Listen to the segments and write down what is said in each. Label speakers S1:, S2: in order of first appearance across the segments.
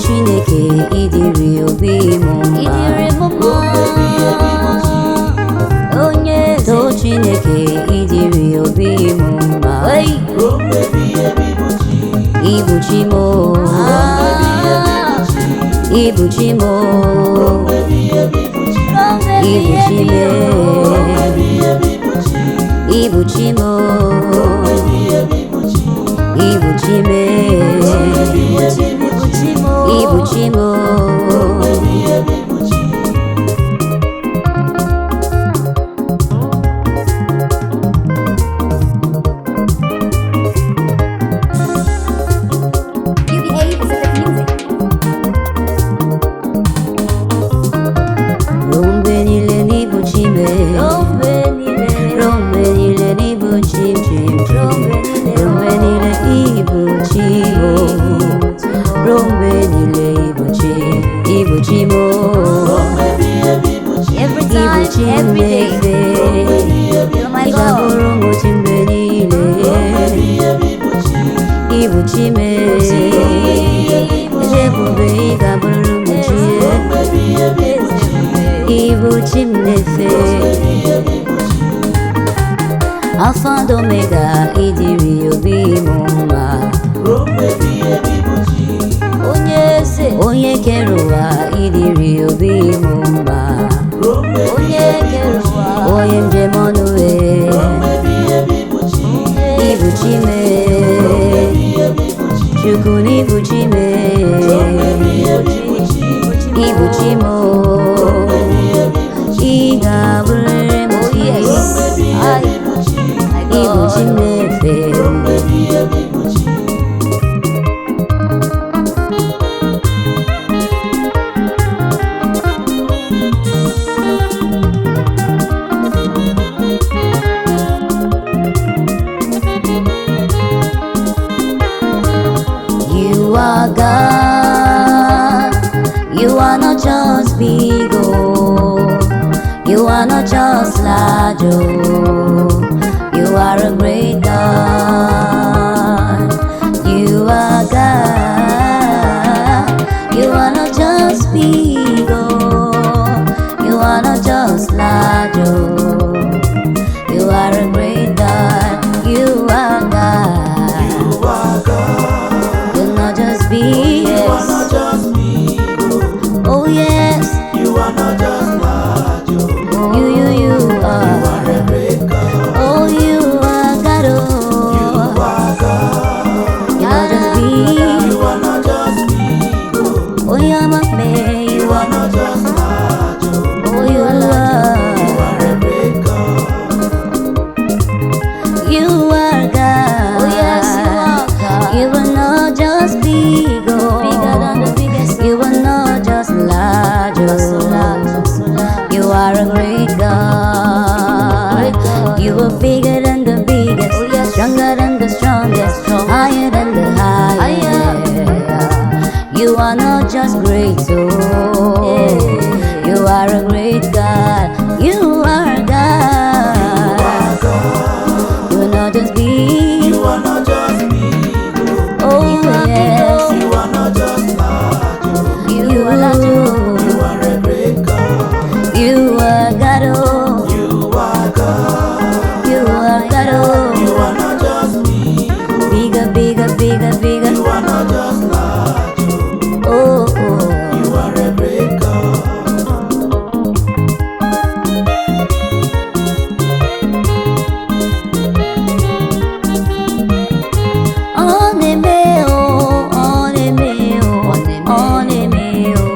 S1: Chineke idiri obi m mma. Onye eze Chineke idiri obi m mma. Ibuchi m, Ibuchi m, Ibuchi m, Ibuchi m, Ibuchi m, Ibuchi m. Rombe niile n'ibuchi m, rombe niile n'ibuchi m, rombe niile ibuchi m, rombe niile ibuchi m.
S2: Every time, every day, you're my God.
S1: Ịgaburu m otu mgbe niile, ibuchi m, echebube ịgaburu m chi, ibuchi m na-efe. Alpha and Omega idiri obi m mma. Onye eze, onye kere ụwa idiri obi m mma. Onye kere ụwa, onye njem ọnụ ibuchi m, Chukwu na ibuchi m, ibuchi m, ị ga-abụrịrị m chi, ibuchi m na-efe. You are God, you are not just big, oh, you are not just large, oh, you are a great God. You are God, you are not just big, oh, you are not just large, oh, you are a great God. You are God. Yes. Oh yes,
S3: you are not just large,
S1: you are.
S3: you are a great God.
S1: Oh, you are God.
S3: You are God.
S1: You are just big.
S3: You are not just big.
S1: Oh, you are my man.
S3: You are not just large.
S1: Oh, you are.
S3: You are a great God.
S1: You are God.
S2: Oh yes, you are God.
S1: You are not just big. Oh,
S2: Bigger than the biggest.
S1: you are not just large. Oh, you are a great God. You are bigger than the biggest.
S2: Oh, yes.
S1: Stronger than the strongest. Higher than the highest. You are not just great, oh, you are a great God. You are God. You are not just big.
S3: You are not just big.
S1: Oh yes.
S3: You are not just large.
S1: You are large.
S3: You are a great God.
S1: You are God. Oh,
S3: You are God.
S1: you are God.
S3: You
S1: Oh,
S3: are not just big.
S1: bigger, bigger, bigger, bigger.
S3: You are not just large.
S1: Oh, oh.
S3: You are a great God.
S1: On the mail, on the mail, on the mail,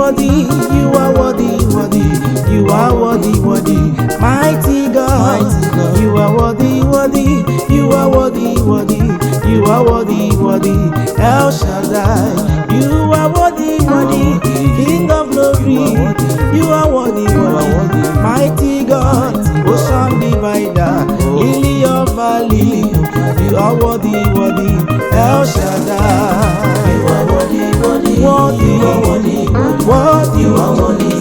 S3: worthy, you are worthy, worthy, you are worthy, worthy, mighty God, you are worthy, worthy, you are worthy, worthy, you are worthy, worthy, El Shaddai, you are worthy, worthy, King of glory, you are worthy, worthy, mighty God, ocean divider, lily of valley, you are worthy, worthy, El Shaddai, you are worthy, worthy, worthy, you are worthy, worthy, you are worthy,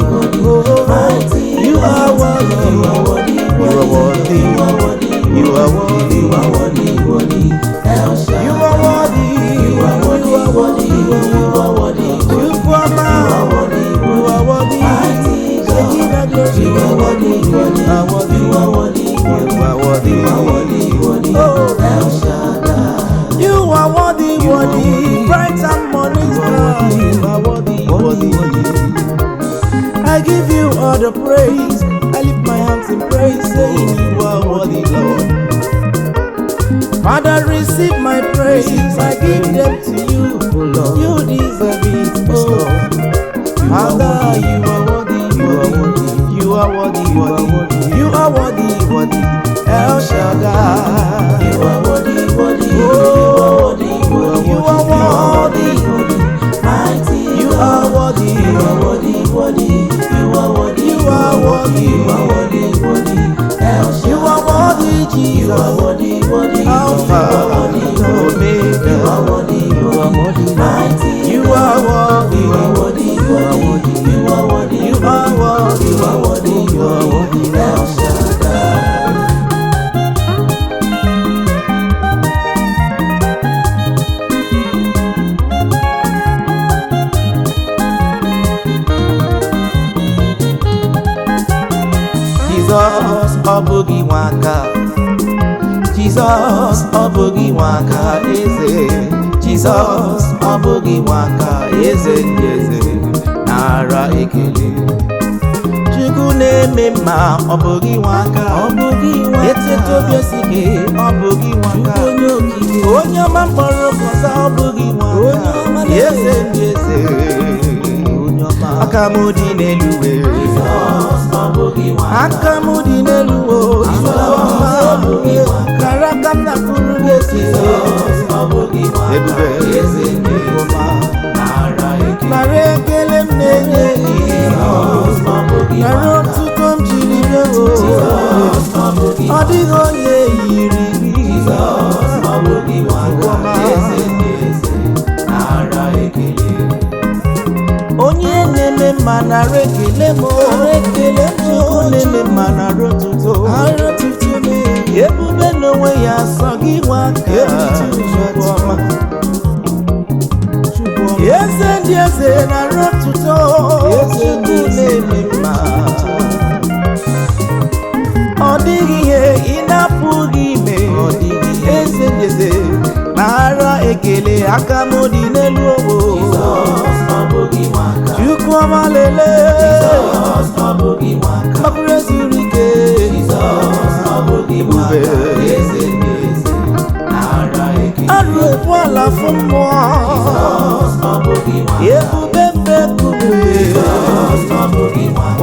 S3: mighty, you are worthy, you are worthy, you are worthy, you are worthy, you are worthy, worthy, El Shaddai, you are worthy, you are worthy, you are worthy, you are worthy, you are worthy, you are worthy, mighty God, you are worthy, you are worthy, you are worthy, you are worthy, you are worthy, worthy, El Shaddai, you are worthy, worthy, bright and morning star, you are worthy, worthy. I give you all the praise. I lift my hands in praise, saying you are worthy, Lord. Father, receive my praise. I give them to you, Lord. You deserve it, oh. Father, you are worthy, worthy. You are worthy, worthy. You are worthy, worthy. El Shaddai, you are worthy, worthy. Oh, you are worthy, worthy. Mighty, you are worthy, you are worthy, worthy. You are worthy, you are worthy, you are worthy, worthy. You are worthy, Jesus. You are worthy, worthy. Alpha, Omega. You are worthy, you are worthy, mighty. You are worthy, you are worthy, worthy. You are worthy, you are worthy, you are worthy, you are worthy. El Shaddai. Jesus, ọ bụghị nwaka. Jesus, ọ bụghị nwaka eze. Jesus, ọ bụghị nwaka eze ndị eze nara ekele. Chukwu na-eme mma, ọ bụghị nwaka. Eteto obi osike, ọ bụghị nwaka. Onye ọma mkpọrọ pụta, ọ bụghị nwaka. Eze ndị eze aka m dị n'elu aka m dị n'elu kara aka m na-akpụrụ gị esi ebube nara ekele m na-enye nara otuto m jiri bịa ọ dịghị onye yiri onye na-eme mma nara ekele m Chukwu na-eme mma nara otuto ebube n'onwe ya sọ gị nwa aka eze ndị eze nara otuto Chukwu na-eme mma ọ dịghị ihe ị na-apụghị ime eze ndị eze nara ekele aka m dị n'elu owo Chukwu ọma lele mkpụrụ ezuru ike arụ ekwu ala fụ mmụọ ebube mbekume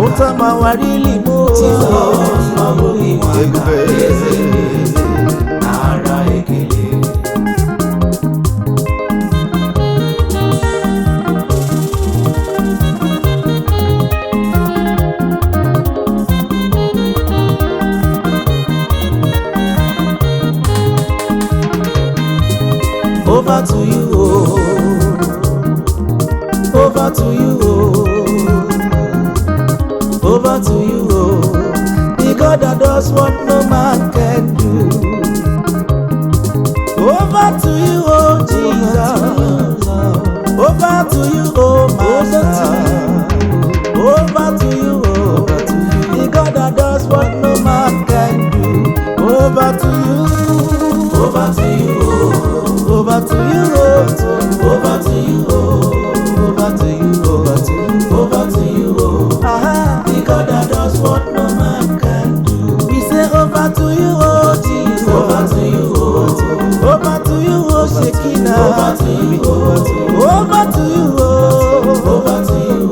S3: ụta ma warili mo ebube over to you, oh. Over to you, oh. Over to you, oh. The God that does what no man can do. Over to you, oh Jesus. Over to you, oh Master. Over to you, oh. The God that does what no man can do. Over to you, over to you, oh. Over to you, over to you, over to you, over to you, the God that does what no man can do. We say over to you, oh Jesus, over to you, oh Shekinah, over to you, over to you, over to you,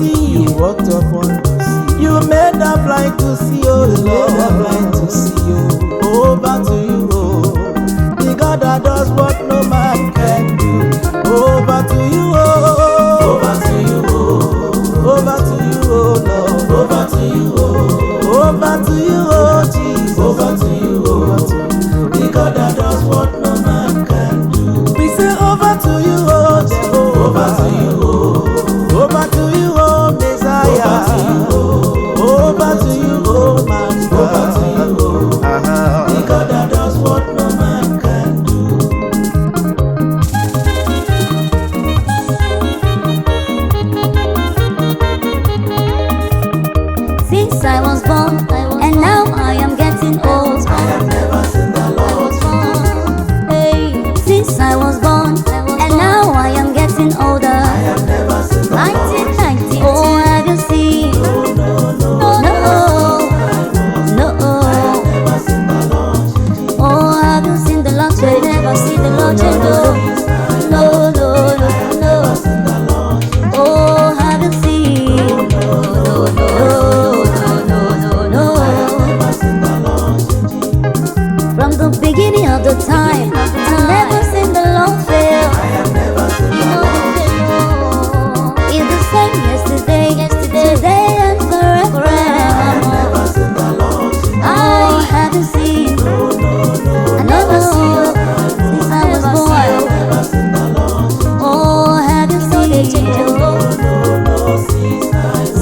S3: see. You walked upon the sea. You made the blind to see, oh Lord. You made the blind to see, oh. Over to you, oh. The God that does what no man can do. Over to you, oh. Over to you, oh. Over to you, oh Lord. Over to you, oh. Over to you, oh Jesus. Over to you, oh. The God that does what no man can do. We say over to you, oh Jehovah. Over to you, oh. Over to you, oh Messiah. Over to you, oh Master. Over to you, oh. The God that does what no man can do.
S1: Since I was born, and now I am getting old.
S3: I have never seen the Lord.
S1: Hey, since I was born, and now I am getting older.
S3: I have never seen the Lord.
S1: 1992. Oh, have you seen?
S3: No, never seen the Lord.
S1: Oh, have you seen the Lord? You never see the Lord. No. Oh, have you seen? From the beginning of the time, I've never seen the Lord fail.
S3: I have never seen the Lord.
S1: It's the same yesterday, today and forever.
S3: Never seen the Lord.
S1: I haven't seen. I never seen since I was born.
S3: Never seen the Lord.
S1: Oh, have you seen?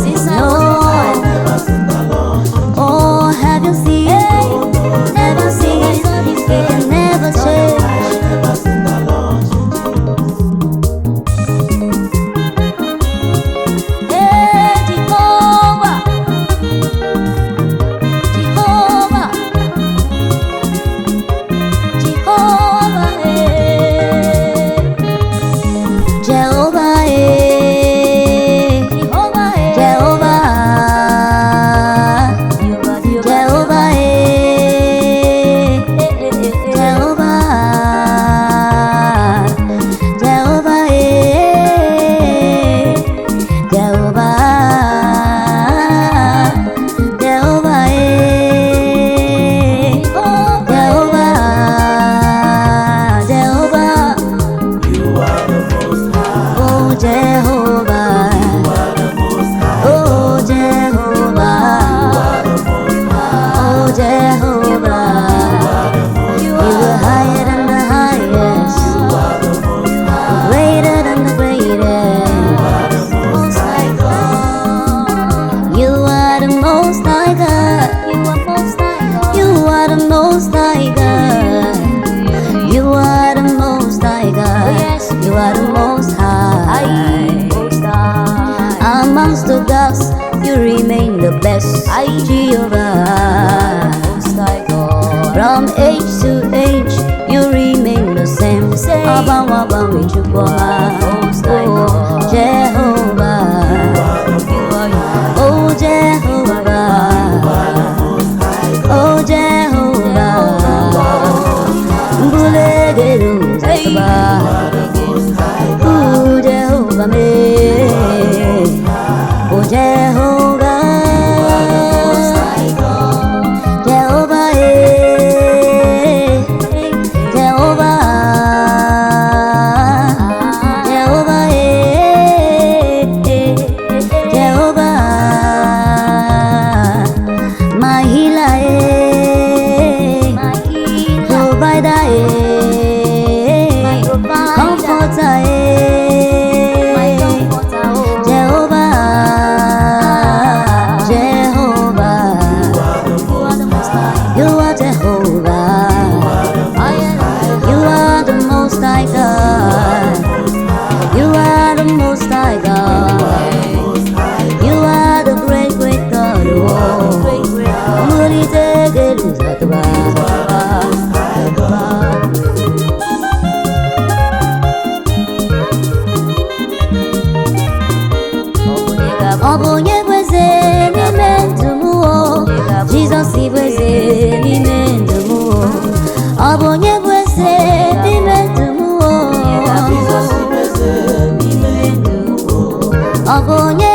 S1: Since I was born.
S3: Never seen the Lord.
S1: Oh, have you seen? Never seen. It can never change.
S3: Never seen the Lord.
S1: Hey, Jehovah, Jehovah, Jehovah, hey. Jehovah, hey. Jehovah, hey. Jehovah, Jehovah, hey. Jehovah, Jehovah, hey. Jehovah, Jehovah, eh. Jehovah, Jehovah,
S3: You are the most high.
S1: oh Jehovah,
S3: You are the most high.
S1: oh Jehovah, oh Jehovah, you are higher than the highest, greater than the greatest. Most High God. You are the Most High God. You are the Most High God. You are the Most High God. You are the Most High. Amongst the gods, you remain the best. Jehovah. From age to age, you remain the same. Abang Wichukwa. Oh, Jehovah. Oh, Jehovah. Oh, Jehovah. Bulegeru Zakaba. Oh, Jehovah me. Oh, Jehovah. Jehovah, eh. Jehovah. Jehovah, eh. Jehovah. My healer, eh. Provider, eh. Comforter, eh. Jehovah. Jehovah. You are Jehovah. You are the Most High God. You are the Most High God. You are the great, great God. Oh, Mulitegeru Zakaba. Obonye kweze n'ime ndụ m, oh. Jizọs kweze n'ime ndụ m, oh. Obonye kweze n'ime ndụ m, oh. Obonye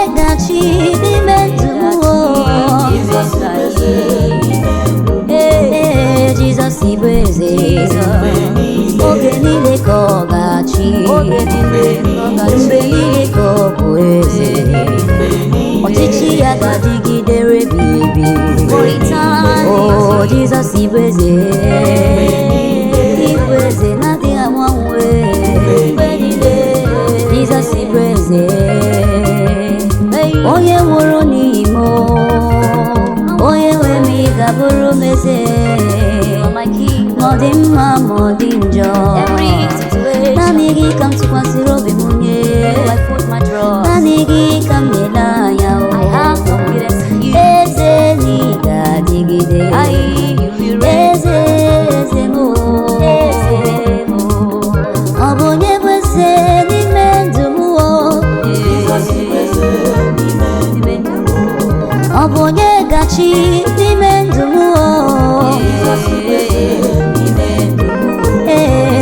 S1: Jesus Ibreze, Ibreze, nothing I want way. Jesus Ibreze, Oye woro ni mo, Oye we mi gaburu meze. Modimma modinjo, Nanigi kam tukwasiro bimunye. I put my trust. Nanigi kam nelaya. I have confidence in you. Eze ni dadigide. Eze mo. Obonye bwese ni mendumu. Obonye gachi ni mendumu.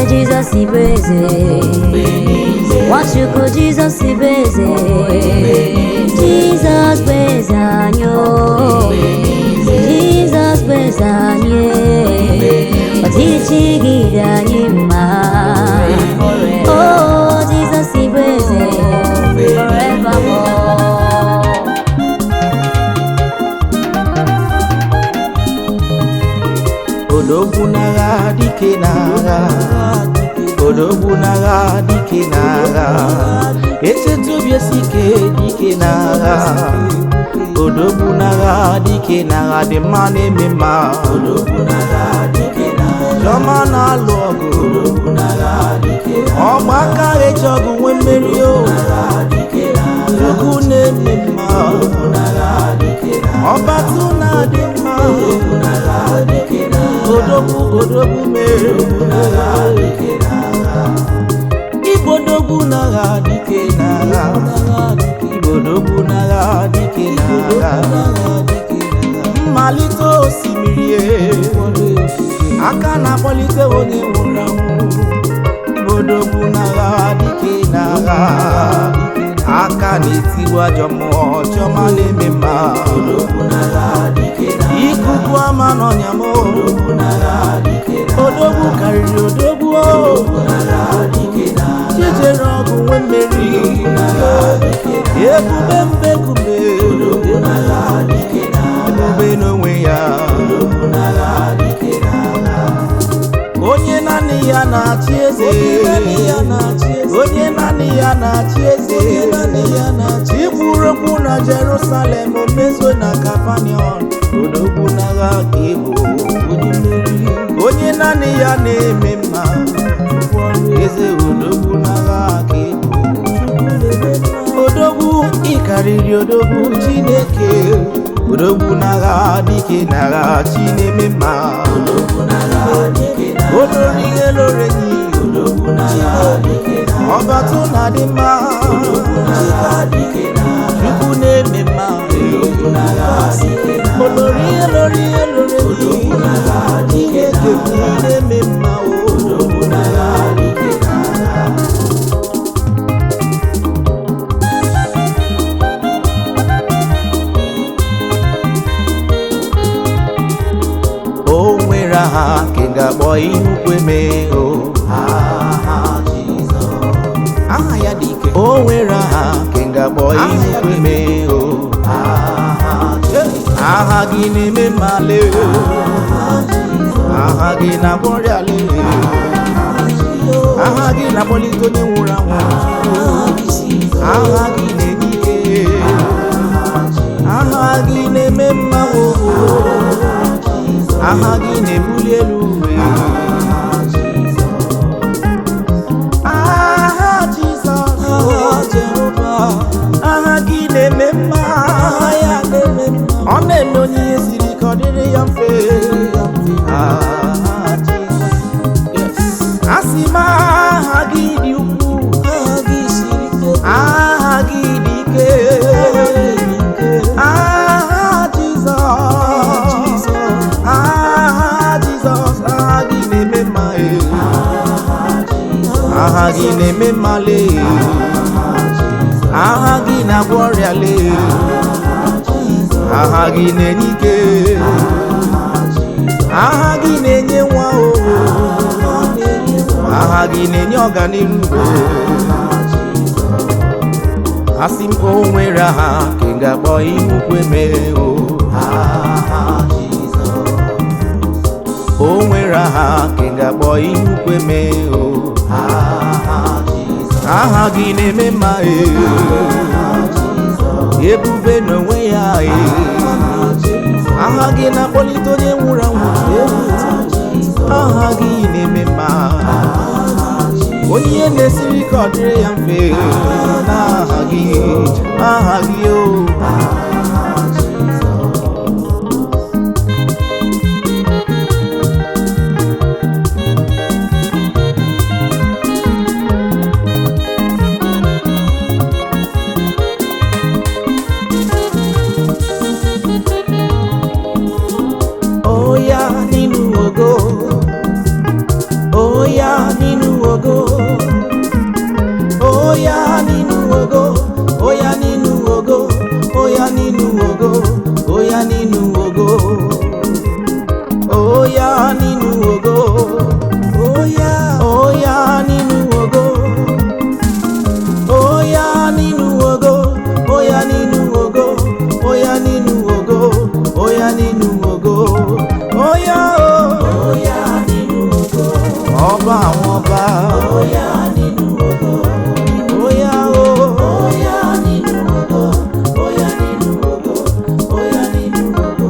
S1: Jesus Ibreze, Wachuku Jesus Ibreze, Jesus Bezanyo, Jesus Bezanye, Otichi Gidanyima, oh Jesus Ibreze, forevermore.
S3: Odobunaga dikenaga, Odobunaga dikenaga, Etetubiyesike dikenaga, Odobunaga dikenaga, the man mema, Odobunaga dikenaga, Jomana logo, Odobunaga dikenaga, Omaka ejogu wemerio, Yogune mema, Odobunaga dikenaga, Obatuna dema, Odobunaga dikenaga, Odobu me, Ibodobu naga dikenaga, Ibodobu naga dikenaga, Malito simirie, Akana polite wone muramu, Ibodobu naga dikenaga, Akani tiwa jomo chomale mema, Ibodobu naga dikenaga, Ikuku amano nyamo, Odobu kariri odobu o, Chicherogu wemeri, Ebube mbekume, Ebube n'onwe ya, Onye nani ya na-achị eze, Onye nani ya na-achị eze, Ikwuru okwu na Jerusalem, omezuo na Kapanyon, Odogwu n'agha ka ịbụ onye naanị ya na-eme mma, eze odogwu n'agha ka ịbụ odogwu ịkarịrị odogwu Chineke, odogwu n'agha dike n'agha chi na-eme mma, olori ihe lore nyi, ọbatụ na dị mma, Chukwu na-eme mma, olori ihe lore nyi, Chineke bụ na-eme mma. O nwere aha ka ga-akpọ ihe ukwe mee, aha ya dị ike. O nwere aha ka ga-akpọ ihe ukwe mee, aha gị na-eme mmale, aha gị na-agwọ ọrịa le, aha gị na-akpọlite onye nwụrụ anwụ, aha gị na-enye ike, aha gị na-eme mma, aha gị na-ebuli elu uwe, aha Jizọs, aha gị na-eme mma, ọ na-eme onye ihe siri ike ọ dịrị ya mfe, asị m aha gị dị ukwuu, aha gị dị ike, aha Jizọs, aha Jizọs, aha gị na-eme mma, aha gị na-eme mmale, aha gị na-agwọ ọrịa le, aha gị na-enye ike, aha gị na-enye nwa o, aha gị na-enye ọganihu, asị m o nwere aha ka ị ga-akpọ ihe ukwe mee, inukwe me o. Aha gị na-eme mma ebube n'onwe ya aha gị na-akpọlite onye nwụrụ anwụ aha gị na-eme mma onye ihe na-esiri ka ọ dịrị ya mfe n'aha gị o. Oya nínú ògo, oya nínú ògo, oya nínú ògo, oya nínú ògo, oya nínú ògo, oya nínú ògo, oya nínú ògo, oya nínú ògo, oya nínú ògo, oya nínú ògo, oya nínú ògo, oya nínú ògo. Oya nínú ògo, ọba àwọn ọba. Oya nínú ògo, oya nínú ògo, oya nínú ògo, oya nínú ògo,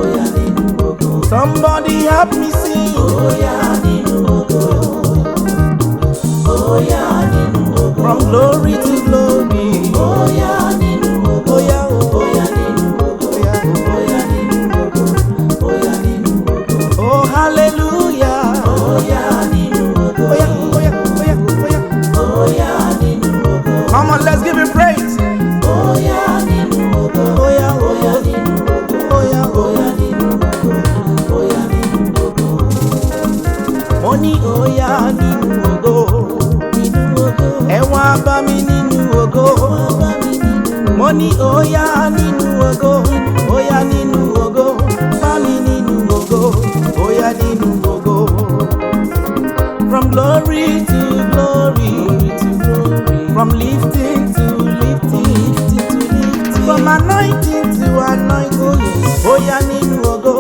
S3: oya nínú ògo. Somebody help me sing. Oya nínú ògo, oya nínú ògo. From glory to glory. Oya nínú ògo, oya nínú ògo, oya nínú ògo, oya nínú ògo. Oh hallelujah. Oya nínú ògo. Oya nínú ògo. Come on, let's give him praise. Oya nínú ògo. Oya nínú ògo. Oya nínú ògo. Oya nínú ògo. Mo ní oya nínú ògo. Ẹ wá bá mi nínú ògo. Mo ní oya nínú ògo. Oya nínú ògo. Bá mi nínú ògo. Oya nínú ògo. From glory to glory, from lifting to lifting, from anointing to anointing. Oya nínú ògo,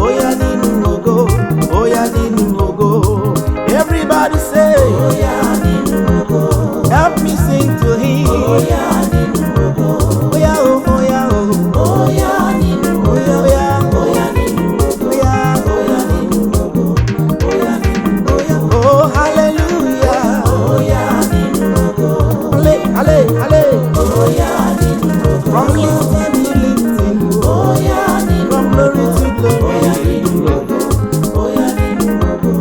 S3: oya nínú ògo, oya nínú ògo. Everybody say, oya nínú ògo. Help me sing to him. Oya nínú ògo. Oya oya oya nínú ògo. Oya nínú ògo. Oya nínú ògo. Oya nínú ògo. Oh hallelujah. Oya nínú ògo. Halle. Oya nínú ògo. From lifting to lifting. Oya nínú ògo. From glory to glory. Oya nínú ògo. Oya nínú ògo.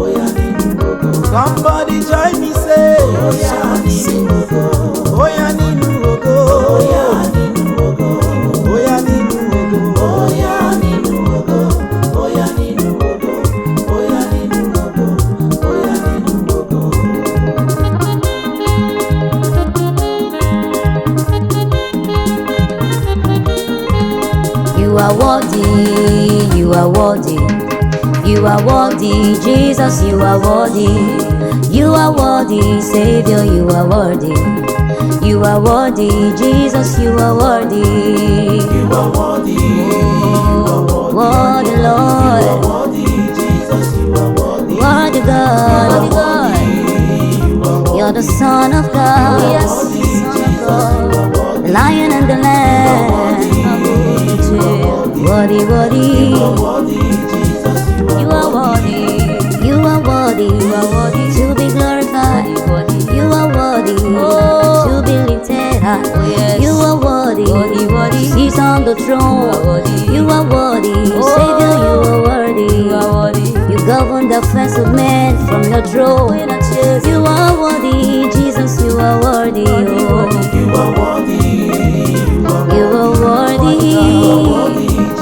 S3: Oya nínú ògo. Somebody join me say. Oya nínú ògo. Oya nínú ògo. Oya nínú ògo. Oya nínú ògo. Oya nínú ògo. Oya nínú ògo. Oya nínú ògo. Oya nínú ògo.
S1: You are worthy, you are worthy, you are worthy, Jesus, you are worthy, you are worthy, Savior, you are worthy, you are worthy, Jesus, you are worthy,
S3: You are worthy.
S1: worthy Lord,
S3: Worthy Jesus. You are worthy.
S1: worthy God, you're the Son of God, yes, Son of God, the Lion and the Lamb, worthy, worthy.
S3: Worthy Jesus.
S1: You are worthy, you are worthy, you are worthy to be glorified. You are worthy to be lifted high. You are worthy, He's on the throne. You are worthy, Savior, you are worthy. You govern the affairs of men from your throne. You are worthy, Jesus, you are worthy.
S3: You are worthy.
S1: You are worthy.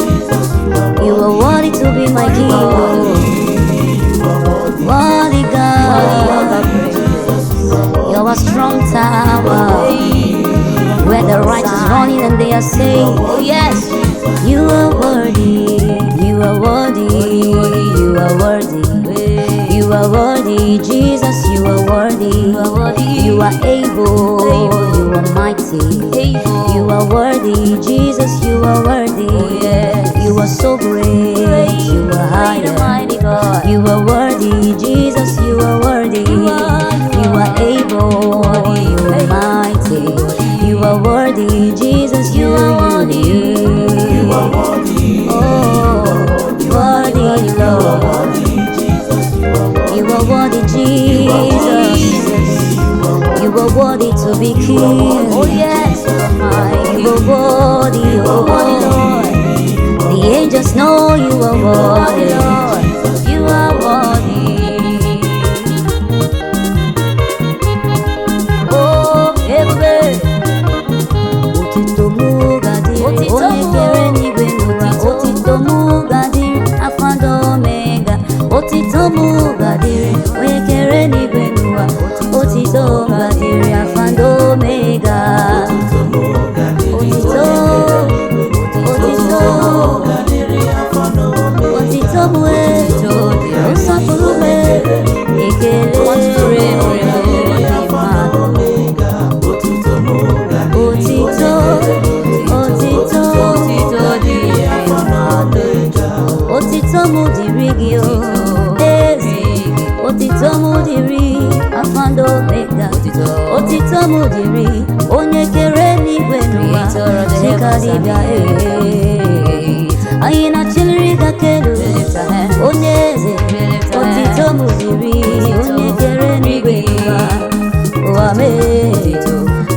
S3: Jesus.
S1: You are worthy to be my King. Worthy God, you're a strong tower where the righteous run in and they are saved. Oh yes, you are worthy. You are worthy. You are worthy. You are worthy, Jesus. You are worthy. You are able. You are mighty. You are worthy, Jesus. You are worthy. You are so great. You are higher. You are worthy, Jesus. You are worthy to be king. Oh yes, you are worthy, you are worthy, Lord. The angels know you are worthy, Lord. You are worthy. Oh, everybody. Otito mugadiri, onekere nigwenura. Otito mugadiri, afando omega. Otito mugadiri, onekere nigwenura. Otito mugadiri, afando omega. Otito mueto, osapurume, ekele Otito mudiri Otito mudiri afando omega. Otito mudiri onye kere n'igwe n'ụwa chikadibia anyị na chiliri gakelu onye eze. Otito mudiri onye kere n'igwe n'ụwa ụwa mee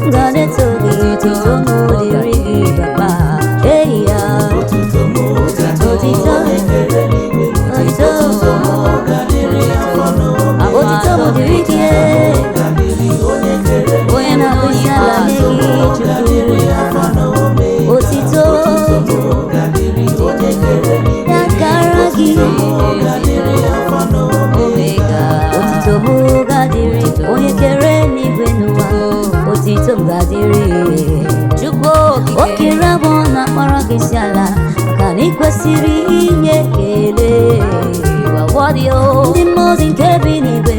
S1: nganeto gị. Otito mudiri papa eya Otito Otito mudiri kie onye na-abụsala n'egi chukwu. Otito ya kara gị omega. Otito m gadiri onye kere n'igwe n'ụwa. Otito m gadiri chukwu o kere abụọ na akpara gị isi ala ka na ikwesịrị inye ekele. Ndị mmụọ nke bi n'igwe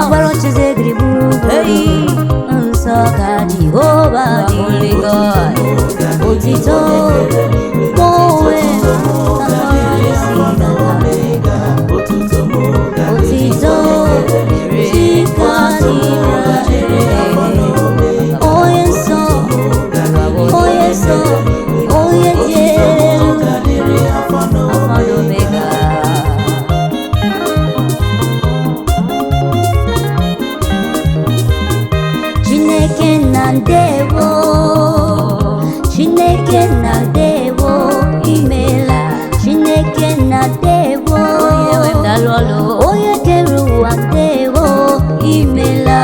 S1: gbara ọchịchị gịrị gburugburu nsọ ka Jehova dị. Otito onwe na-akpara isi ala. Otito chika dibịa onye nsọ onye nsọ onye dị elu afọ omega. Chineke na ndewo, Chineke na ndewo imela. Chineke na ndewo onye kere ụwa ndewo imela.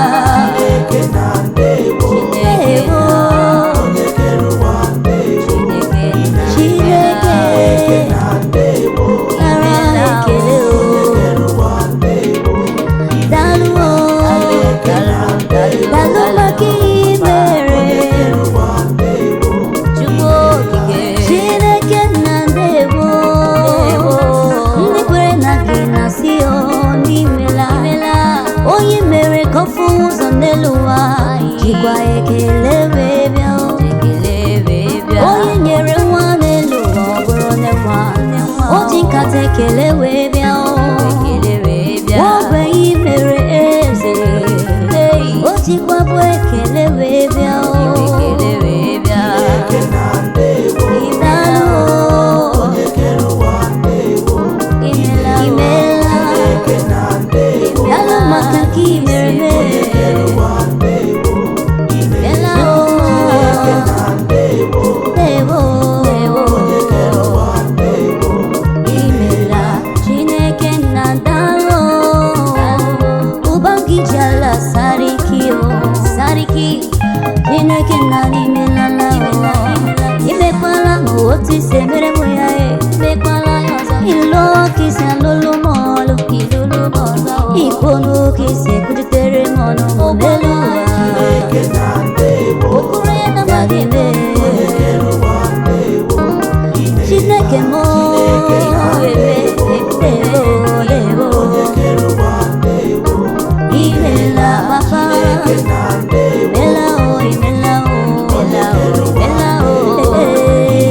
S1: Onye mere ka ofu ụzọ n'elu ụwa jikwa ekele wee bịa. Onye nyere nwa n'elu ụwa ọ bụrụ nne nwa, o ji nkata ekele wee bịa. Ogbenye mere eze, o jikwa bụ ekele wee bịa. Chineke na n'ime lala imekwala ma otu isi emere mụ ya ilo ka isi alụlụ m ọlụ ikponu ka isi ekwuchitere m ọnụ n'elu ụwa okpuru ya na mmadụ ime. Chineke m imela papa imela o imela o imela o.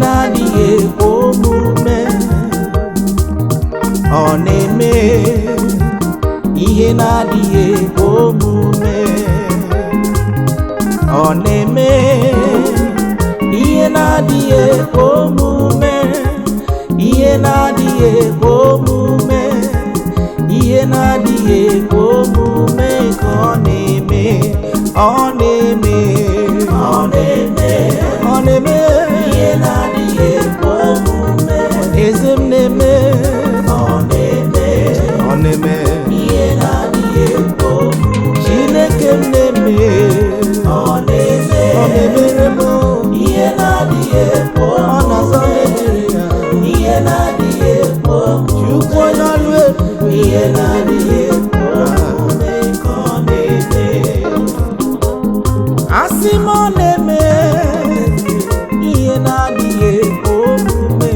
S3: na-adịghị ekwe omume, ọ na-eme ihe na-adịghị ekwe omume, ọ na-eme ihe na-adịghị ekwe omume, ihe na-adịghị ekwe omume, ihe na-adịghị ekwe omume ka ọ na-eme, ọ na-eme, ọ na-eme, ọ na-eme ihe na-adịghị ekwe omume. Eze m na-eme, ọ na-eme, ọ na-eme ihe na-adịghị ekwe omume. Chineke m na-eme, ọ na-eme, ọ na-emere m ihe na-adịghị ekwe omume. Ọ na-aza mmehie ya, ihe na-adịghị ekwe omume. Chukwu onye ọlụ ebube, ihe na-adịghị ekwe omume ka ọ na-eme. Asị m ọ na-eme ihe na-adịghị ekwe omume,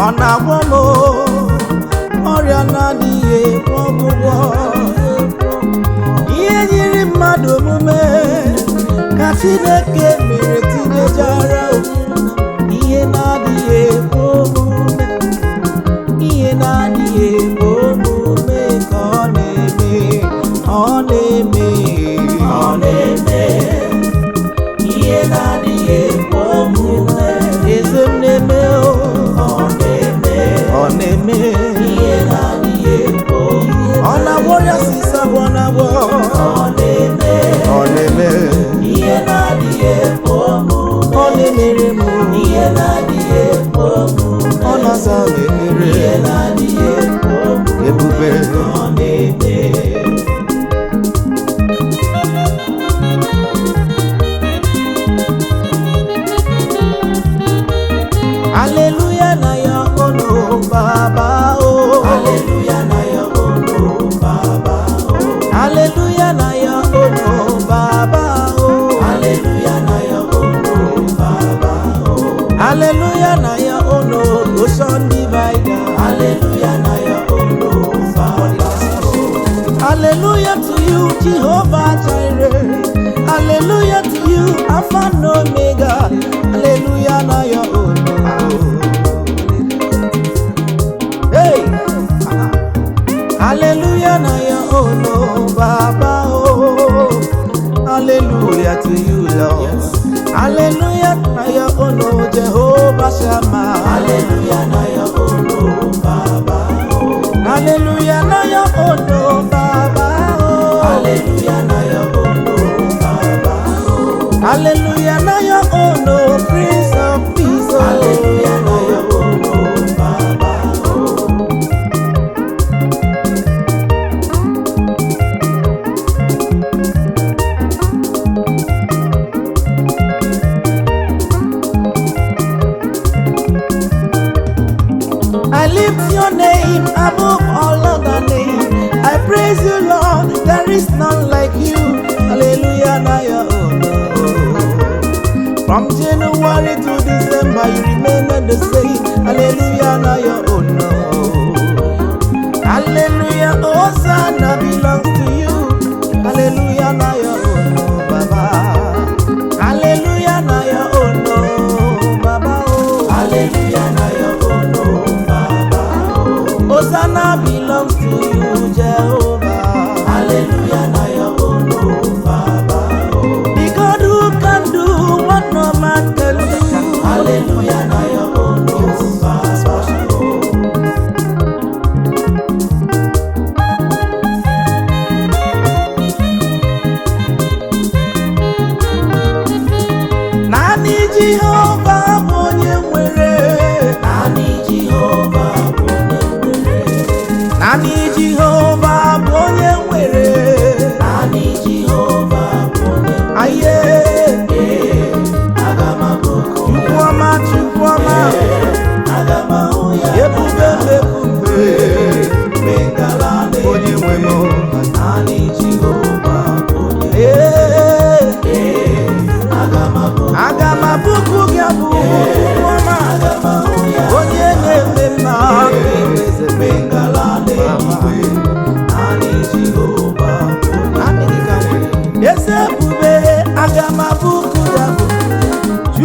S3: ọ na-agwọ m ọrịa na-adịghị ekwe ọgwụgwọ. Ihe nyiri mmadụ omume ka Chineke mere tinyejara ihe na-adịghị ekwe omume, ihe na-adịghị ekwe omume ka ọ na-eme, ọ na-eme, ọ na-eme ihe na-adịghị ekwe omume. Eze m na-eme, ọ na-eme, ọ na-eme ihe na-adịghị ekwe omume. Ọ na-agwọ ya sisa bụ ọ na-agwọ, ọ na-eme, ọ na-eme ihe na-adịghị ekwe omume. Ọ na-emere m ihe na-adịghị ekwe omume. Ọ na-aza m ekpere ihe na-adịghị ekwe omume. Ebube ọ na-eme. Hallelujah na ya ono Baba oh. Hallelujah na ya ono Baba oh. Hallelujah na ya ono Baba oh. Hallelujah na ya ono Baba oh. Hallelujah na ya ono ocean divider. Hallelujah na ya ono Baba oh. Hallelujah to you Jehovah Jireh. Hallelujah to you Alpha and Omega. Hallelujah na ya ono. Hey, hallelujah na ya ono Baba oh. Hallelujah to you Lord. Hallelujah na ya ono Jehovah Shammah. Hallelujah na ya ono Baba oh. Hallelujah na ya ono Baba oh. Hallelujah na ya ono Baba oh. Hallelujah na ya ono Prince of Peace oh. Hallelujah na ya ono Baba oh. I lift your name above all other names. I praise you, Lord. There is none like you. Hallelujah, na ya ono. From January to December, you remain the same. Hallelujah, na ya ono. Hallelujah, Hosanna belongs to you. Hallelujah, na ya ono, Baba. Hallelujah, na ya ono, Baba. Oh. Hallelujah, na ya ono, Baba. Oh. Hosanna belongs to you, Jehovah. Hallelujah, na ya ono, Baba. Oh. The God who can do what no man can do. Hallelujah, na ya ono, Baba. Oh. Nani Jehovah bụ onye nwere. Nani Jehovah bụ onye nwere. Nani Jehovah bụ onye nwere. Nani Jehovah bụ onye nwere. Aye. Aga m abụkụ ya. Chukwuọma Chukwuọma. Aga m ahụ ya. Ebube ebube. Mengala na-eji. Onye nwe m. Nani Jehovah bụ onye nwere. Aga m abụkụ gị abụ ọma. Onye na-eme mma. Eze ebube aga m abụkụ ya bụ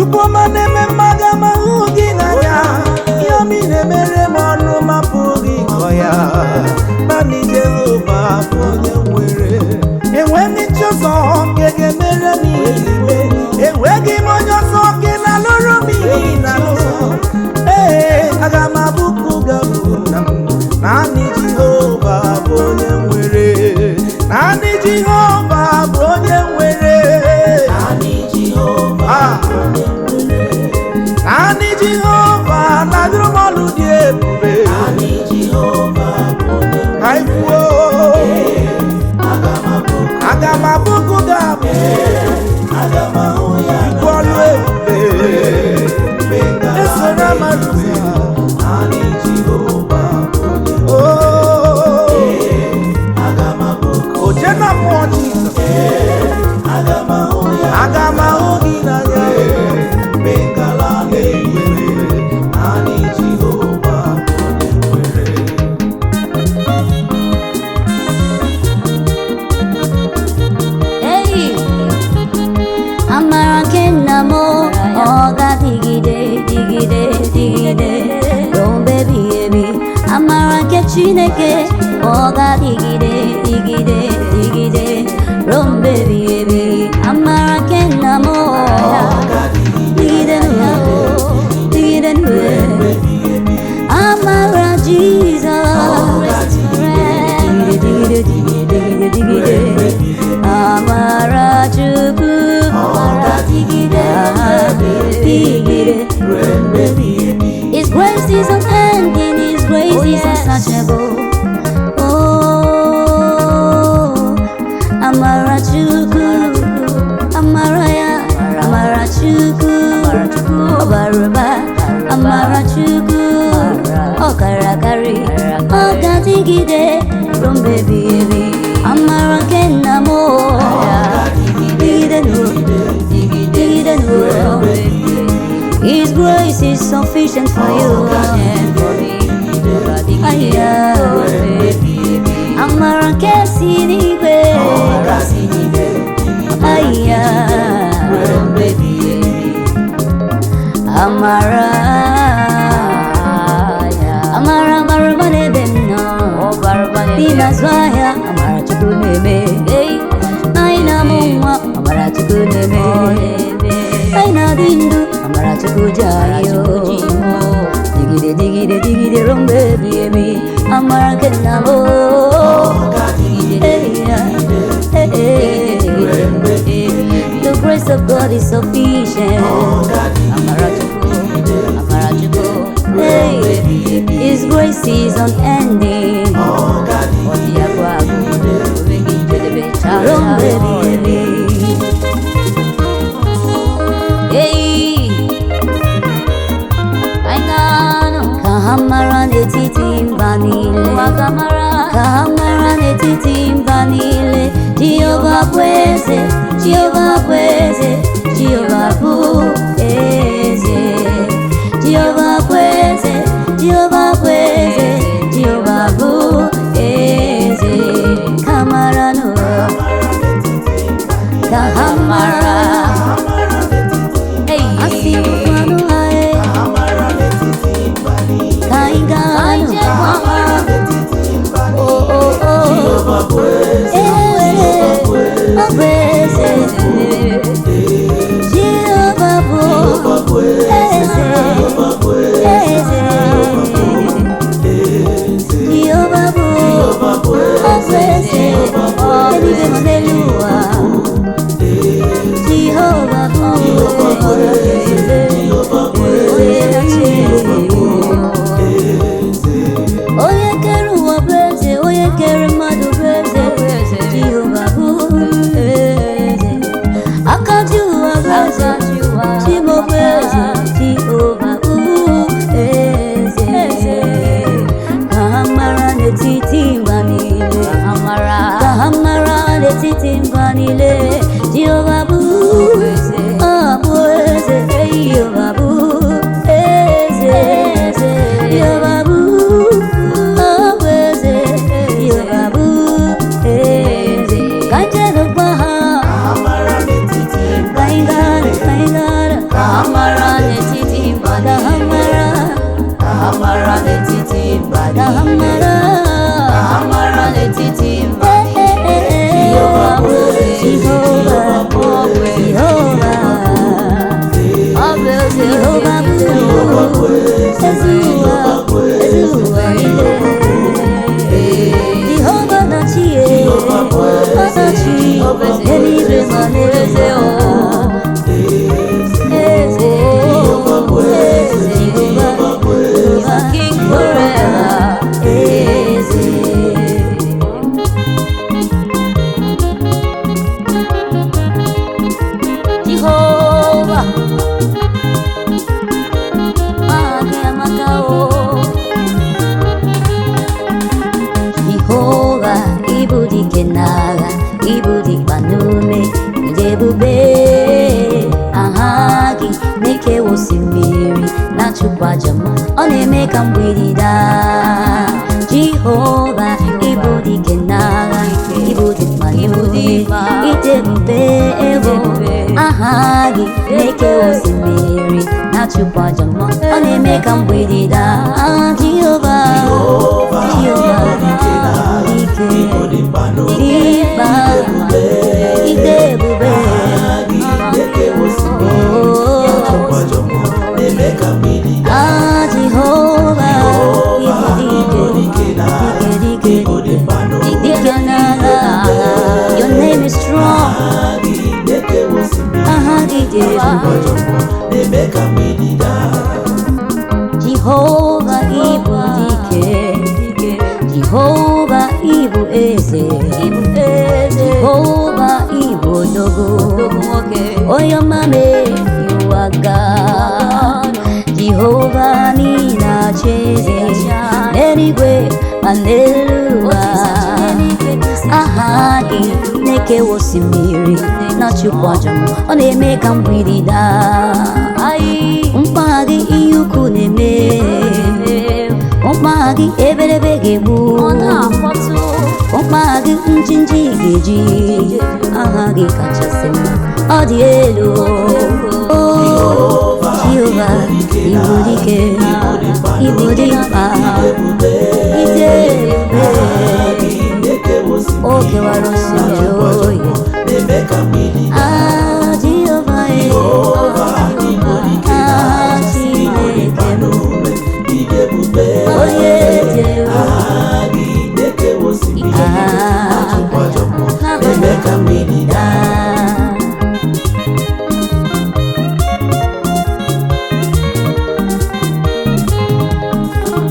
S3: Chukwuma na-eme mmaga ma hụ gị n'anya, ihe ọma ị na-emere m ọnụ ma pụghị ịkọ ya. Naanị Jehova bụ onye nwere. Enweghị chi ọzọ nke ga-emere m ihe niile. Enweghị m onye ọzọ nke na-alụrụ m ihe na-alụ. Aga m abụkụ gabụ na m. Naanị Jehova bụ onye nwere. Naanị Jehova bụ onye nwere. Naanị Jehova bụ onye nwere. Naanị Jehova na-adịrị m ọlụ dị ebube. Naanị Jehova bụ onye nwere. Ka ikwuo aga m abụkụ gabụ. Aga m ahụ ya ikwu ọlụ ebube. Esoro amadụ ya. Naanị Jehova bụ onye nwere. Oje na mmụọ Jizọs. Aga m ahụ gị n'anya. Bengala na-eyere. Naanị Jehova bụ onye nwere.
S1: Hey, amara nke nna m ọ ga-adịgide dịgide dịgide ruo mgbe ebighị ebi. Amara nke Chineke ọ ga-adịgide dịgide dịgide ruo mgbe ebighị ebi. Amara nke nna m dịgide dịgide amara Jizọs dịgide dịgide dịgide amara Chukwu dịgide dịgide. His grace is unending, His grace is unsearchable. Oh, amara Chukwu, amara ya, amara Chukwu, ọbarụba, amara Chukwu, ọkarakari, ọgadịgide ruo mgbe ebighị ebi. Amara nke nna m dịgide dịgide ruo. His grace is sufficient for you and for me. Amara nke si n'igwe. Amara amara n'ebe m nọ. N'ime azụ ahịa amara Chukwu na-eme. Anyị na-amụ nwa amara Chukwu na-eme. Anyị na-adị ndụ amara Chukwu ji anyị o. Dịgide dịgide dịgide ruo mgbe ebighị ebi. Amara nke nna m the grace of God is sufficient. Amara Chukwu, amara Chukwu. His grace is unending. Ọ dị agwụ agwụ enweghị njedebe ruo mgbe ebighị ebi. Ka ha mara n'etiti mba niile. Ka ha mara n'etiti mba niile. Jehova bụ eze, Jehova bụ eze, Jehova bụ eze. Jehova bụ eze, Jehova bụ eze, Jehova bụ eze. Ka mara n'ụwa, ka ha mara. Asị mmanụ ha ka anyị gaa n'ụwa. Jehovah bụ eze. Jehovah bụ eze. Jehovah bụ eze. Eluigwe ma n'elu ụwa. Jehovah bụ eze. Onye kere ụwa bụ eze, onye kere mmadụ bụ eze. Jehova bụ eze. Aka ji ụwa bụ eze. Chimo bụ eze. Jehova bụ eze. Ka ha mara n'etiti mba niile. Ka ha mara n'etiti mba niile. Jehova bụ eze. Ọ bụ eze. Jehovah. Jehovah, ibudi kenaga, ibudi panume, idebube, ahagi, neke osimiri, nachukwa jama, oneme kambwidida. Jehovah, ibudi kenaga, ibudi panume, idebube, ahagi, neke osimiri, nachukwa jama, oneme kambwidida. Jehovah, Jehovah. Your name is strong. Jehovah, Jehovah, Ibu Eze, Jehovah, Ibu Dogo, Oyo Mame, you are God. Jehovah, Nina Cheze, anyway, Hallelujah. Ahadi, Neke Wosimiri, not you Pajam, on a make and breathe da. Umpagi, you couldn't make. Umpagi, every begebu. Umpagi, Chinji, Ahagi, Kachasima, Adielo. Oh, Jehovah, Ibudipa, oh, Kewarosi, ah, Jehovah, oh,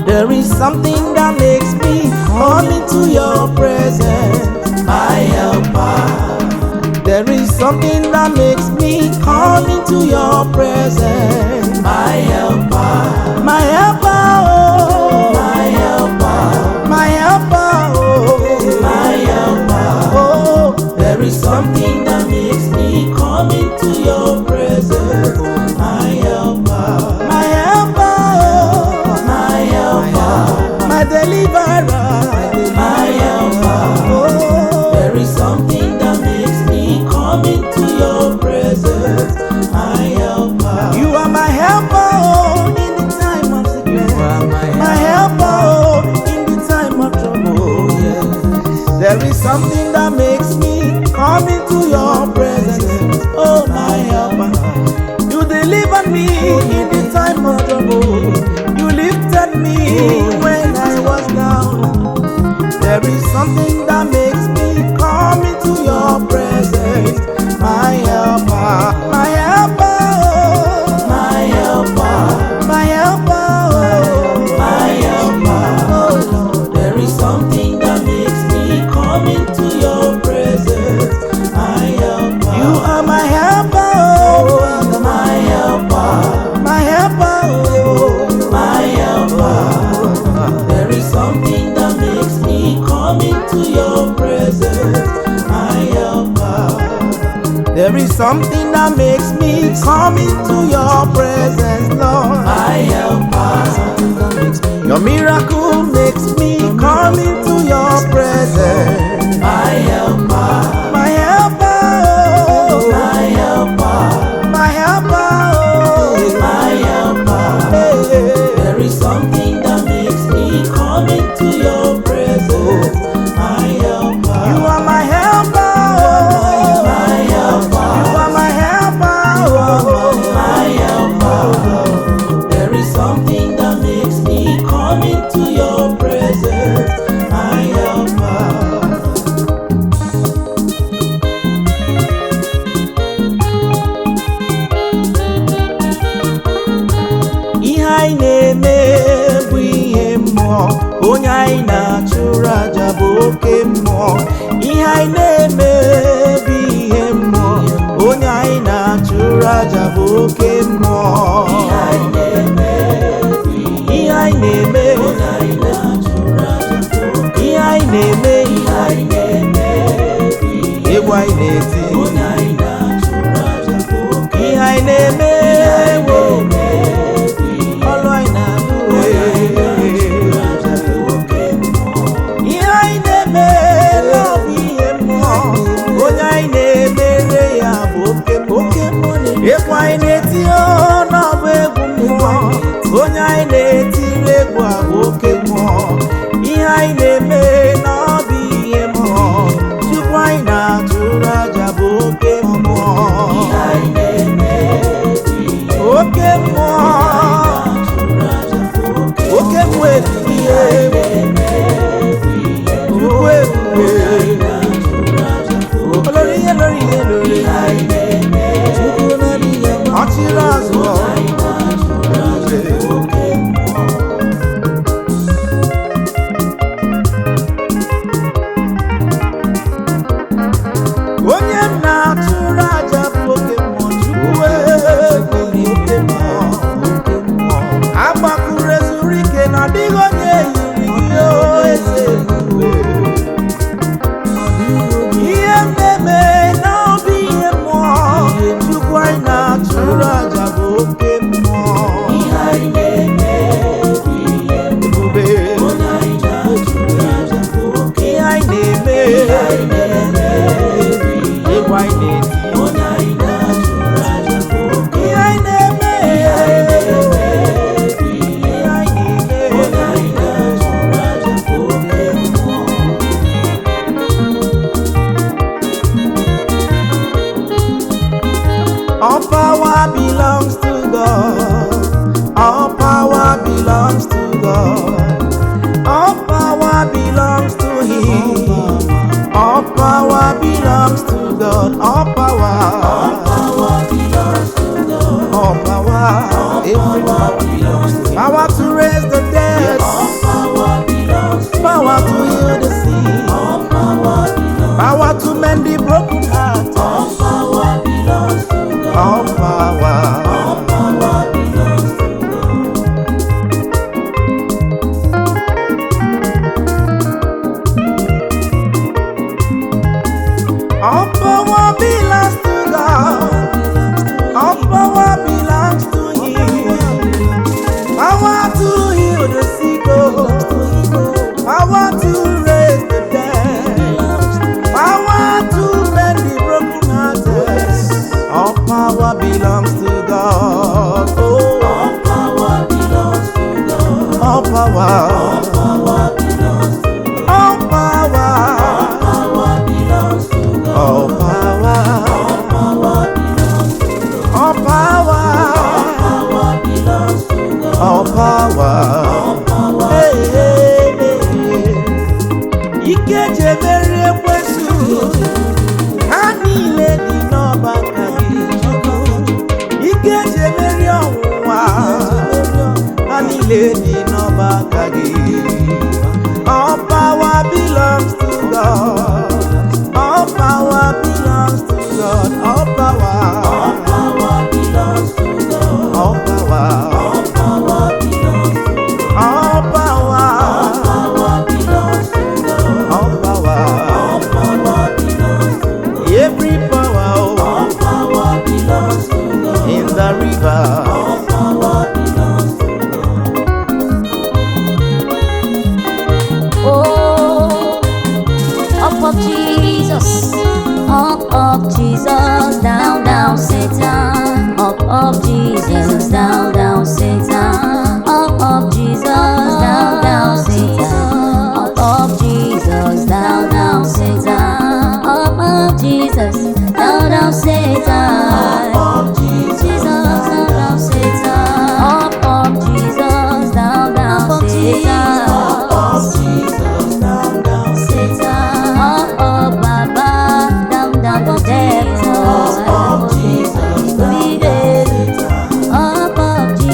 S3: there is something that makes me come into your presence, my helper. There is something that makes me come into your presence, my helper. My helper, oh, my helper. My helper, oh, my helper. Oh, there is something that makes me come into your presence, my helper. My helper, oh, my helper. My deliverer, my helper. Oh, there is something that makes me come into your presence, my helper. You are my helper, oh, in the time of sickness. My helper, oh, in the time of trouble. Yes. There is something that makes me come into your presence, oh, my helper. You delivered me in the time of trouble. You lifted me when I was down. There is something that makes me come into your presence, my helper. My helper, oh, my helper. My helper, oh, my helper. Oh, Lord, there is something that makes me come into your presence, my helper. You are my helper, oh, my helper. My helper, oh, my helper. There is something that makes me come into your presence, my helper. There is something that makes me come into your presence, Lord, my helper. Your miracle makes me come into your presence, my helper. My helper, oh, my helper. My helper, oh, my helper. Hey. There is something that makes me come into your presence, my helper. You are my helper, oh, my helper. You are my helper, oh, my helper. There is something that makes me come into your presence, my helper. Ihe anyị na-eme bụ ihe mmụọ, onye anyị na-achụrụ aja bụ oke mmụọ. Ihe anyị na-eme bụ ihe mmụọ, onye anyị na-achụrụ oke mmụọ. Ihe anyị na-eme, ihe anyị na-eme, egwu anyị na-eti, ihe anyị na-eme, ọlụ anyị na-alụ, ihe anyị na-eme n'ọbụ ihe mmụọ. Onye anyị na-emere ya bụ oke mmụọ. Egwu anyị na-eti n'ọbụ egwu mmụọ. Onye anyị na-etiri egwu a bụ oke mmụọ. Ihe anyị na-eme n'ọbụ ihe mmụọ. Chukwu anyị na-atụrụ aja bụ oke mmụọ. Oke mmụọ, oke mmụọ ihe Chukwu ebube, olori ihe lori ihe lori ọchịrị azụ onye m na-atụrụ aja bụ oke mmụọ. Chukwu oke mmụọ, agbakụrụ ezuru ike na adịghị onye yiri gị eze ebube. Ihe m na-eme n'obi ihe mmụọ. Chukwu anyị na-atụrụ aja bụ oke mmụọ. Ebube, ihe anyị na-eme, egwu anyị na-eti, ihe anyị na-eme, all power belongs to God. All power belongs to God. All power belongs to Him. All power belongs to God. All power belongs to God. All power, every power belongs to Him. Power to raise the dead. All power belongs to Him. Power to heal the sick. All power belongs. Power to mend the broken heart. All power belongs to God. All power belongs to God. All power belongs to God. All power belongs to Him. Power to heal the sick, power to raise the dead, power to mend the broken hearted. All power belongs to God. Oh, all power belongs to God. All power belongs to God. All power belongs to God. All power belongs to God. All power belongs to God. All power. Hey, hey, hey. Ike jemere ekwesu, ha niile dị n'ọba aka gị. Ike jemere ọnwụnwa, ha niile dị n'ọba aka gị. All power belongs to God. All power belongs to God. All power belongs to God. All power belongs to God. All power belongs to God. All power belongs to God. Every power, all power belongs to God. In the river, all power belongs to God.
S1: Oh, up of Jesus, down, down, Satan. Up of Jesus, down, down, Satan. Up of Jesus, down, down, Satan. Up of Jesus, down, down, Satan. Up of Jesus, down, down, Satan. Up of Jesus, down, down, Satan. Up of Jesus, down, down, Satan. Up of Jesus, down, down, Satan. Up of Baba, down, down, the devil. Up of Jesus, down, down, Satan. Up of Jesus.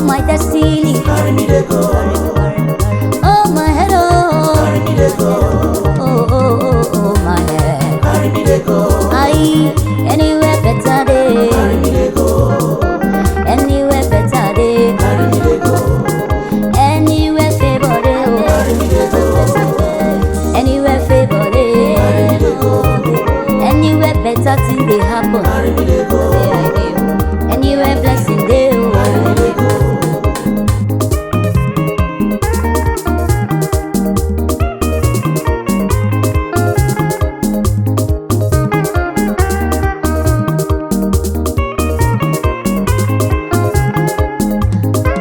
S1: my destiny.
S3: Carry me dey go.
S1: Oh, my head,
S3: Carry me dey go.
S1: oh, my head.
S3: Carry me dey go.
S1: Aye, anywhere better day.
S3: Carry me dey go.
S1: Anywhere better day.
S3: Carry me dey go.
S1: Anywhere favor day.
S3: Carry me dey go.
S1: Anywhere favor day.
S3: Carry me dey go.
S1: Anywhere better thing they happen.
S3: Carry me dey go.
S1: Anywhere blessing day.
S3: Carry me dey go.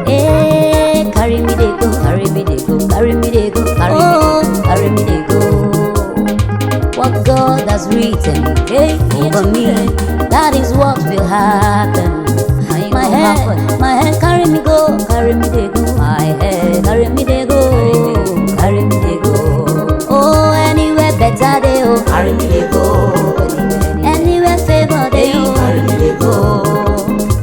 S1: Carry me they go, carry me they go, carry me they go, carry me they go. What God has written over me, that is what will happen. My head, carry me go, carry me they go. My head, carry me they go, carry me they go. Oh, anywhere better they oh,
S3: Carry me dey go.
S1: anywhere favor they oh,
S3: Carry me dey go.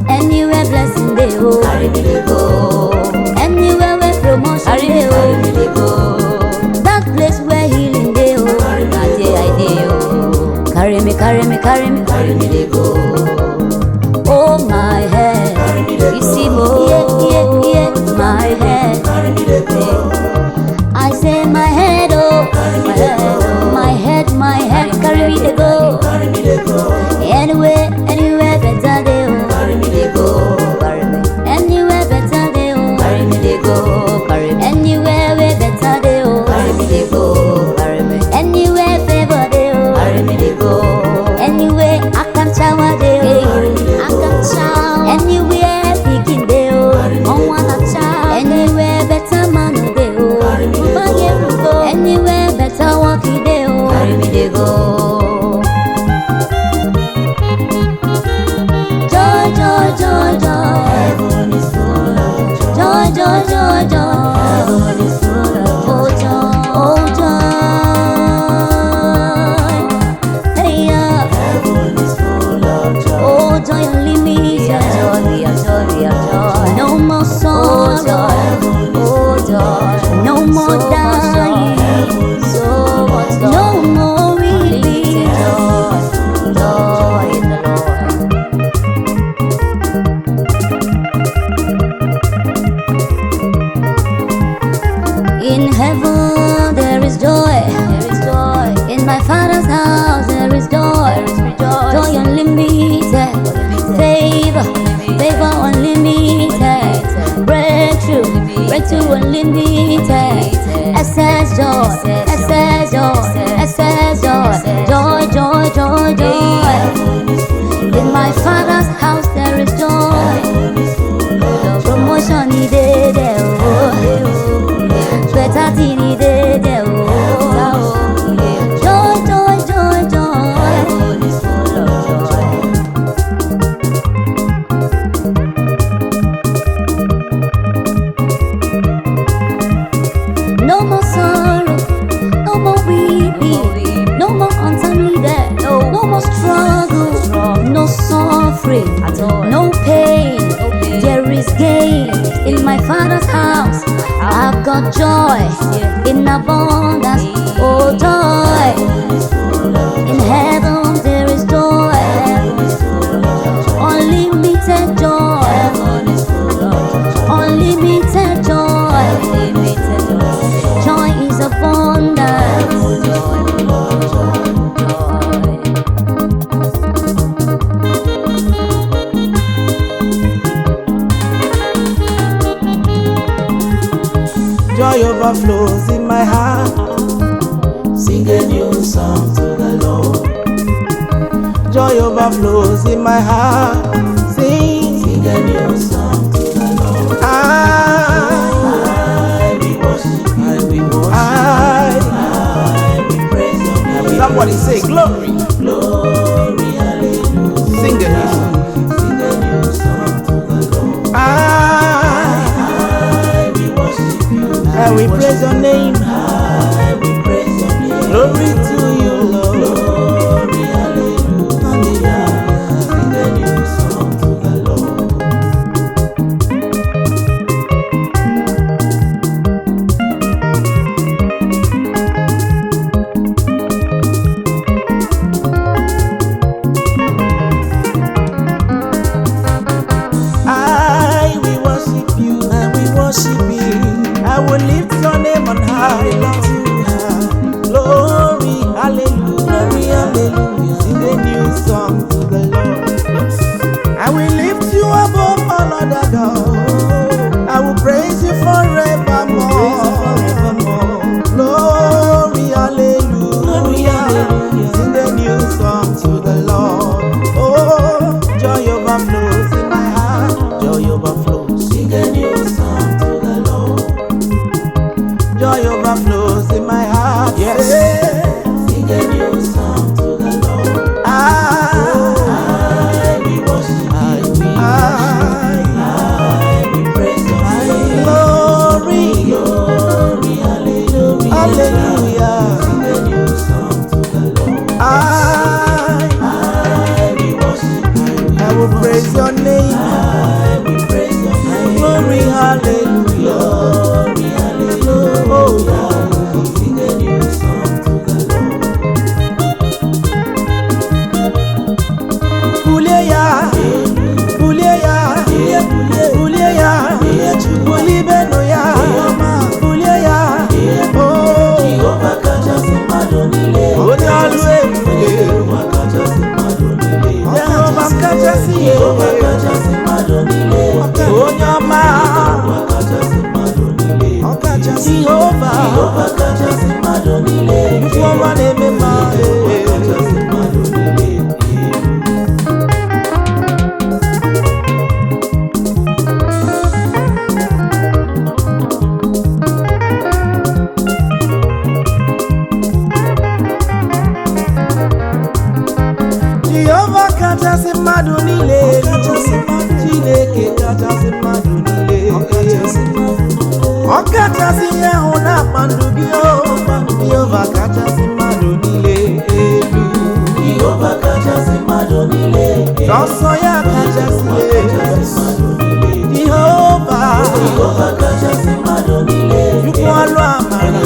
S1: anywhere blessing they oh,
S3: Carry me dey go.
S1: anywhere where promotion they
S3: Carry me
S1: oh,
S3: dey go.
S1: that place where healing they oh,
S3: Carry me
S1: that day I dey oh. Carry me, carry me, carry me,
S3: Carry me dey go.
S1: oh my head,
S3: Carry me dey
S1: you
S3: go.
S1: see mo, yeah, my head.
S3: Carry me dey go.
S1: I say my head oh, my head, carry me they go.
S3: Carry me dey go.
S1: Anywhere better they oh,
S3: Carry me dey go.
S1: carry me. Anywhere better they oh,
S3: Carry me dey go.
S1: carry me. Anywhere way better they oh,
S3: Carry me dey go.
S1: carry me. Anywhere favor they oh,
S3: Carry me dey go.
S1: anywhere I can shower they oh, I can shower. Anywhere picking they oh, on one a child. Anywhere better man they oh,
S3: Carry me dey go.
S1: anywhere better walking they oh,
S3: Carry me dey go.
S1: joy, joy, joy, joy,
S3: Heaven is full of joy.
S1: joy, joy, joy, joy.
S3: Heaven is full of
S1: Oh
S3: joy.
S1: joy, oh joy, hey yeah,
S3: Heaven is full of joy.
S1: oh joy unlimited, we are joy, no more sorrow, oh joy, no more dying, so much joy, no more weeping, joy in the Lord. In heaven there is joy, in my Father's house there is joy, joy unlimited, favor unlimited, breakthrough unlimited, excess joy, joy. In my Father's house there is joy, promotion needed, better thing needed, joy, no more sorrow, no more weeping, no more untimely death, no more struggle, no suffering, no pain. There is gain in my Father's house. I've got joy in abundance, oh joy. In heaven there is joy, unlimited joy, unlimited joy. Joy is abundance.
S3: Joy overflows in my heart. Sing a new song to the Lord. Joy overflows in my heart. Sing a new song to the Lord. I will worship you. I will praise your name. Somebody say glory. Glory, hallelujah. Sing a new song. Sing a new song to the Lord. I will worship you. I will praise your name. I will praise your name. Glory to you, Lord. Glory, hallelujah. Sing a new song to the Lord. song to the Lord. I will lift you above all other gods. I will praise you forevermore. Glory, hallelujah. Sing a new song to the Lord. Oh, joy overflows in my heart. Joy overflows. Sing a new song to the Lord. Joy overflows in my heart. Yes. Sing a new song to the Lord. I will worship you. I will praise your name. Glory, glory, hallelujah. Hallelujah. Sing a new song to the Lord. I will worship you. I will praise your name. I will praise your name. Glory, hallelujah. Glory, hallelujah. Oh, sing a new song to the Lord. Kuleya, kuleya, kuleya, kulibenoya, kuleya. Oh, Jehovah kaja simadonile. Oni alwe kule. Jehovah kaja simadonile. Jehovah kaja simadonile. Onyama. Jehovah kaja simadonile. Jehovah kaja simadonile. Mfwa nemema. Jehovah kaja simadonile. Jehovah kachasị mmadụ niile, Chineke kachasị mmadụ niile, ọ kachasị ihe hụ na-akpa ndụ gị. Jehovah kachasị mmadụ niile elu, Jehovah kachasị mmadụ niile, sọsọ ya kachasị Jehovah kachasị mmadụ niile, Chukwu ọlụ amara,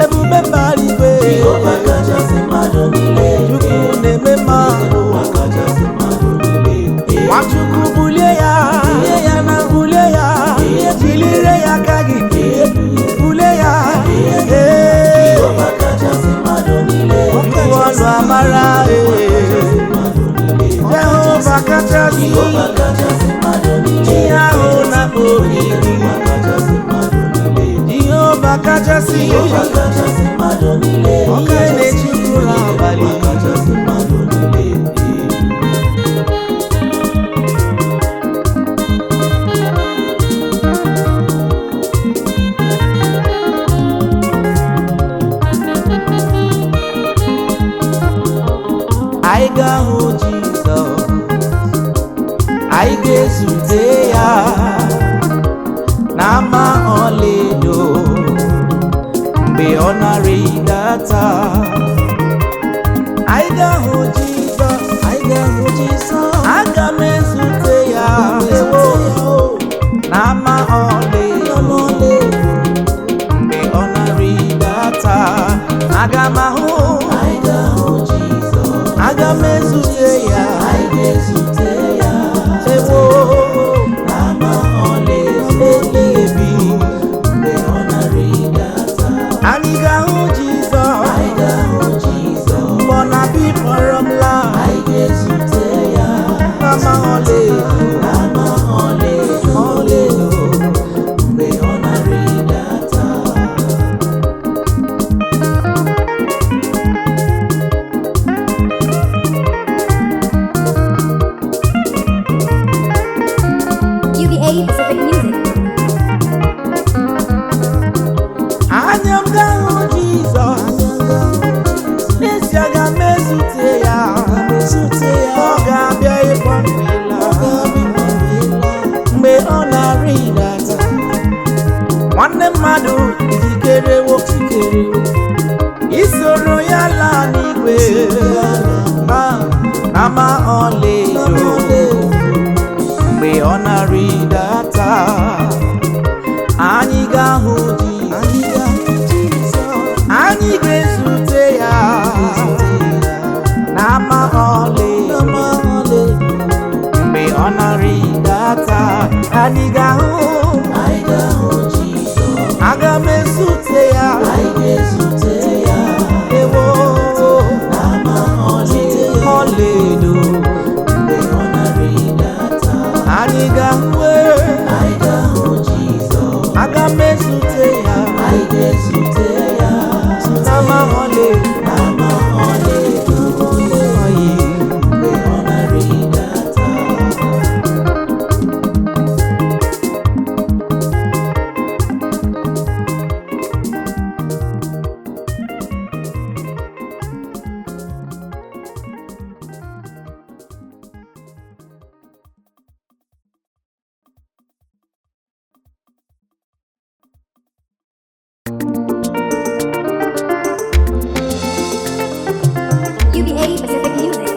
S3: ebube mbara igwe, Jehovah kachasị mmadụ niile, Chukwu na-eme mma, Nwachukwu bulie ya na bulie ya, jilire ya aka gị, bulie ya, Jehovah kachasị mmadụ niile, Chukwu ọlụ amara, Jehovah kachasị ihe ahụ na-akpọ oriri, Jehovah kachasị ọka na-echukwu n'abalị. Anyị ga-ahụ Jizọs, anyị ga-ezute ya n'ama ọlaedo mgbe ọ na-arịdata. Anyị ga-ahụ Jizọs, aga m ezute ya n'ama ọlaedo mgbe ọ na-arịdata. Aga m ahụ, aga m ezute ya, ewo n'ama ọlaedo ebi mgbe ọ na-arịdata. Anyị ga-ahụ Jizọs, mgbe ọ na-abịa ịkpọrọ m laa, n'ama ọlaedo mgbe ọ na-arịdata.
S2: UVA Pacific Music.
S3: Anya m ga-ahụ Jizọs, n'ezie aga m ezute ya, ọ ga-abịa ịkpọ mmela mgbe ọ na-arịdata. Nwanne mmadụ jikerewo isoro ya laa n'igwe n'ama ọlaedo mgbe ọ na-arịdata. Anyị ga-ahụ Jizọs, anyị ga-ezute ya n'ama ọlaedo mgbe ọ na-arịdata. Anyị ga-ahụ Jizọs, aga m ezute ya, ewo n'ama ọlaedo.
S2: AE Pacific Music.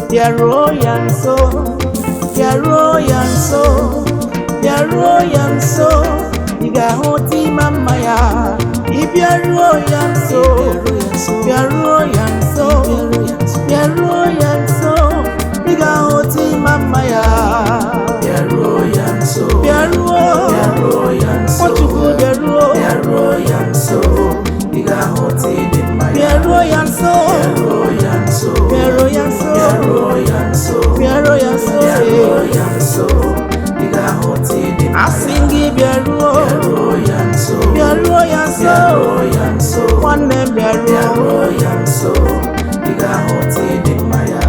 S3: Their royal soul, their royal soul, their royal soul. Iga hoti mama ya. If your royal soul, their royal soul, their royal soul. Iga hoti mama ya.
S4: Their royal soul,
S3: Their
S4: royal soul,
S3: what you put their
S4: royal soul. Iga hoti di maya.
S3: their royal soul,
S4: Royal soul,
S3: their royal soul,
S4: royal soul,
S3: their royal soul.
S4: royal soul. Iga hoti di
S3: I
S4: maya.
S3: sing give their
S4: Royal soul,
S3: their royal soul.
S4: royal soul,
S3: One name their
S4: royal soul. Iga hoti di maya.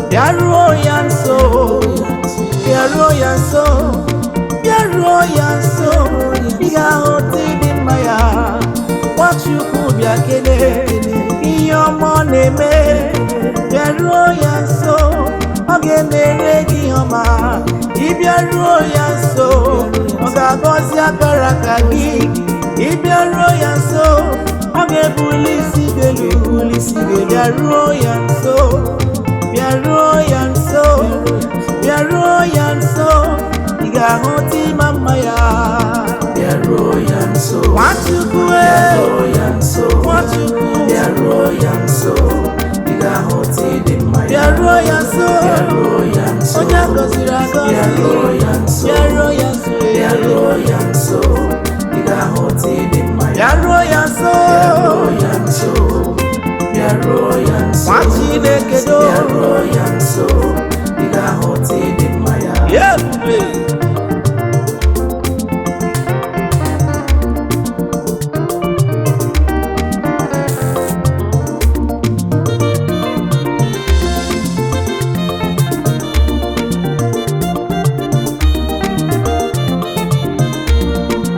S3: their royal soul, their royal soul, their royal soul. Iga hoti di maya. What you could be a kene in your money, their royal soul. Again, they ready, Oma. If your royal soul, Oga Gosia Karakagi. If your royal soul, Oga Bulisi Gelu, their royal soul, their royal soul, their royal soul. Iga hoti mama ya.
S4: Their royal soul,
S3: What you do?
S4: royal soul,
S3: What you do?
S4: their royal soul. Iga hoti di maya.
S3: Their royal soul.
S4: Royal soul,
S3: Oja Gosira
S4: their
S3: Gosi.
S4: royal soul,
S3: Their royal soul.
S4: their royal soul. Iga hoti di maya.
S3: Their royal soul.
S4: Royal soul, their royal soul,
S3: Wachineke do.
S4: their royal soul. Iga hoti di maya.
S3: Yeah, baby.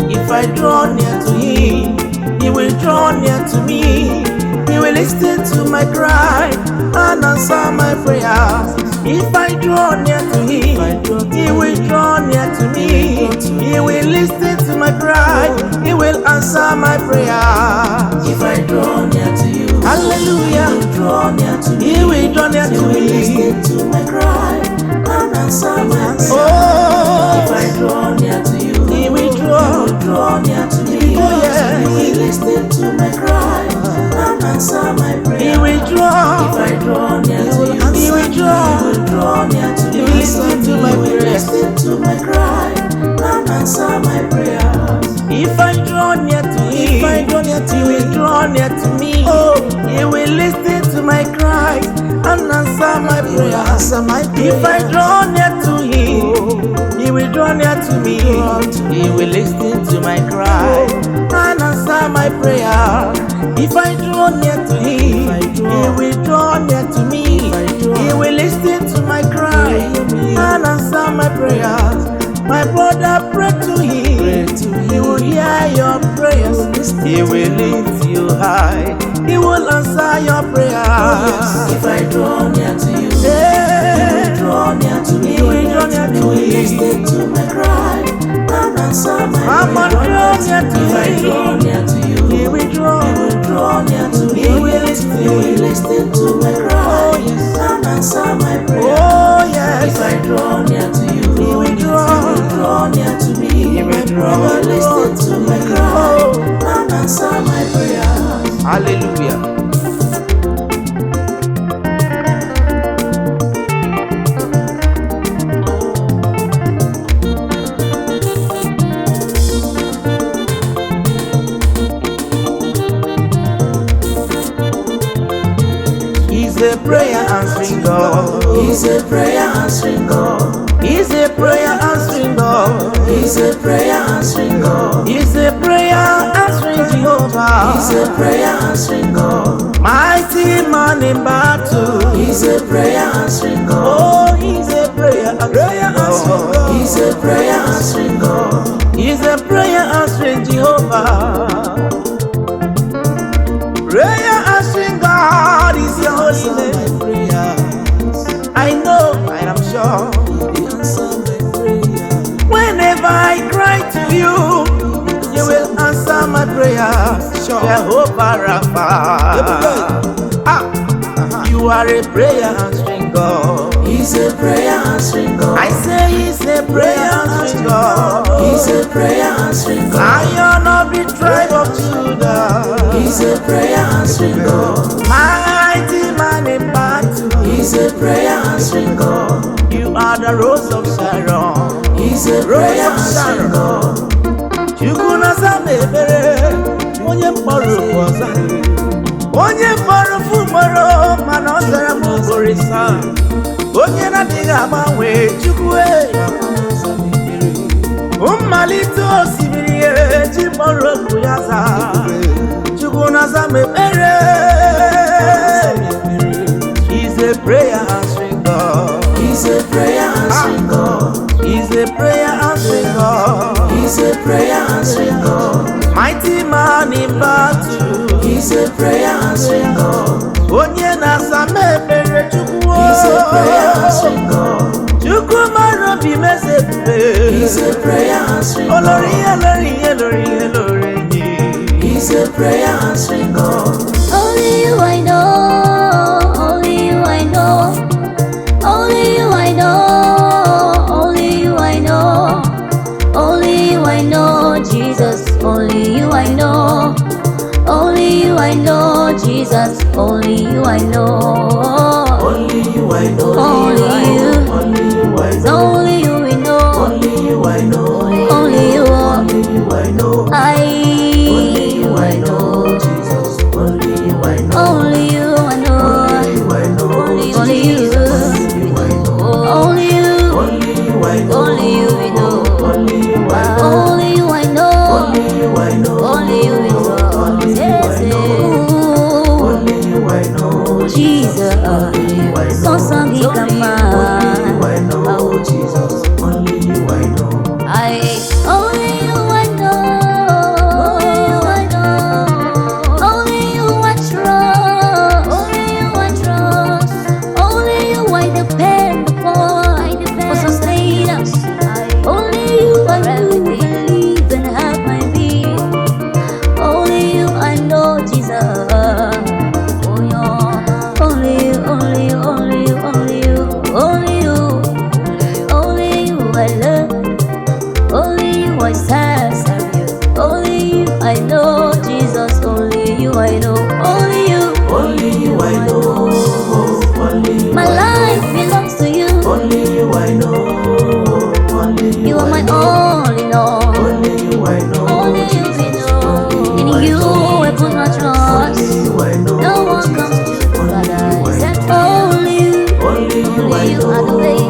S3: If I draw near to him, he will draw near to me. He will listen to my cry and answer my prayers. If I draw near to him, he will draw near to me. He will listen to my cry. He will answer my prayers.
S4: If I draw near to you,
S3: Hallelujah.
S4: draw near to me.
S3: He will draw near to me.
S4: Listen to my cry and answer my prayer. If
S3: Oh,
S4: I draw near to you,
S3: he will draw.
S4: draw near to me.
S3: Oh, yes.
S4: You will listen to my cry and answer my prayer.
S3: He will draw.
S4: If I draw near to you,
S3: He will draw.
S4: you will draw near to
S3: He
S4: me.
S3: will listen to my
S4: You will
S3: prayer.
S4: listen to my cry and answer my prayers.
S3: If I draw near to him, he will draw near to me. Oh, he will listen to my cry and answer my prayers. If I draw near to him, he will draw near to me. He will listen to my cry and answer my prayer. If I draw near to him, he will draw near to me. He will listen to my cry and answer my prayers. My brother, pray to him. He will hear your prayers. He will lift you high. He will answer your prayers.
S4: If I draw near to you,
S3: Yeah.
S4: draw near to me.
S3: He will draw near to
S4: You will
S3: me.
S4: listen to my cry and answer my
S3: I'm on
S4: prayer.
S3: draw near to
S4: If I draw
S3: him.
S4: near to you,
S3: He will draw.
S4: draw near to me.
S3: He will listen.
S4: You will listen to my cry
S3: Oh, yes.
S4: and answer my prayer.
S3: Oh yes.
S4: If I draw near to you,
S3: He will draw.
S4: draw near to me.
S3: He will draw.
S4: You will listen to my cry
S3: Oh.
S4: and answer my prayers.
S3: Hallelujah. He's a prayer answering God.
S4: He's a prayer answering God.
S3: He's a prayer answering God.
S4: He's a prayer answering God.
S3: He's a prayer answering Jehovah.
S4: He's a prayer answering God.
S3: Mighty man in battle.
S4: He's a prayer answering God.
S3: Oh, he's a prayer answering God.
S4: He's a prayer answering God.
S3: He's a prayer answering Jehovah. Prayer answering God is your holy name. I know, I am sure. Whenever I cry to you, you will answer my prayer. Jehovah Rapha. You are a prayer answering God.
S4: He's a prayer answering God.
S3: I say he's a prayer answering God.
S4: He's a prayer answering God.
S3: Lion of the tribe of Judah.
S4: He's a prayer answering God.
S3: Mighty man in battle.
S4: He's a prayer answering God.
S3: You are the rose of Sharon.
S4: He's a prayer answering God.
S3: Chukuna Samebere. Onye mkpọrọ ụbọza. Onye mkpọrọ fụgbọrọ mana ọ zara m ụbọrịsa. Onye na-adịghị agbanwe Chukwu mmalite osimiri ji mkpọrọ okwu ya zaa. Chukwu na-aza m ekpere. He's a prayer answering God.
S4: He's a prayer answering God.
S3: He's a prayer answering God.
S4: He's a prayer answering God.
S3: Mighty man in battle.
S4: He's a prayer answering God.
S3: Onye na-asa m ekpere Chukwu.
S4: He's a prayer answering God.
S3: Chukwu mara obi meze ebube.
S4: He's a prayer answering God.
S3: Olori.
S4: He's a prayer answering God.
S1: Only you I know, only you I know, only you I know, only you I know, only you I know, Jesus, only you I know, only you I know, Jesus, only you I know,
S4: Only you I know.
S1: only you,
S4: Only you I know.
S1: only you I know,
S4: Only you I know.
S1: only you,
S4: Only you I know. Only you I
S1: I
S4: know. Jesus. Only you I know.
S1: only you I know.
S4: Only you I know.
S1: Only you.
S4: Only you I know.
S1: Only you,
S4: Only you I know.
S1: only you we know.
S4: Only you I know.
S1: Only you I know.
S4: Only you I know.
S1: Only you we know.
S4: Only you
S1: Yes,
S4: I know.
S1: ooh,
S4: Only you I know.
S1: Jesus, so some he can
S4: Only you
S1: find.
S4: I know. Jesus. Only you I know.
S1: Only you I know. Only you I know. Only you I trust. Only you I trust. Only you I depend upon. For sustenance. Only you I do believe and have my being. Only you I know, Jesus. Oh yeah. Only you, only you, only you, only you, only you, only you I love. Only you I serve you. Only you I know, Jesus. Only you I know. Only you.
S4: Only you I know. Only you
S1: My life belongs to you.
S4: Only you I know. Only you
S1: You are my
S4: I know.
S1: all in all.
S4: Only you I know.
S1: Only you we know. In you I put my trust.
S4: Only you I know.
S1: No one comes to the Father except only you.
S4: Only you I
S1: Only you are the
S4: know.
S1: way.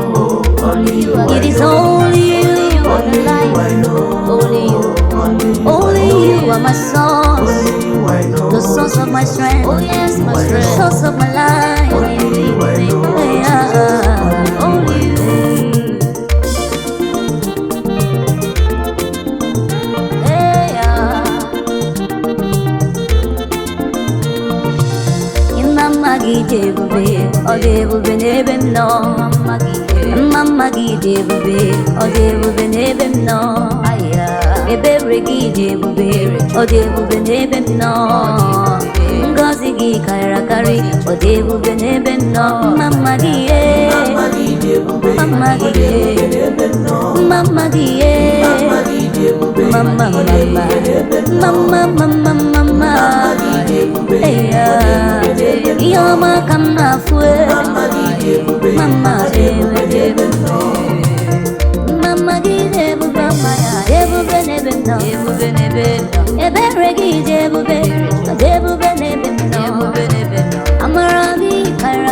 S4: Only you I
S1: It is
S4: know.
S1: only you. You are the
S4: Only you I
S1: light.
S4: know.
S1: Only you.
S4: Only you
S1: Only you are my source.
S4: Only you I know.
S1: The source of my strength. Oh yes, my strength. Source of my life.
S4: Only you I know.
S1: Yeah, only you. Yeah. Mama gide bube, ode bube nebe no. Mama gide bube, ode bube nebe no. Ebere gide bube, ode bube nebe no. Ngozi gi karakari, ode bube nebe no. Mama gide,
S4: Mama gide bube.
S1: mama gide, mama gide, mama, mama. Yoma kama fue Mama debe Mama gide bube maya Debu benebe no Ebere gide bube Debu benebe no Amarabi kara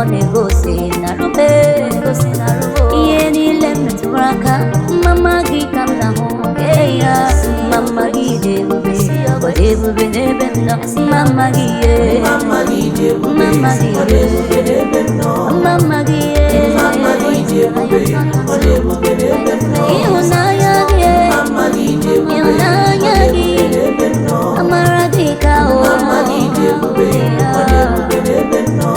S1: na-egosi na rube ihe niile metụrụ aka mama gị ka m na-ahụ ya mama gị dị ebube ọ dị ebube n'ebe m nọ mama gị
S4: Mama gị dị ebube,
S1: mama gị
S4: ọ dị ebube n'ebe m nọ.
S1: mama gị
S4: Mama gị dị ebube, ọ dị ebube n'ebe m nọ.
S1: ịhụnanya gị
S4: Mama gị dị ebube,
S1: ịhụnanya
S4: ọ dị
S1: gị
S4: ebube n'ebe m nọ.
S1: amara gị ka o
S4: Mama gị dị ebube, ọ dị ebube n'ebe m nọ.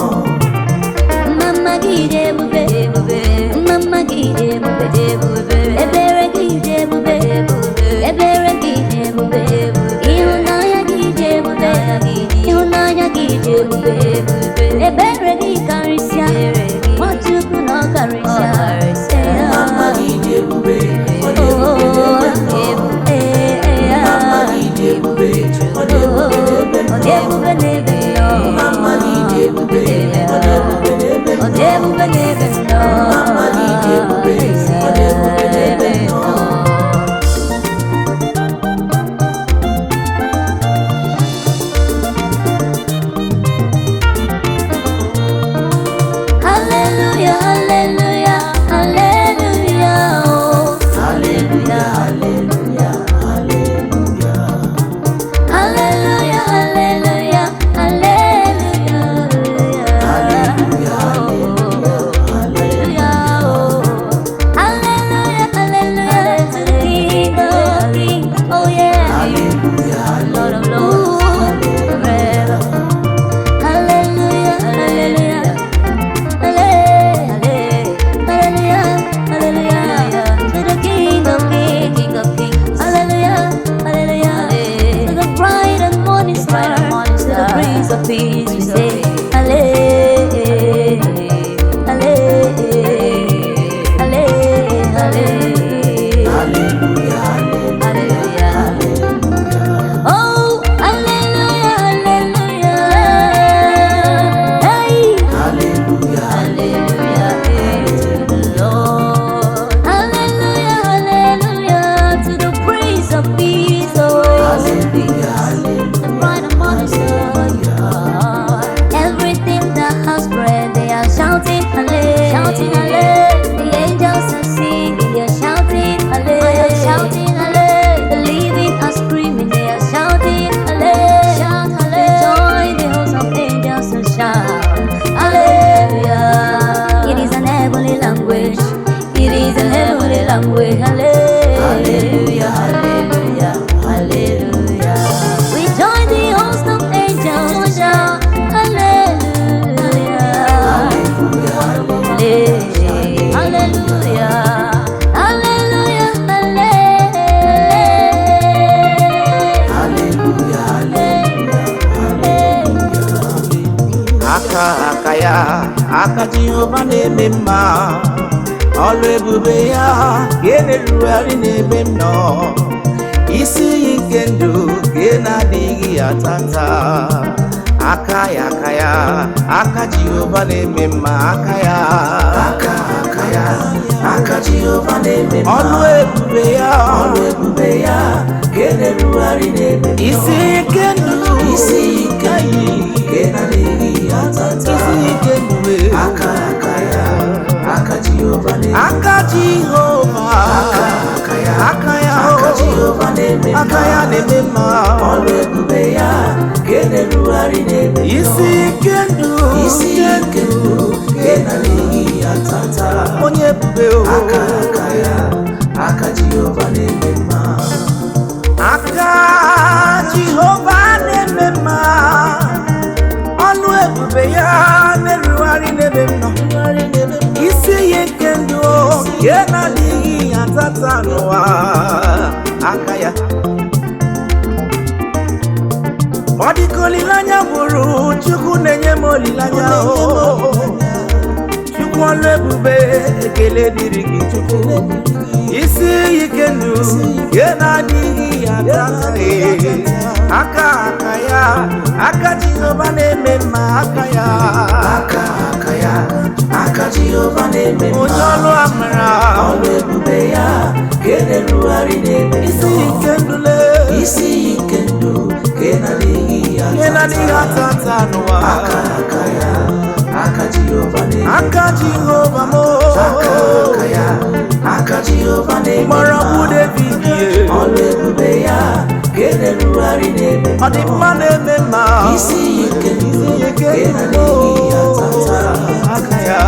S1: mama gị dị ebube mama gị dị ebube ebere gị dị ebube ebere gị dị ebube ịhụnanya gị dị ebube ịhụnanya gị dị ebube ebere gị karịsịa Nwachukwu na ọ karịsịa
S4: Mama gị dị ebube, ọ dị ebube n'ebe m nọ. Mama gị dị ebube, ọ dị ebube n'ebe m nọ.
S1: ebube n'ebe nọ
S4: Mama gị dị ebube, ọ dị ebube n'ebe m
S1: ọ
S4: nọ.
S1: dị ebube n'ebe nọ
S4: Mama gị dị ebube, ọ dị ebube n'ebe m nọ.
S1: Hallelujah, hallelujah, hallelujah, oh.
S4: Hallelujah, hallelujah, hallelujah.
S1: Hallelujah, hallelujah, hallelujah, hallelujah, oh. Hallelujah, hallelujah to the King of Kings, oh yeah, Lord of Lords, forever. Hallelujah, hallelujah. Hallelujah, hallelujah, to the King of Kings, hallelujah, hallelujah, to the bright and morning star, to the Prince of Peace, we say, hallelujah, hallelujah, hallelujah, hallelujah, oh, hallelujah, hallelujah, hey.
S4: Hallelujah,
S1: Hallelujah, to the Lord. Hallelujah, hallelujah, to the Prince of Peace. Oh, the bright and morning star you are. Everything that has breath, they are shouting hallelujah, shouting hallelujah. The angels are singing, they are shouting hallelujah, shouting hallelujah. The living are screaming, they are shouting hallelujah, shout hallelujah. Join the host of angels and shout hallelujah. It is an heavenly language. It is an heavenly language. Hallelujah, hallelujah, hallelujah. We join the host of angels to shout hallelujah, hallelujah, hallelujah, hallelujah,
S3: aka ya aka Jehova na-eme mma ọlụ ebube ya ka na-erugharị n'ebe m nọ isi iyi nke ndụ ka na-adịghị ya tata aka ya aka Jehova na-eme mma aka ya
S4: aka Jehova na-eme mma.
S3: ọlụ ebube ya
S4: ka na-erugharị n'ebe m nọ.
S3: isi iyi nke ndụ
S4: isi iyi nke ndụ ka na-adịghị ya tata.
S3: isi iyi nke ndụ
S4: aka ya aka Jehova na-eme
S3: aka Jehova aka ya
S4: Jehova na-eme mma.
S3: aka ya na-eme mma
S4: ọlụ ebube ya ka na-erugharị n'ebe m nọ.
S3: isi nke ndụ
S4: isi iyi nke ndụ ka na-adịghị ya tata.
S3: onye ebube o
S4: aka ya aka Jehova na-eme mma.
S3: aka Jehova na-eme mma ọnụ ebube ya na-erugharị n'ebe m nọ isi ihe nke ndụ nke na-adịghị ya tata n'ụwa aka ya ọ dịka olileanya gwụrụ Chukwu na-enye m olileanya Chukwu ọlụ ebube ekele dịrị gị Chukwu isi iyi nke ndụ nke na-adịghị ya tata aka ya aka Jehova na-eme mma aka ya
S4: aka Jehova na-eme mma.
S3: onye ọlụ amara
S4: ọlụ ebube ya ka na-erugharị n'ebe m
S3: isi
S4: nọ.
S3: iyi nke ndụ
S4: isi iyi nke ndụ ka na-adịghị ya
S3: nke na-adịghị ya tata n'ụwa
S4: aka ya aka Jehova
S3: aka Jehova mo
S4: aka ya aka Jehova na-eme
S3: mgbọrọgwụ David
S4: ọlụ ebube ya ga-erugharị n'ebe
S3: ọ dị mma na-eme mma
S4: isi iyi nke ndụ
S3: ike
S4: ga-enye ya tata
S3: aka ya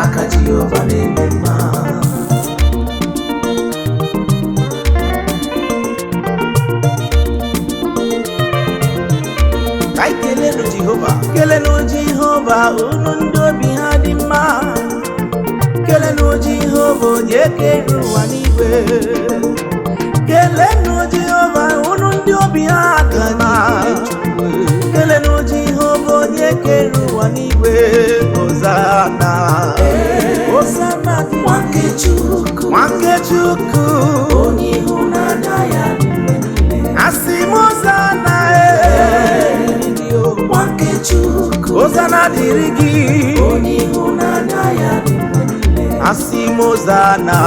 S4: aka Jehova na-eme mma
S3: kelenu Jehova unu ndị obi ha dị mma kelenu Jehova onye kere ụwa n'igwe kelenu Jehova unu ndị obi ha dị mma kelenu Jehova onye kere ụwa n'igwe Hosana Hosana
S4: nwa nke Chukwu onye ịhụnanya ya dị mgbe niile
S3: asị m Hosana
S4: nwa nke Chukwu
S3: Hosana dịrị gị
S4: onye ịhụnanya ya dị mgbe niile
S3: asị m Hosana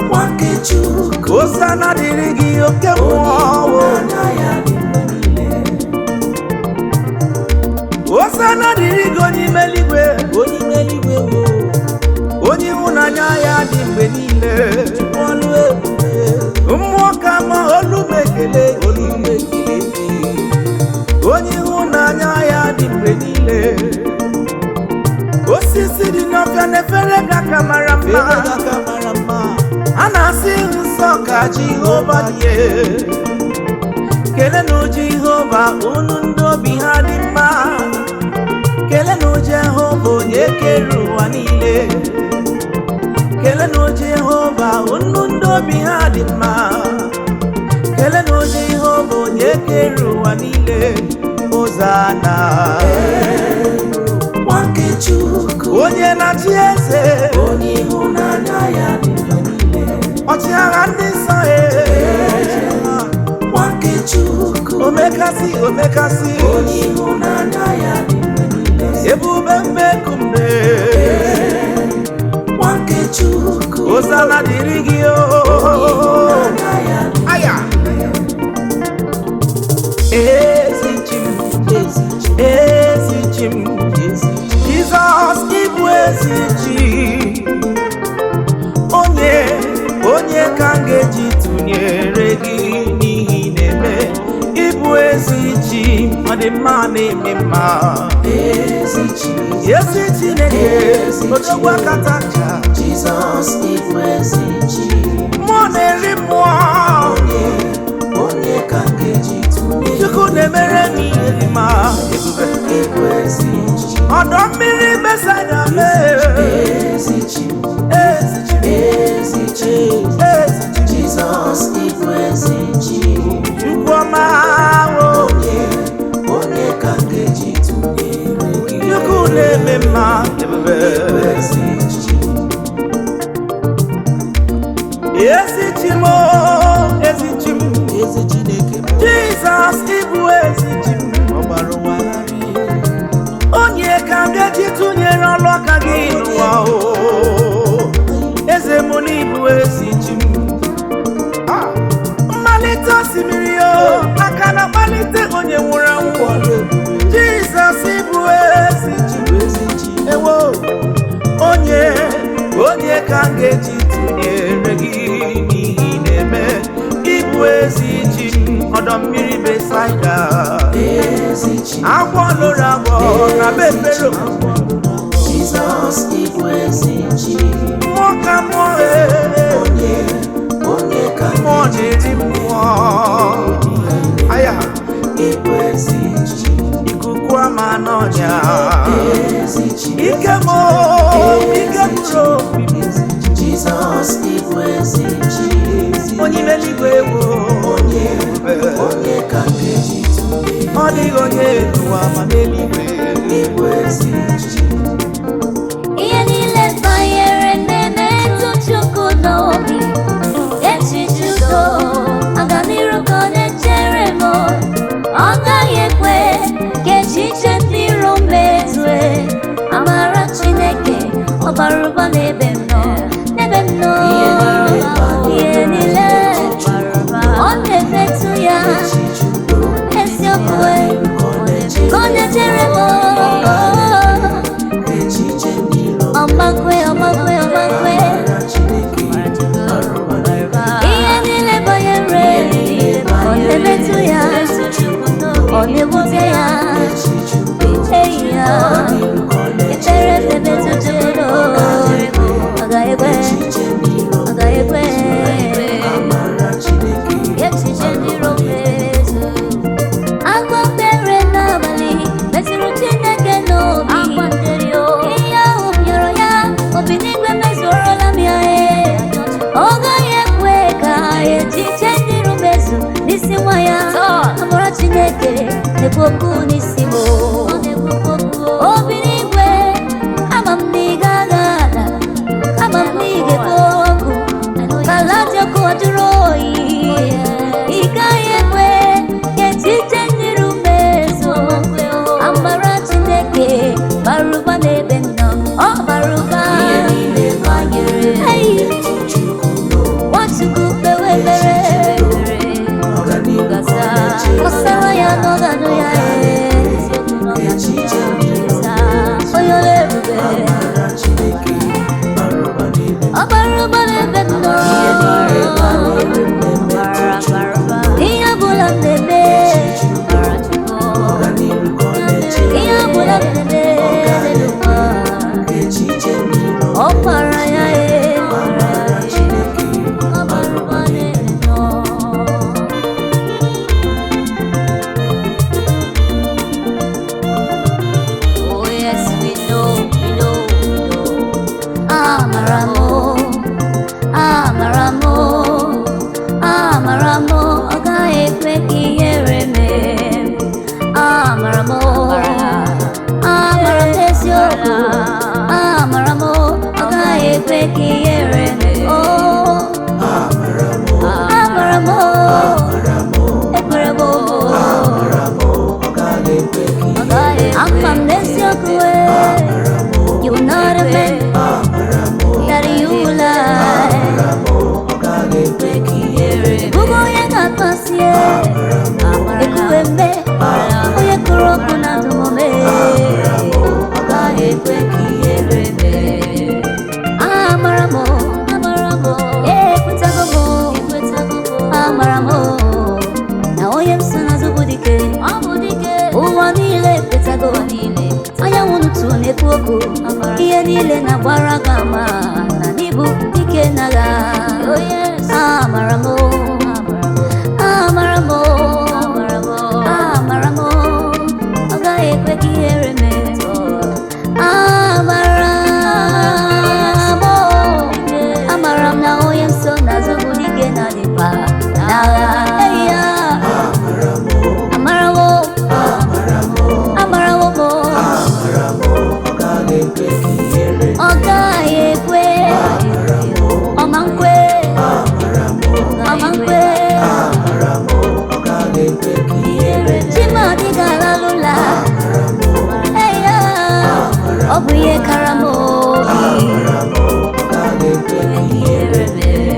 S4: nwa nke Chukwu
S3: Hosana dịrị gị oke mmụọ
S4: ịhụnanya ya dị mgbe niile
S3: Hosana dịrị gị onye ime eluigwe onye ịhụnanya ya dị mgbe niile ọlụ ebube mmụọ ka ma olu m ekele onye ịhụnanya ya dị mgbe niile osisi dị n'ọfịa na-efere gị aka mara mma a na-asị nsọ ka Jehova dị kelenu Jehova unu ndị obi ha dị mma kelenu Jehova onye kere ụwa niile kelenu Jehova unu ndị obi ha dị mma kelenu Jehova onye kere ụwa niile Hosana
S4: nwa nke Chukwu
S3: onye na-achị eze
S4: onye ịhụnanya ya dị mgbe niile
S3: ọchịagha ndị nsọ
S4: nwa nke Chukwu
S3: omekasị
S4: onye ịhụnanya ya dị mgbe niile
S3: ebube mmekumbe
S4: nwa nke Chukwu
S3: Hosana dịrị gị
S4: ịhụnanya ya dị
S3: aya ezi chi m Jizọs ịbụ ezi chi onye ka m ga-eji tụnyere gị n'ihi na-eme ịbụ ezi chi ọ dị mma na-eme mma
S4: ezi
S3: Chineke odogwu akata ncha
S4: Jizọs ịbụ ezi chi
S3: mmụọ na-eri mmụọ
S4: onye ka m ga-eji tụnyere
S3: Chukwu na-emere m ihe dị mma ebube
S4: ịbụ ezi chi
S3: ọdọ mmiri Besaida mee
S4: ezi chi
S3: ezi chi
S4: ezi chi Jizọs ịbụ ezi chi
S3: Chukwu ọma
S4: onye ka m ga-eji tụnyere gị
S3: Chukwu na-eme mma ebube
S4: ezi chi
S3: ezi chi m ezi chi m
S4: ezi Chineke
S3: Jizọs ịbụ ezi chi m
S4: ọgbara ụwa
S3: onye ka m ga-eji tụnyere ọlụ aka gị n'ụwa eze m n'ịbụ ezi chi m mmalite osimiri aka na mmalite onye nwụrụ anwụ Jizọs ịbụ ezi chi ewo onye ka m ga-eji tụnyere gị n'ihi na-eme ịbụ ezi chi m ọdọ mmiri Besaida agwọ lụrụ agwọ na be Fero
S4: Jizọs ịbụ ezi chi
S3: mmụọ ka mmụọ
S4: onye ka m
S3: mmụọ na-eri mmụọ aya
S4: ịbụ ezi chi
S3: ikuku ama n'ọnya
S4: ezi chi
S3: ike m ike bụrụ obi
S4: Jizọs ịbụ ezi chi
S3: onye ime eluigwe ewo
S4: onye ka m ga-eji tụnyere
S3: ọ dịghị onye n'ụwa ma n'eluigwe
S4: ịbụ ezi chi
S1: ihe niile banyere na-emetụ Chukwu n'obi echiche udo aga n'iru ka ọ na-echere m ọ gaghị ekwe ka echiche ndị iro mezue amara Chineke ọ bara ụba n'ebe m nọ ihe niile ọ na-emetụ ya eziokwu ka ọ na-echere na-ewute ya eyi ya ekpere bebe tutudo ọ ga-ekwe echiche ndị romezu agwa kpere n'abalị metụrụ Chineke n'obi ihe ahụ bịara ya obi n'igwe mezuorola m ya ọ gaghị ekwe ka echiche ndị romezu n'isi nwa ya amara Chineke na-ekwu okwu n'isi m obi n'igwe ama m na ị gaghị ala ama m na ị ga-ekwu okwu ka ala dị ọkụ jụrụ oyi ị gaghị ekwe ka echiche ndị romezu amara Chineke bara ụba n'ebe nọ ọ bara ụba Nwachukwu kpewe ekpere ọsara ya n'ọganụ ya onye ọrụ ebube ọ bara ụba n'ebe nọ ihe ọbụla m na-eme ihe ọbụla m na-eme ọ bara ya ọ bara ụba n'ebe nọ. Oh yes, we know. Amaramo, ọ gaghị ekwe ka ihere mee. Amaramo, n'eziokwu. Amaramo, ọ gaghị ekwe ka ihere mee. Oh, amaramo, ekwere m ama m n'eziokwu you will not admit that you lie. Bugo onye ga-akpasi ekwuwe mbe onye kụrụ ọkụ na ndụmọme ọ gaghị ekwe ka ihere mee. Amara m ekwetago m amara m na onye m so n'azụ bụ dike ụwa niile ekwetago anyanwụ n'ụtụ na-ekwu okwu ihe niile na-agbara gị ama na n'ịbụ dike n'agha. Amara m ọ gaghị ekwe ka ihere mee. Amara m na onye nso n'azụ bụ dike na dịkwa n'agha. Ọ gaghị ekwe ọma nkwe Chimadi ga-alalụla eya ọ bụ ihe kara m obi ihere mee.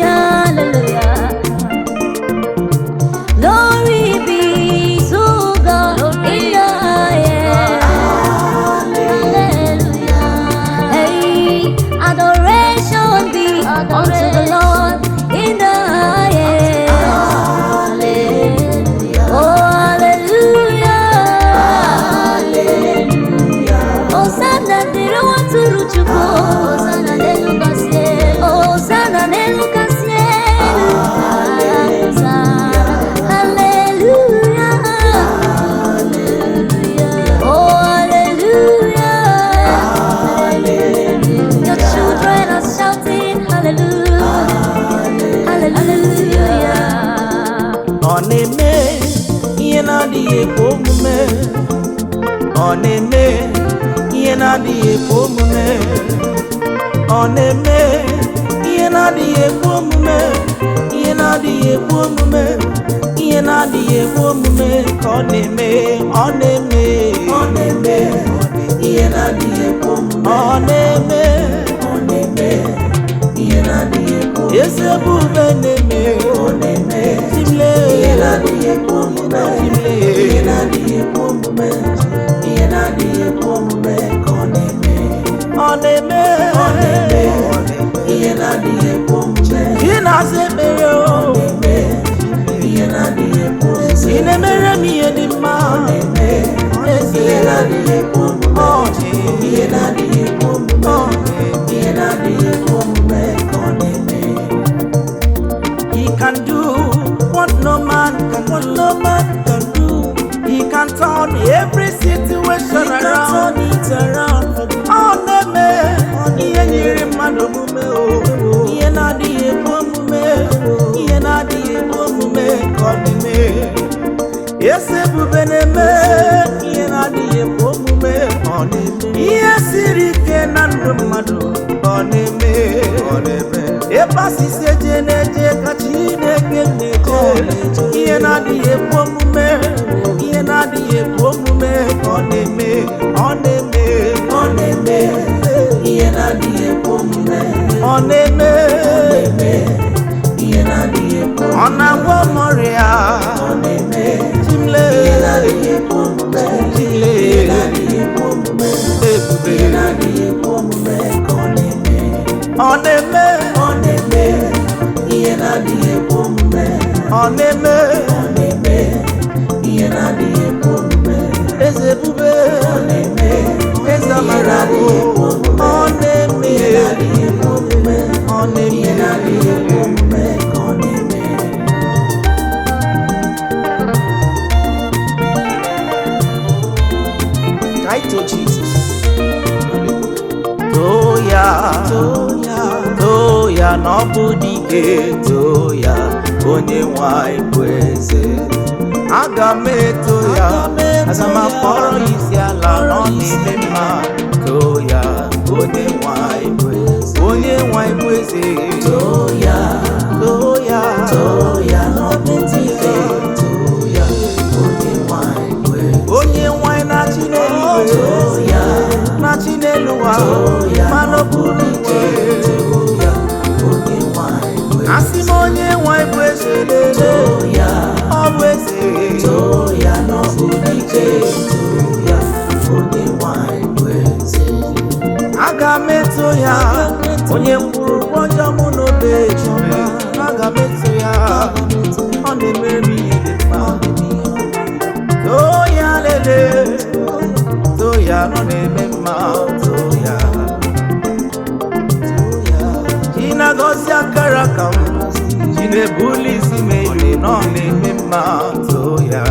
S1: Hallelujah. Glory be to God in the
S3: ihe na-adịghị ekwe omume, ọ na-eme ihe na-adịghị ekwe omume, ọ na-eme ihe na-adịghị ekwe omume, ihe na-adịghị ekwe omume, ihe na-adịghị ekwe omume ka ọ na-eme, ọ na-eme,
S4: ọ na-eme ihe na-adịghị ekwe omume,
S3: ọ na-eme,
S4: ọ na-eme ihe na-adịghị ekwe omume,
S3: eze ebube na-eme,
S4: ọ na-eme
S3: Chimle,
S4: ihe na-adịghị ekwe omume,
S3: Chimle,
S4: ihe na-adịghị ekwe omume, ihe na-adịghị ekwe omume ka ọ na-eme,
S3: ọ na-eme,
S4: ọ na-eme ihe na-adịghị ekwe omume,
S3: ị na-aza ekpere o,
S4: ọ na-eme ihe na-adịghị ekwe omume,
S3: ị na-emere m ihe dị mma,
S4: ọ na-eme ihe na-adịghị ekwe omume, ihe na-adịghị ekwe omume, ihe na-adịghị ekwe omume ka ọ na-eme.
S3: He can do what no man can do. He can turn every situation around. Ọ na-eme ihe nyere mmadụ omume o, ihe na-adịghị ekwe omume, ihe na-adịghị ekwe omume ka ọ na-eme. Eze ebube na-eme ihe na-adịghị ekwe omume, ọ na-eme. Ihe siri ike na ndụ mmadụ ọ na-eme, ọ na-eme. Ebe asịsị eje na-eje ka Chineke na-eje, ihe na-adịghị ekwe omume, ihe na-adịghị ekwe omume ka ọ na-eme, ọ na-eme,
S4: Ọ na-eme ihe na-adịghị ekwe omume,
S3: ọ na-eme,
S4: ihe na-adịghị ekwe
S3: ọ
S4: omume,
S3: na-agwọ ọrịa,
S4: ọ na-eme
S3: Chimle,
S4: ihe na-adịghị ekwe omume,
S3: Chimle,
S4: ihe na-adịghị ekwe omume,
S3: ebube,
S4: ihe na-adịghị ekwe omume ka ọ na-eme,
S3: ọ na-eme,
S4: ọ na-eme ihe na-adịghị ekwe omume,
S3: ọ na-eme,
S4: ọ na-eme ihe na-adịghị ekwe omume,
S3: eze ebube,
S4: ọ na-eme
S3: eze amara bụ, ọ na-eme,
S4: ihe na-adịghị ekwe omume,
S3: ọ
S4: ihe
S3: na-eme.
S4: na-adịghị ekwe omume ka ọ na-eme.
S3: Title Jesus. Toya, toya n'ọbụ dike, toya onye nwanyị bụ eze. Aga m eto ya, aga m akpọrọ ya isi ala nọ n'ime mma. Toya onye nwanyị bụ eze, onye nwanyị bụ eze.
S4: Toya,
S3: Toya,
S4: toya n'ọbụ dike, toya onye nwanyị bụ eze.
S3: onye nwanyị na-achị n'eluigwe,
S4: Toya,
S3: na-achị n'elu ụwa,
S4: toya
S3: mana ọ bụ dike.
S4: toya onye nwanyị bụ eze.
S3: Asị m onye nwanyị bụ eze lele,
S4: Toya,
S3: ọ bụ eze.
S4: toya n'ọbụ dike, toya onye nwanyị bụ eze.
S3: Aga m eto ya, onye kwuru ụgwọ ọjọọ mụ n'obe ejima. Aga m eto ya, ọ na-emere m ihe dị mma. Too ya lele, too ya nọ na-eme mma, too ya. Chi na-agọzi akara ka m, chi na-ebuli isi m elu, nọ na-eme mma, too ya.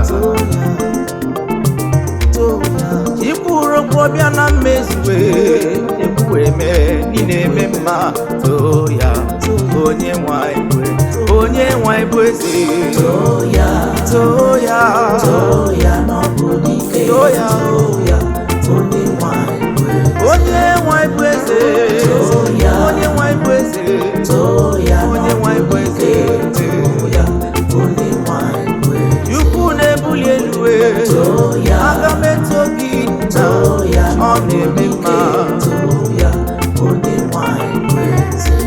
S3: Ikwuru okwu ọbịa na mmezuwe, ekwuwe eme ị na-eme mma, too ya. Onye nwanyị bụ eze, onye nwanyị bụ eze.
S4: Toya,
S3: Too ya,
S4: toya n'ọbụ dike,
S3: too ya,
S4: toya onye nwanyị bụ eze.
S3: onye nwanyị bụ eze.
S4: Toya,
S3: Onye nwanyị bụ eze.
S4: toya
S3: Onye nwanyị bụ eze.
S4: toya onye nwanyị bụ eze.
S3: Chukwu na-ebuli elu,
S4: Toya,
S3: aga m eto gị na
S4: toya
S3: ọ na-eme mma.
S4: toya onye nwanyị bụ eze.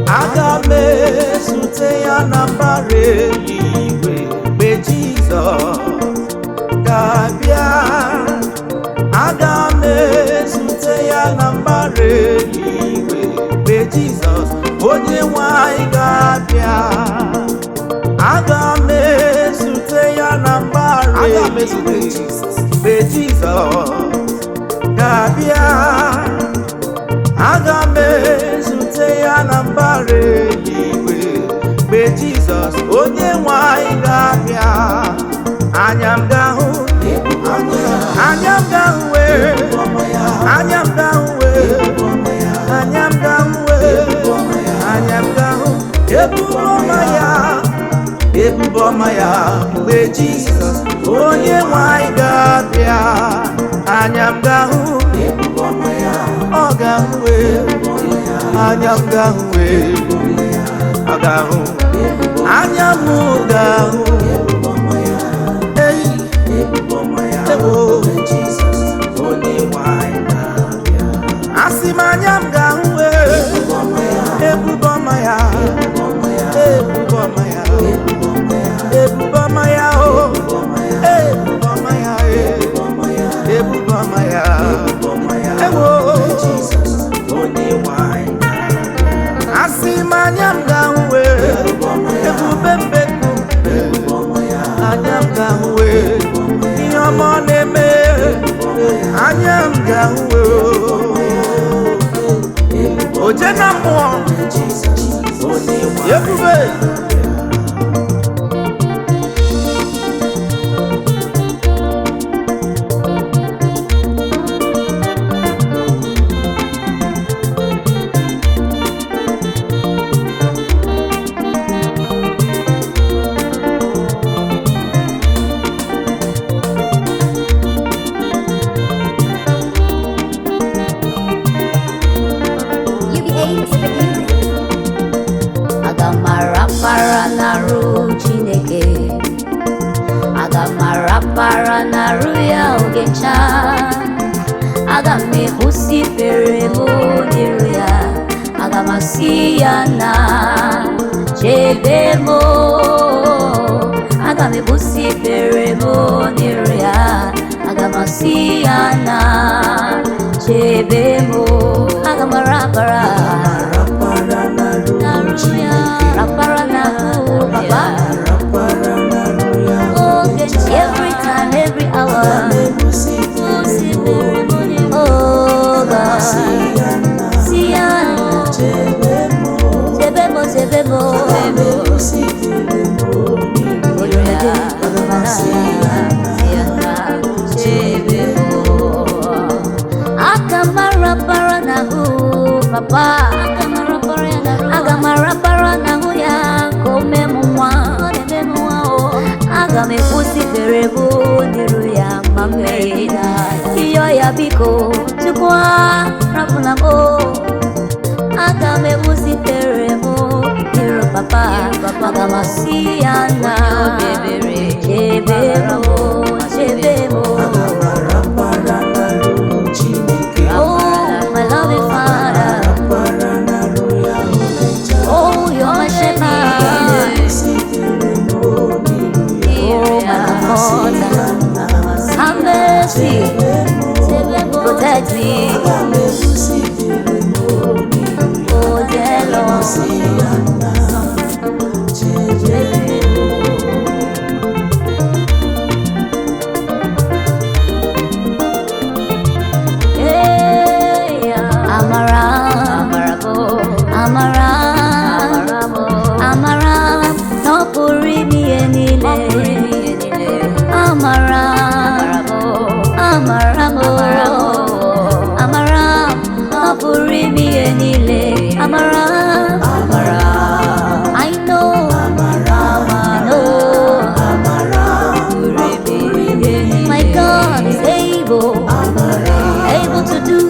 S3: Aga m ezute ya na mbara eluigwe mgbe Jizọs ga-abịa. Aga m ezute ya na mbara eluigwe mgbe Jizọs onye nwanyị ga-abịa. Aga m ezute ya na mbara ga-emezute mgbe Jizọs ga-abịa. Aga m ezute ya na mbara eluigwe mgbe Jizọs onye nwe anyị ga-abịa. Anya m ga-ahụ, anya m ga-ahụ, anya m ga-ahụ, anya m ga-ahụ, anya m ga-ahụ ebube ọma ya, ebube ọma ya mgbe Jizọs onye nwe anyị ga-abịa. Anya m ga-ahụ ebube ọma ya, ọ ga-ahụ, anya m ga-ahụ, ọ ga-ahụ, anya m ga-ahụ asị m anya m ga-ahụ ebube ọma ya, ebube ọma ya, ebube ọma ya, ebube ọma ya, ebube ọma ya, asị m anya m ga-ahụ ebube mbeku, anya m ga-ahụ ihe ọma ọ na-eme, anya m ga-ahụ oje na mmụọ ebube.
S1: Aga m arapara n'arụ Chineke, aga m arapara n'arụ ya oge ncha, aga m ekwusi ikpere m n'iru ya, aga m asị ya na chebe m, aga m ekwusi ikpere m n'iru ya, aga m asị ya na chebe m, aga m arapara rapara n'arụ Papa, every time, every hour, oh God, Siano, Sebemo, Akamarapara n'arụ Papa, Agamarapara n'arụ ya kome mwa, aga m ekwusi ikpere m n'iru ya ma mmehie iyo ya biko Chukwu rapụla m, aga m ekwusi ikpere m n'iru Papa, aga m asị ya na chebe m, chebe m. Oh my loving Father, oh you're my shepherd, oh my comforter, have mercy, protect me, oh dear Lord. Amara, no puri mi enile. Amara, no puri mi enile. Amara, I know, my God is able to do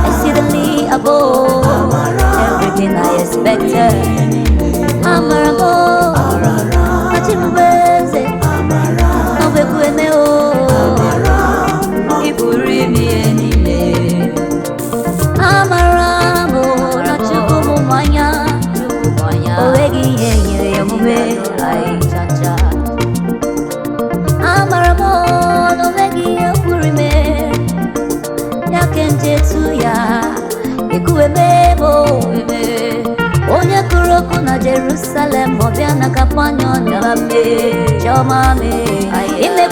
S1: exceedingly above everything I expected. Amarabo, Achimubeze, Novekweme o, Iburi mi enile. Amarabo, Nachukumu manya, Owegi ye yamume, ai chacha. Amarabo, Novegi yapurime, Yakenje tuya, Ikueme bo, onye kụrụ okwu na Jerusalem ọbịa na kapanya ọnyaba me chiọma me ime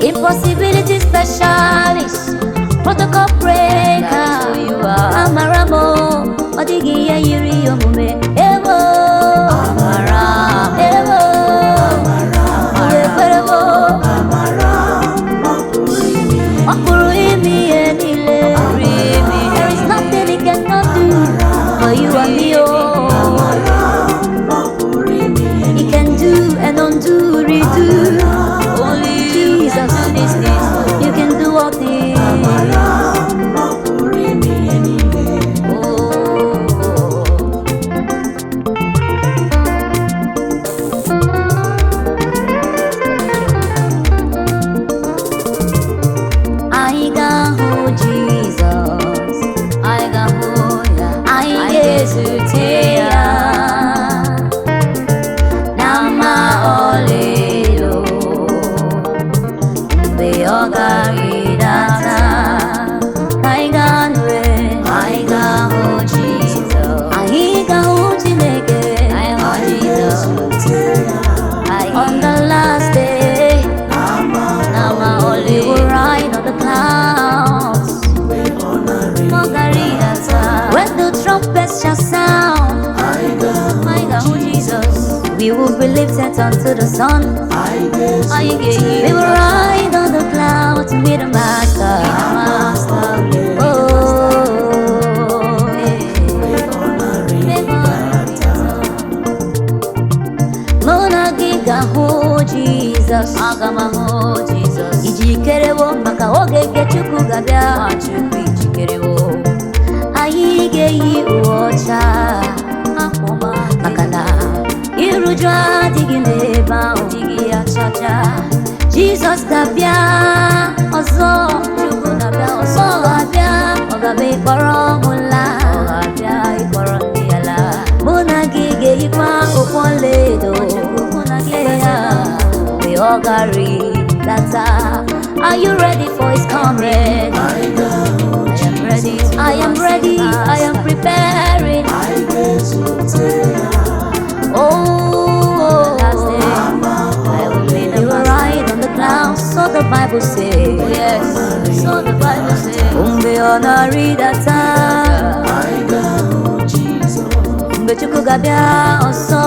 S1: Impossibility specialist, protocol breaker. You are Amaramo, Odigi Yiri Yomume, Evo, Amara, Evo, Evo, Amara, Mapurimi, Enile, there is nothing he cannot do for you and me. He can do and undo, redo. You can do all things. I got who Jesus. I got who I get to tell. Now my on the last day, now my only will ride on the clouds. When the trumpet shall sound, my God, Jesus, we will be lifted unto the sun. We will ride on the clouds, meet the Master. Oh, Agaho Jesus, Agamaho Jesus. Ijikerewo maka oge Chukwu gabia, Chukwu ijikerewo. Ayige yi uocha, akoma makana. Iruju adigi neba, odigi achacha. Jesus gabia, ozo Chukwu gabia, ozo gabia, ogabe ikoro mula, ogabia ikoro ndiala. Monagige yikwa oponledo. We all got data. Are you ready for his coming? I am ready. I am ready. I am preparing. Oh, last day I will be the ride on the clouds. So the Bible says. Yes. So the Bible says. Umbe honori data. Bechuku gabia oso.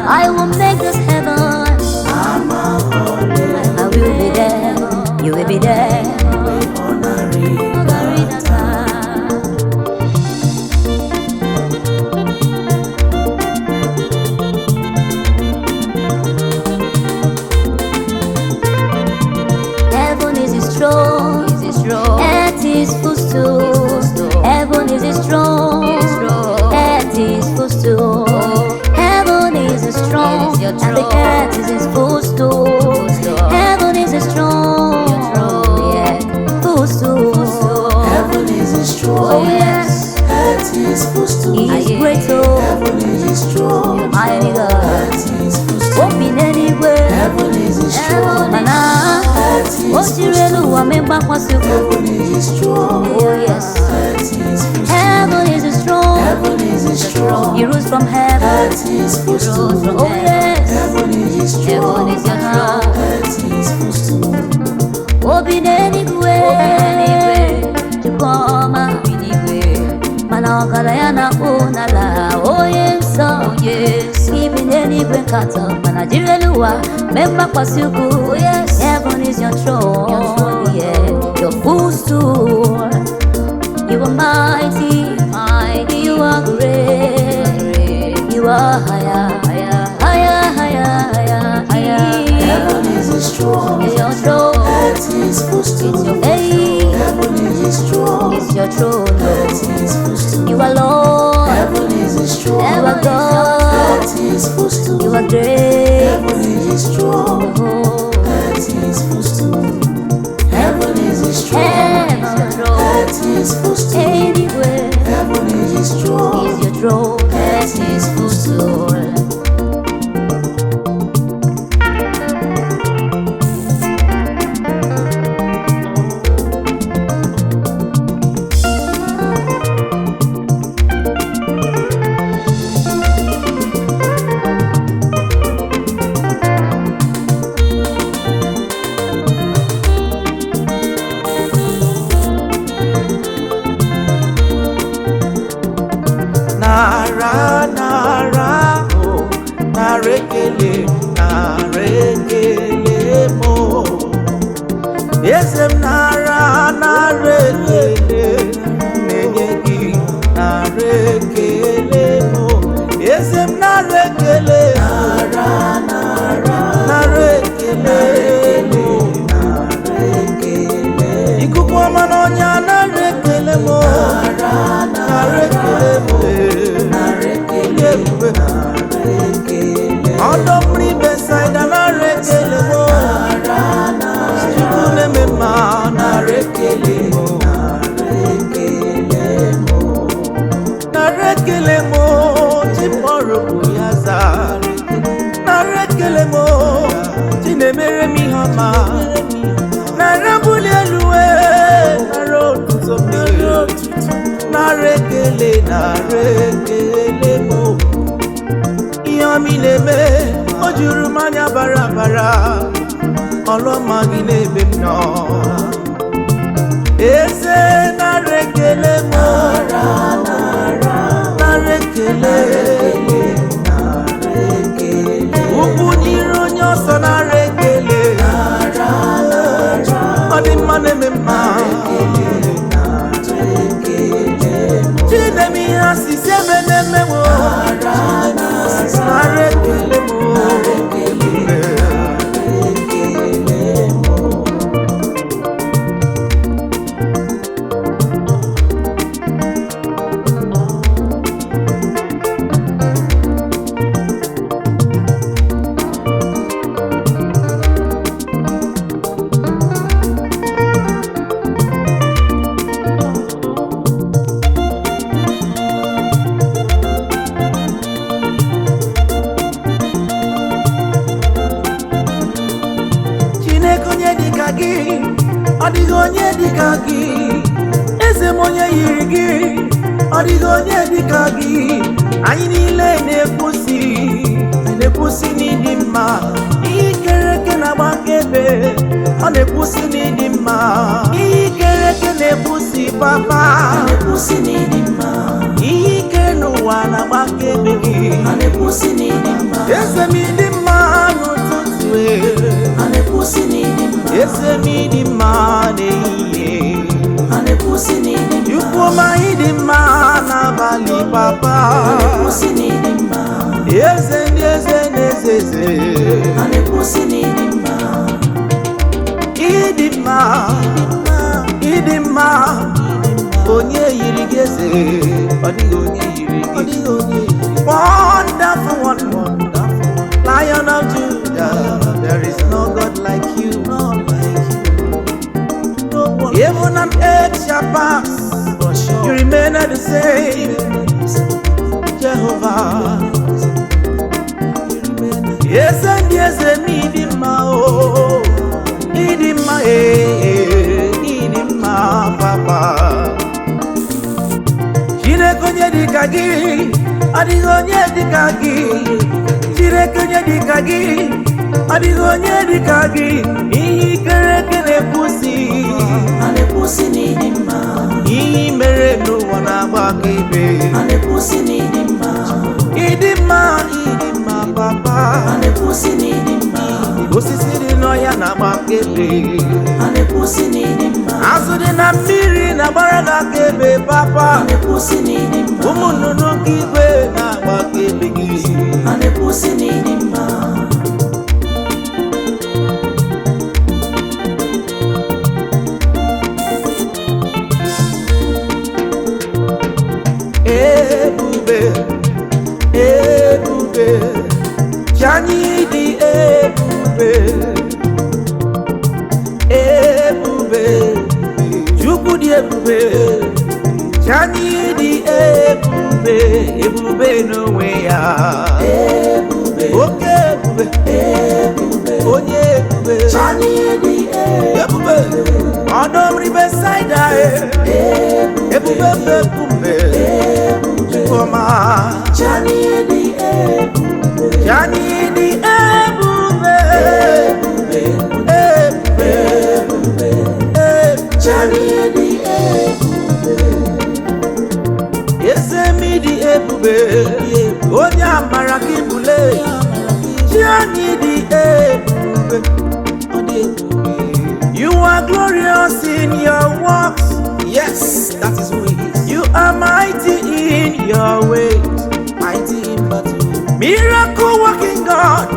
S1: I will make this heaven. I will be there. You will be there. Heaven is his throne. Earth is footstool. Heaven is his throne. Earth is footstool. And the earth is his footstool. Heaven is his throne. Yeah, footstool.
S4: Heaven is his throne.
S1: Oh yes.
S4: Earth is footstool.
S1: He is great. Oh,
S4: heaven is his throne.
S1: mighty God.
S4: Earth is footstool.
S1: Open anywhere.
S4: Heaven is his throne.
S1: Mana. What you really want me back? What's your
S4: Heaven is his throne.
S1: Oh yes.
S4: Earth is footstool.
S1: Heaven is his throne.
S4: Heaven is his throne.
S1: He rules from heaven.
S4: Earth is footstool.
S1: Oh yes.
S4: Heaven is his throne.
S1: Heaven is your throne.
S4: Earth is footstool.
S1: Open anywhere. To come Mana Kalayana Unala. Oh yes. Oh yes. Even anywhere kata. Mana Jirelua. Memba Kwasuku. Oh yes. Heaven is your throne. Yeah. Your footstool. You are mighty. Mighty. You are great. You are higher. Higher.
S4: Heaven is his throne.
S1: It's your throne.
S4: Earth is footstool.
S1: It's your hey.
S4: Heaven is his throne.
S1: It's your throne.
S4: Earth is footstool.
S1: You are Lord.
S4: Heaven is his throne.
S1: You are God.
S4: Earth is footstool.
S1: You are great.
S4: Heaven is his throne.
S1: Oh,
S4: Earth is footstool. Heaven is his throne.
S1: heaven's throne.
S4: Earth is footstool.
S1: Anywhere
S4: Heaven is his throne.
S1: is your throne. Earth is footstool.
S3: ekele mo chinemere mi hama nara mbuli eluwe nara otuto nara ekele mo mi neme o juru manya bara bara ọlọ́mọ gị n'ebe m nọ eze nara ekele mo nara ekele ukwu nyiri onye ọsọ nara ekele ọ dị mma na-eme mma chidem ihe asịsị eme na-emewo nara ekele mo ọdịghị onye dịka gị eze m onye yiri gị ọdịghị onye dịka gị anyị niile na-ekwusi n'ịdị mma ihe ikere eke na-agba akaebe ọ na-ekwusi n'ịdị mma ihe ikere eke na-ekwusi papa ihe ikere n'ụwa na-agba akaebe gị eze m ịdị mma n'ụtụtụ eze m ịdị mma n'ehihie Yukwoma ịdị mma n'abalị papa eze ndị eze na-eze eze ịdị mma onye yiri gị eze ọ dịghị onye yiri gị wonderful Lion of Judah there is no God like you even an age shall pass you remain the same Jehovah yes and yes and need him papa Chinekonye dikagi adigonye dikagi Chinekonye dikagi adigonye dikagi iyi kereke nepusi n'idimma iyi mere n'ụwa na-agba akaebe idimma papa osisi dị n'ọhịa na-agba akaebe azụ dị na mmiri na-agbara gị akaebe papa ụmụ nnụnụ nke igwe na-agba akaebe gị ebube Chani dị ebube Chukwu dị ebube Chani dị ebube n'onwe ya oke ebube onye ebube Chani dị ebube ọdọm Riverside ebube ebube Chukwuma Chani dị ebube Chani dị ebube eze m dị ebube onye amara ka ibule Chani dị ebube you are glorious in your works yes that is who he is you are mighty in your ways mighty in battle miracle working God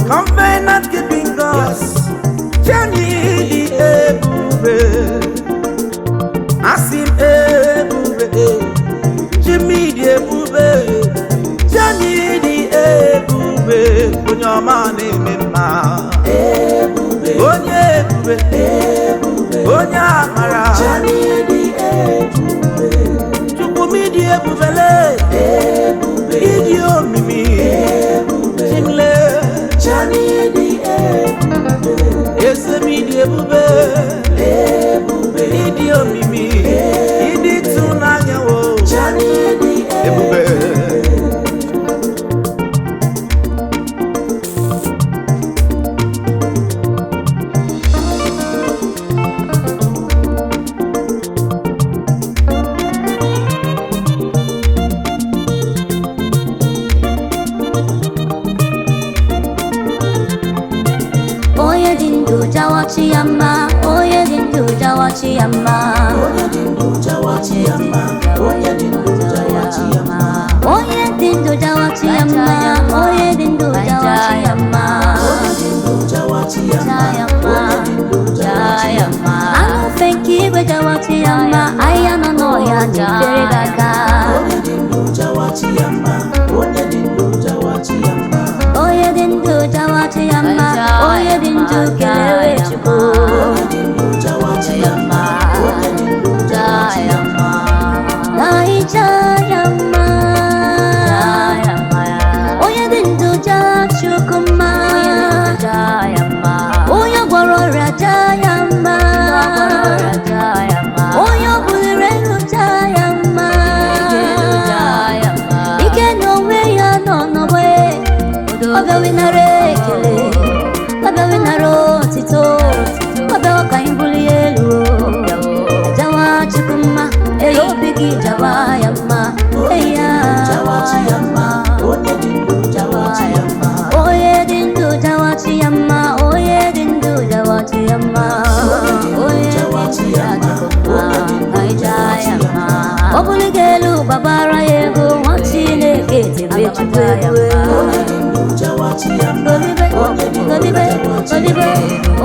S3: covenant keeping God Chani dị ebube asim ebube Jimmy dị ebube Chani dị ebube onye ọma na-eme mma onye ebube onye amara Chani dị ebube Chukwuma dị ebubele ịdị omimi Chimle Chani ga-esemi dị ebube ịdị omimi ịdị ịtụnanya wo ebube
S1: Chiyama, oye dindu jawa chiyama,
S4: oye dindu jawa chiyama, oye dindu jawa chiyama,
S1: oye dindu jawa chiyama, oye dindu jawa chiyama,
S4: oye dindu jawa chiyama, oye dindu jawa chiyama.
S1: Anu fenki we jawa chiyama, ayano no ya jagaga.
S4: Oye dindu jawa chiyama, oye dindu jawa chiyama,
S1: oye dindu jawa chiyama, oye dindu kelewe chuku.
S4: oye dindu jawa chiyama, oye dindu jawa chiyama,
S1: Lai chayama, oye dindu jawa chukuma, oye gorora chayama, oye bulirenu chayama, ike no we ya no no we, obe winare kele, obe winaro tito, obe wakaimbuli elu, jawa chukuma, eyo bigi jawa yama, eya
S4: jawa chiyama, oye dindu jawa chiyama,
S1: oye dindu jawa chiyama, oye dindu jawa chiyama, oye
S4: jawa chiyama, oye dindu jawa chiyama.
S1: obuligelu babara yego watine kete bechwe
S4: Oye dindu jawa chiyama,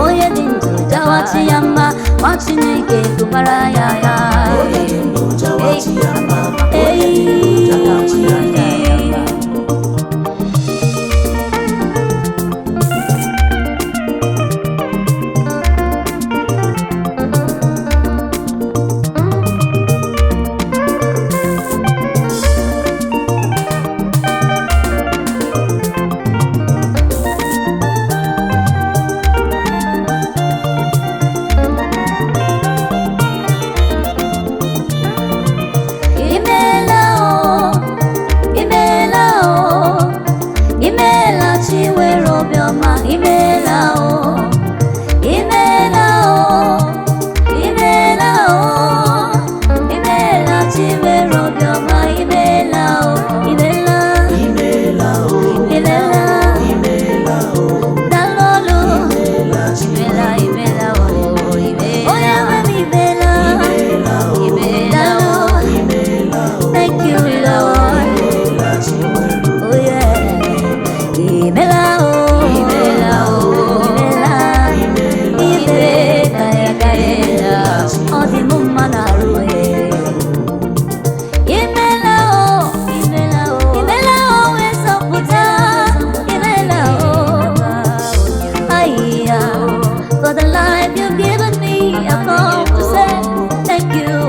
S1: oye dindu jawa chiyama, watine kete babara ya ya.
S4: oye dindu jawa chiyama,
S1: Hey.
S4: jawa chiyama.
S1: For the life you've given me, I've come to say thank you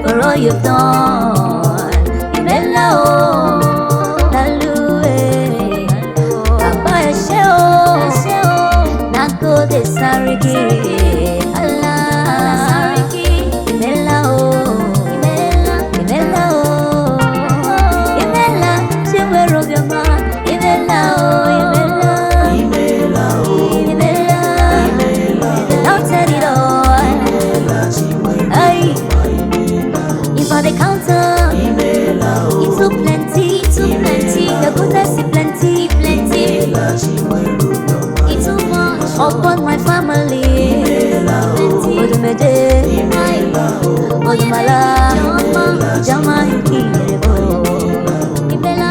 S1: for all you've done. Imela o, lalue, kaba eshe o, nako de sariki, Allah. Imela o, imela o, imela chiwe robioma, imela o, imela. If I dey count up, it's too plenty, the goodness is plenty, it's too much upon my family. Odumede, Odumala, Jama Hikirebo, Ibela.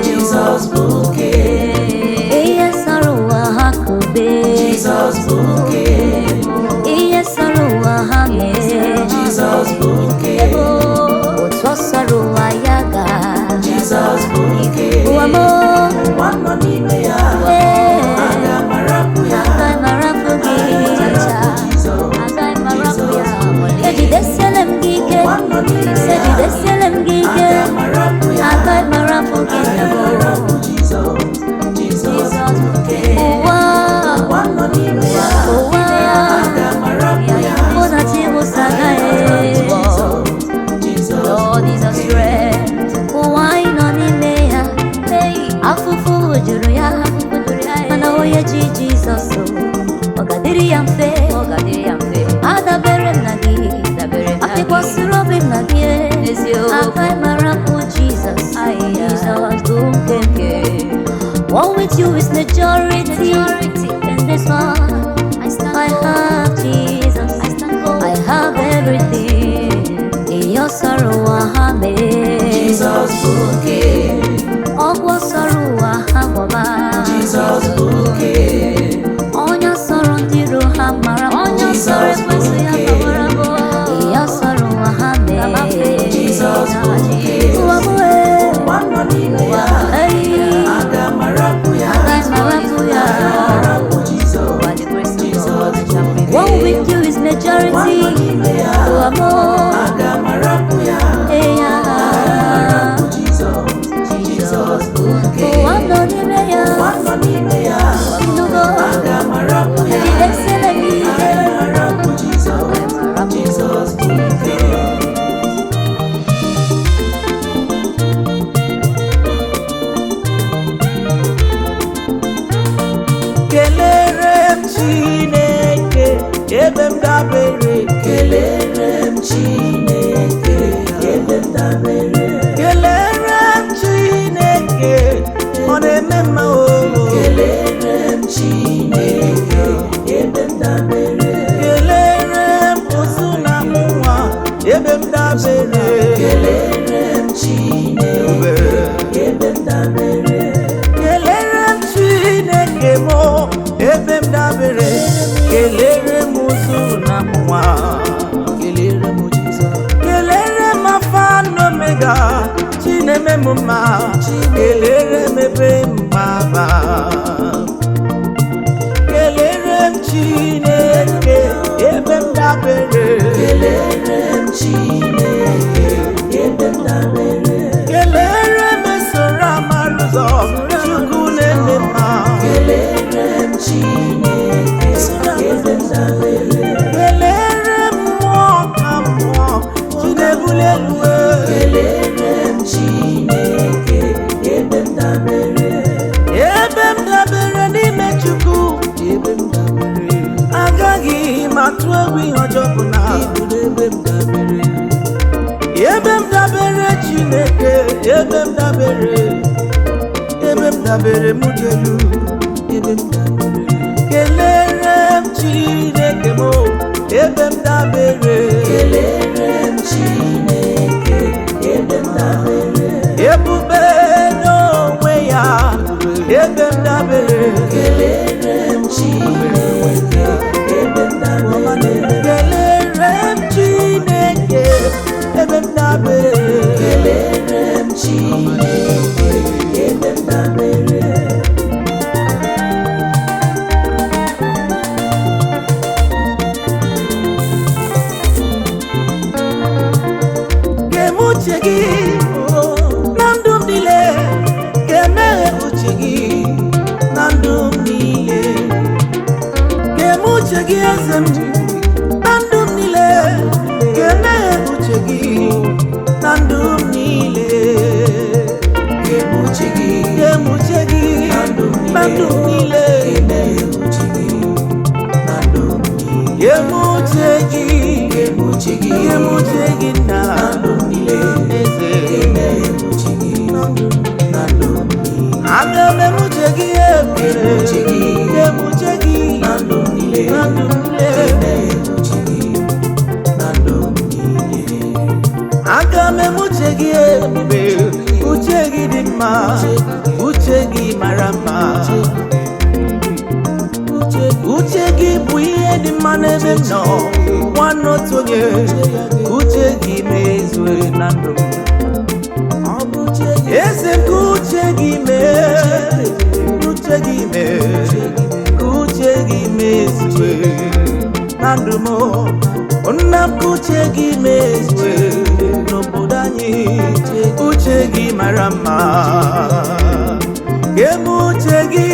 S4: Jesus bouquet, Jesus bouquet, Jesus bouquet, Jesus
S1: ụwa mo
S4: ụwa nọ n'ime ya aga m arapụ ya
S1: agaghị m arapụ gị agaghị m arapụ ya ejidesiele m gị ike ejidesiele m gị ike agaghị m arapụ gị ụwa
S4: nọ n'ime ya
S1: ụwa
S4: aga m arapụ ya
S1: mụ na chi wụsa agaghị Lord is our strength ụwa anyị nọ n'ime ya afụfụ juru ya mana onye ji Jizọs ọ ga-adịrị ya mfe adabere m na gị atịkwasịrị obi m na gị agaghị m arapụ Jizọs Jizọs bụ nke one with you is majority in this one I have Jesus I have everything in your sorrow I made
S4: Jesus bụ nke
S1: ọgwọ sorrow I gbọba
S4: Jesus bụ nke
S1: onye sọrọ ndị iro ha mara onye sọrọ ekwesị ya gbawara bụ ya sọrọ ha mee
S4: Jesus bụ nke
S1: ụwa bụ
S4: ụwa nọ n'ime ya aga m arapụ ya
S1: agaghị m arapụ ya
S4: arapụ Jesus
S1: by the grace of God I shall prevail one with you is majority ụwa bụ
S4: aga m arapụ ya arapụ Jesus bụ nke
S1: ụwa nọ n'ime ya
S4: ụwa nọ n'ime ya
S1: inugo
S4: aga m arapụ ya
S1: ejidesiele m ike
S4: arapụ Jesus bụ nke
S3: kelere m Chineke ebe m dabere
S4: kelere m Chineke ebe m dabere
S3: kelere m Chineke ọ na-eme mma o
S4: kelere m Chineke ebe m dabere
S3: kelere m ozu na nwa ebe m dabere
S4: kelere m Chineke ebe m dabere
S3: kelere m Chineke m ebe m dabere kelere m ozu na nwa kelere m Jizọs kelere m Alfa na Omega Chineme m mma kelere m ebe m gbaba kelere m Chineke ebe m dabere
S4: kelere m Chineke ebe m dabere
S3: kelere m esoro amara ụzọ Chukwu na-eme mma
S4: kelere m Chineke ebe m dabere
S3: kelere m mmụọ ka mmụọ Chinebuli elu
S4: kelere m Chineke ebe m dabere
S3: ebe m dabere n'ime Chukwu ebe m dabere agaghị m atụ egwu ihe ọjọọ bụ na ebe m dabere ebe m dabere Chineke ebe m dabere m jelu ebe m dabere kelere m Chineke m ebe m dabere
S4: kelere m Chineke ebe m dabere
S3: ebube n'onwe ya ebe m dabere
S4: kelere m Chineke ebe m dabere
S3: kelere m Chineke ebe m dabere
S4: kelere m Chineke ebe m dabere
S3: ga-eme uche gị na ndụ m niile ga-emeghe uche gị na ndụ m niile ga-eme uche gị eze m na ndụ m niile ga-emeghe uche gị na ndụ m niile
S4: ga-eme uche gị
S3: ga-eme uche gị na ndụ m niile
S4: ga-emeghe uche gị na ndụ m niile
S3: ga-eme uche gị
S4: ga-eme uche gị
S3: ga-eme uche gị na
S4: na ndụ m niile
S3: eze
S4: ga-emeghe uche gị na ndụ m niile
S3: aga m eme uche gị ebere
S4: uche gị
S3: ga-eme uche gị
S4: na ndụ m niile
S3: na ndụ m niile
S4: ga-emeghe uche gị na ndụ m niile
S3: aga m eme uche gị ebube uche gị dị mma uche gị mara mma uche gị bụ ihe dị mma n'ebe m nọ nwanne otu onye uche gị mezue na ndụ m eze nke uche uche gị mee ka uche gị mezue na ndụ m nna m ka uche gị mezue n'obodo anyị uche gị mara mma gem uche gị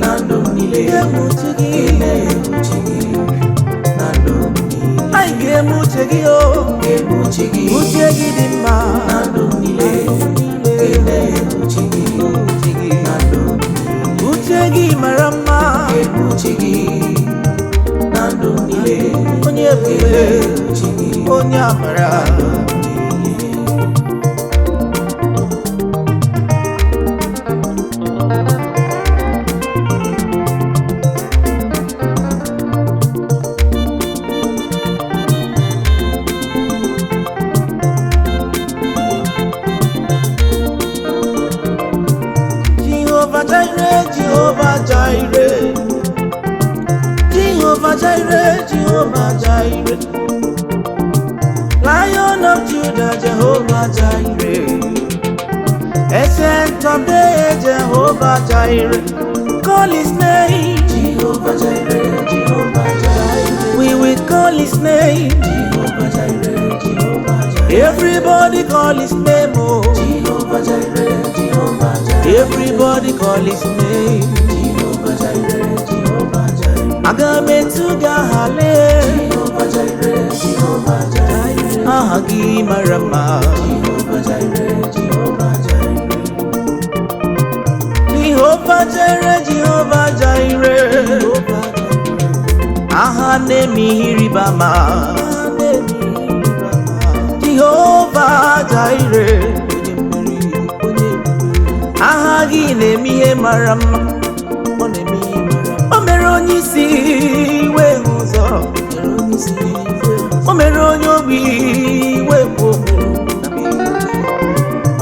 S4: na ndụ m niile
S3: gem uche gị
S4: na ndụ m niile
S3: anyị gem uche gị o uche gị dị mma
S4: na ndụ m niile uche gị na ndụ m niile
S3: uche gị mara mma
S4: uche gị na ndụ m niile
S3: onye ebube onye amara Jehovah Jireh, Jehovah Jireh, Jehovah Jireh, Jehovah Jireh, Lion of Judah, Jehovah Jireh, Ancient of days, Jehovah Jireh, call His name,
S4: Jehovah Jireh, Jehovah Jireh,
S3: we will call His name,
S4: Jehovah Jireh, Jehovah Jireh,
S3: everybody call His name, oh,
S4: Jehovah Jireh, Jehovah Jireh,
S3: everybody call His name,
S4: Jehovah Jireh, Jehovah Jireh,
S3: Agametuga hale,
S4: Jehovah Jireh, Jehovah Jireh,
S3: Ahagi marama,
S4: Jehovah Jireh, Jehovah Jireh,
S3: Jehovah Jireh, Jehovah Jireh, Ahane mihiribama, Jehovah Jireh, Ahagi nemihe marama, O mere onye isi iwe ụzọ, O mere onye ogbi iwe kwụ,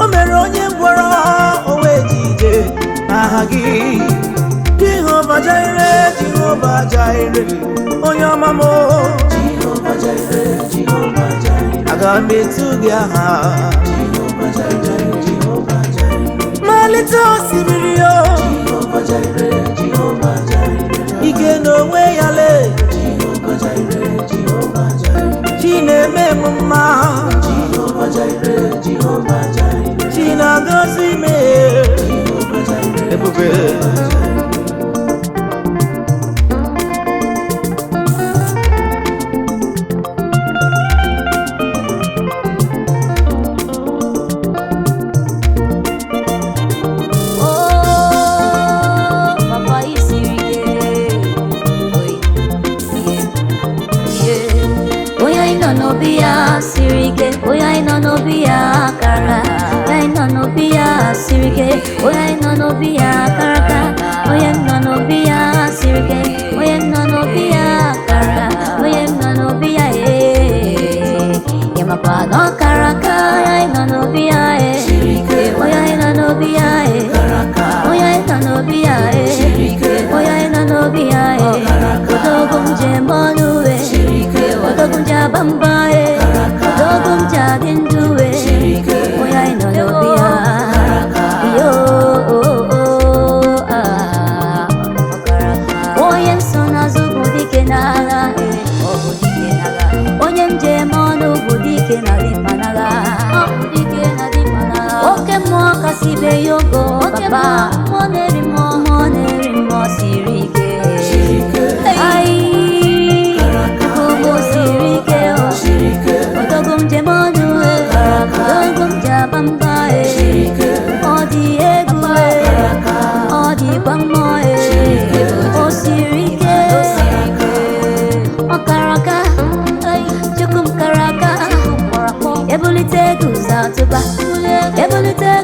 S3: O mere onye ngwọrọ onwe ejije aha gị Jehovah Jireh, Jehovah Jireh, onye ọma m
S4: Jehovah Jireh, Jehovah Jireh,
S3: aga m etu gị aha
S4: Jehovah Jireh, Jehovah Jireh,
S3: malite osimiri o
S4: Jehovah Jireh, Jehovah Jireh,
S3: ike n'onwe ya le
S4: Jehovah Jireh, Jehovah Jireh,
S3: chi na-eme m mma
S4: Jehovah Jireh, Jehovah Jireh,
S3: chi na-agọzi m
S4: Jehovah Jireh,
S3: ebube
S1: Oya ino no biya kara, oya ino no biya sirike, oya ino no biya karaka, oya ino no biya sirike, oya ino no biya kara, oya ino no biya yema pa no karaka, oya ino no biya oya ino no biya oya ino no biya oya ino no biya odogum je monuwe, odogum ja bamba Dogum jagin duwe, oya ino no biya, yo Oyem sona zu budike naga, budike naga. Oyem jemonu budike na dimanaga, budike na dimanaga. Oke mo kasibe yogo, papa, moneri mo sirike, ay, kubo sirike o. Odogum jemonu odogum jabamba odi egwe odi bamo osirike okaraka chukum karaka ebulite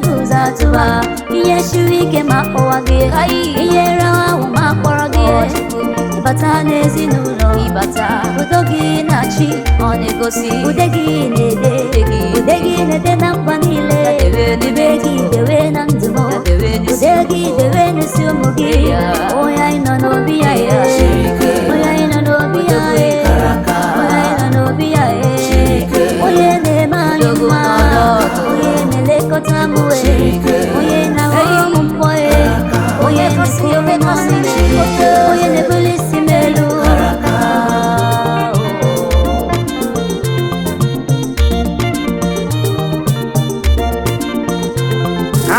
S1: guzatuba iye shirike makpọwa gị iye rawa makpọrọ gị ịbata n'ezinụlọ udo gị na-achị ọ na-egosi ude gị na-ede na mkpa niile ude gị dewe na ndụ m ude gị dewe n'isi ụmụ gị onye anyị nọ n'obi ya onye anyị nọ n'obi ya onye anyị nọ n'obi ya onye na-eme anyị mma onye na-elekọta na-elekọta m onye na-aghọrọ m mpọ onye kasị obi kasị onye na-ebuli isi m elu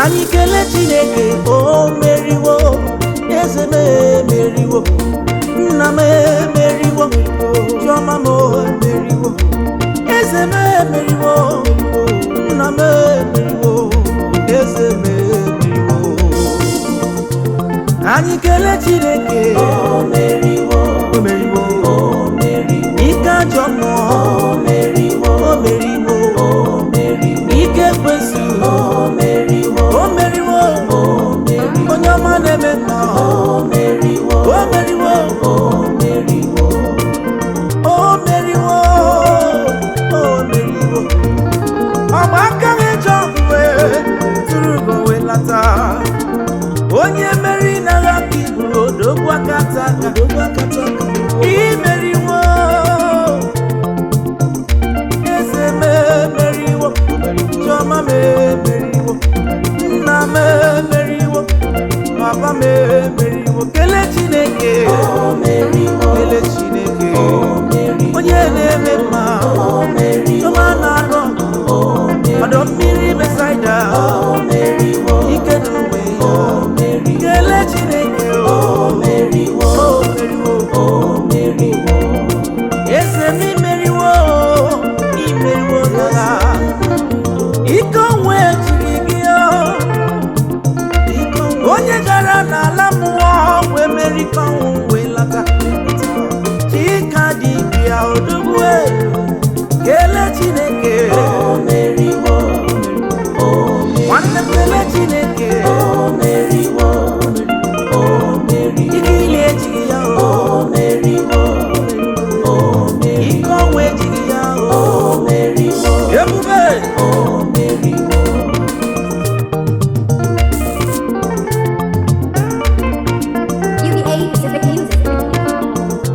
S3: anyị kelee Chineke o meriwo eze m emeriwo nna m emeriwo chiọma m emeriwo eze m emeriwo nna m emeriwo eze m emeriwo anyị kelee Chineke o meriwo ike ajọ mmụọ o meriwo ike ekwensu o meriwo onye ọma na-eme mma o meriwo ọgba aka na-eje ọgwụwe tụrụ ugo wee lata onye meri na-agha ka ibu odogwu akata aka imeriwo eze m emeriwo chiọma m emeriwo nna m emeriwo papa m emeriwo kelee Chineke kelee Chineke onye na-eme mma chiọma na-alụ ọdọ mmiri Besaida ike n'ume ya kelee Chineke eze m imeriwo n'agha ike onwe jiri gị onye gara n'ala mmụọ wee meri ka ọnwụ wee lata chika dị bịa odogwu kelee Chineke nwanne m kelee Chineke ike ili ejighị ya ike onwe ejighị ya ebube
S2: UBA Pacific Music.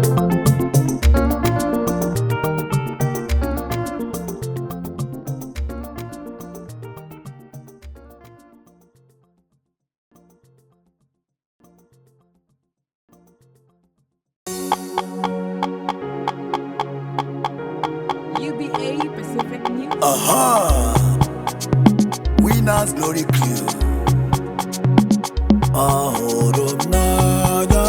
S5: UBA Pacific Music.
S6: Winners Glory Crew. Ahụrụ m n'anya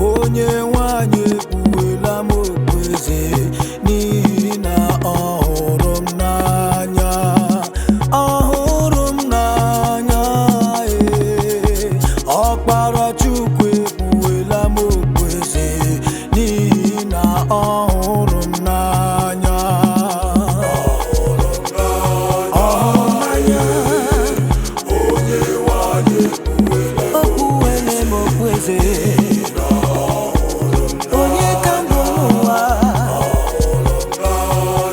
S6: onye nwanyị ekpuwela m okpueze n'ihi na ọhụrụ m n'anya ọkpara Chukwu ekpuwela m okpueze n'ihi na ọhụrụ m n'anya okpuwele m okpueze onye ka mbụ n'ụwa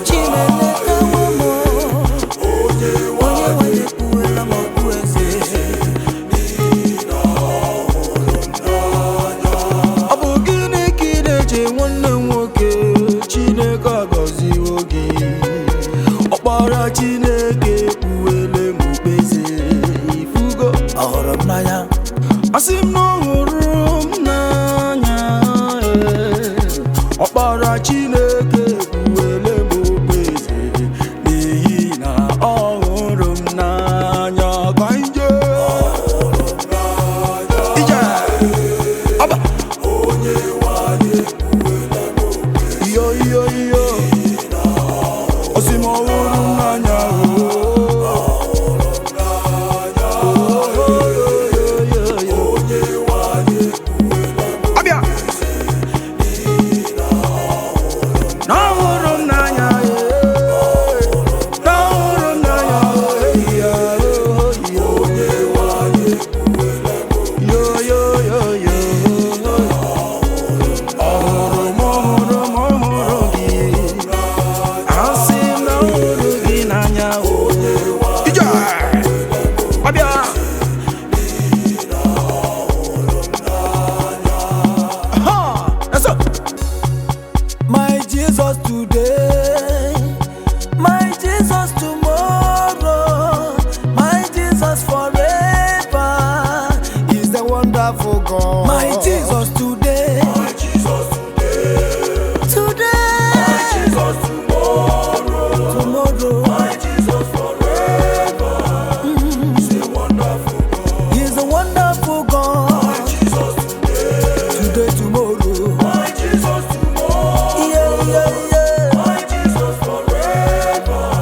S6: Chineke kawo m onye nwanyị ekpuwela m okpueze ọ bụ gịnị ka ị na-eche nwanne m nwoke Chineke agọziwo gị ọkpara Chineke ekpuwele m okpueze ifugo ọhụrụ m n'anya asị m na ọhụrụ m n'anya ọkpara Chineke ekpuwele m okpueze n'ihi na ọhụrụ m n'anya ka ije ọba iyo osi m ọhụrụ m n'anya ọbịa n'ọhụrụ m n'anya n'ọhụrụ m n'anya ọhụrụ gị asị m na